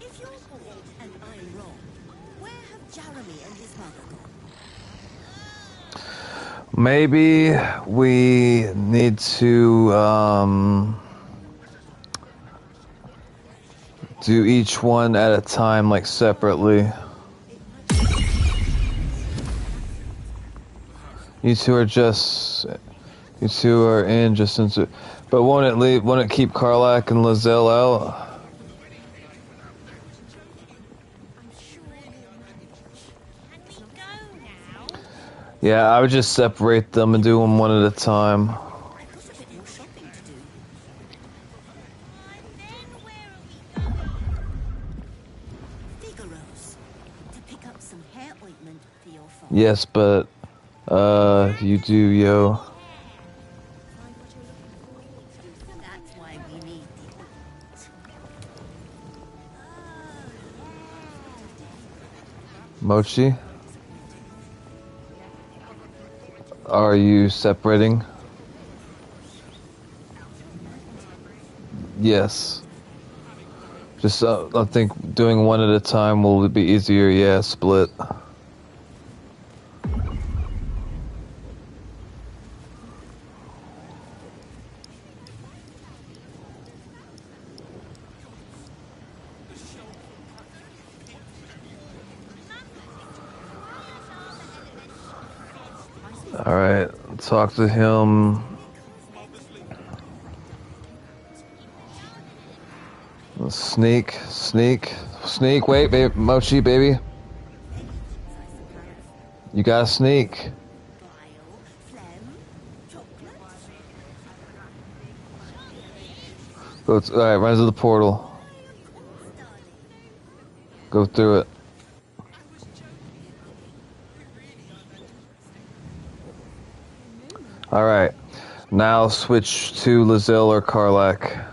If you're bored and I'm wrong, where have Jeremy and his mother gone? Maybe we need to do each one at a time, like separately. You two are in just into, but won't it keep Karlak and Lizelle out? Yeah, I would just separate them and do them one at a time. Yes, but you do, yo. That's why we need Mochi? are you separating? Yes. Just, I think doing one at a time will be easier. Yeah, split. Alright, talk to him. Sneak. Wait, baby, Mochi, baby. You gotta sneak. Alright, run to the portal. Go through it. Alright. Now switch to Lizelle or Karlak.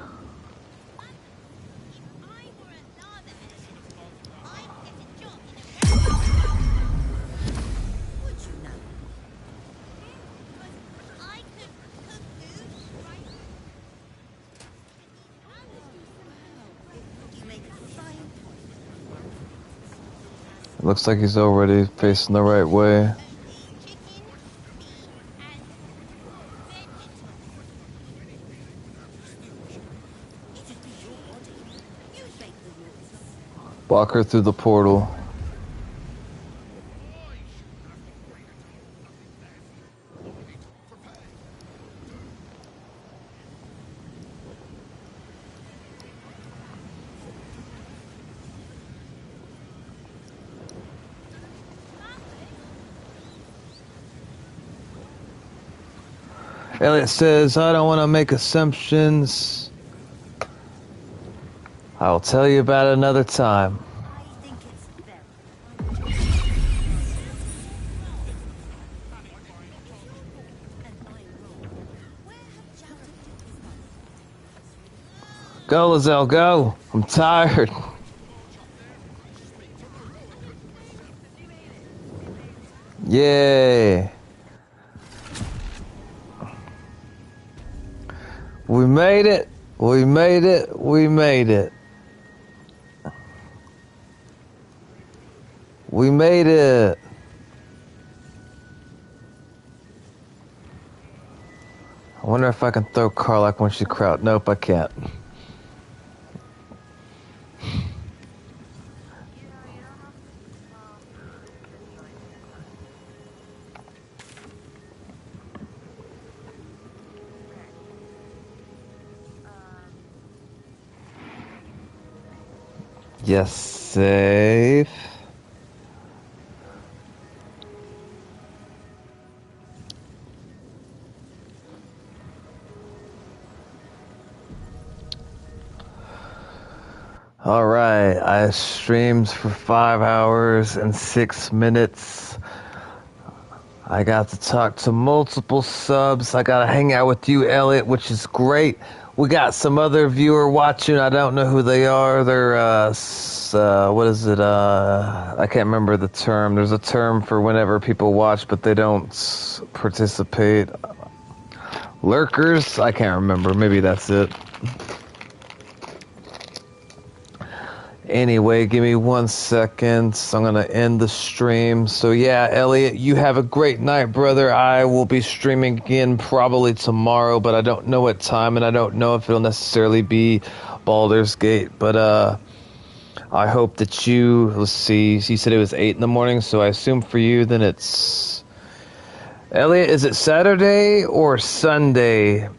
Looks like he's already facing the right way. Walk her through the portal. Elliot says, I don't want to make assumptions. I'll tell you about it another time. Go, Lizelle, go. I'm tired. Yay. We made it. We made it. We made it. We made it. I wonder if I can throw Karlak when she crouched. Nope, I can't. Yes, safe. All right, I streamed for 5 hours and 6 minutes. I got to talk to multiple subs. I got to hang out with you, Elliot, which is great. We got some other viewer watching. I don't know who they are. They're, what is it? I can't remember the term. There's a term for whenever people watch, but they don't participate. Lurkers? I can't remember. Maybe that's it. Anyway, give me 1 second. I'm going to end the stream. So yeah, Elliot, you have a great night, brother. I will be streaming again probably tomorrow, but I don't know what time, and I don't know if it'll necessarily be Baldur's Gate. But I hope that let's see, you said it was 8 in the morning, so I assume for you then it's... Elliot, is it Saturday or Sunday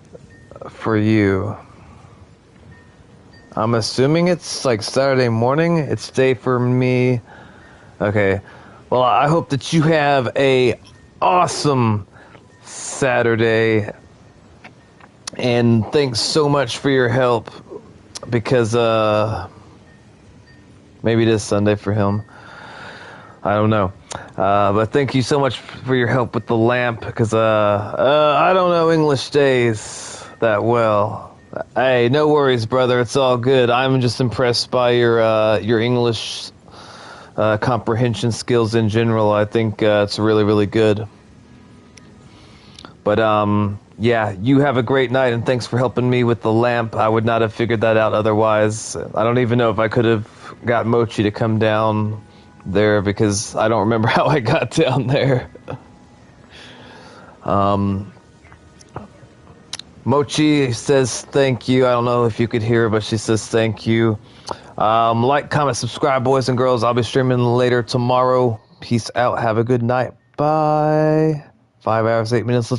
for you? I'm assuming it's like Saturday morning. It's day for me. Okay. Well, I hope that you have a awesome Saturday. And thanks so much for your help. Because maybe it is Sunday for him. I don't know. But thank you so much for your help with the lamp. Because I don't know English days that well. Hey, no worries, brother. It's all good. I'm just impressed by your English comprehension skills in general. I think it's really, really good. But yeah, you have a great night, and thanks for helping me with the lamp. I would not have figured that out otherwise. I don't even know if I could have got Mochi to come down there, because I don't remember how I got down there. Mochi says thank you. I don't know if you could hear her, but she says thank you. Like, comment, subscribe, boys and girls. I'll be streaming later tomorrow. Peace out. Have a good night. Bye. 5 hours, 8 minutes.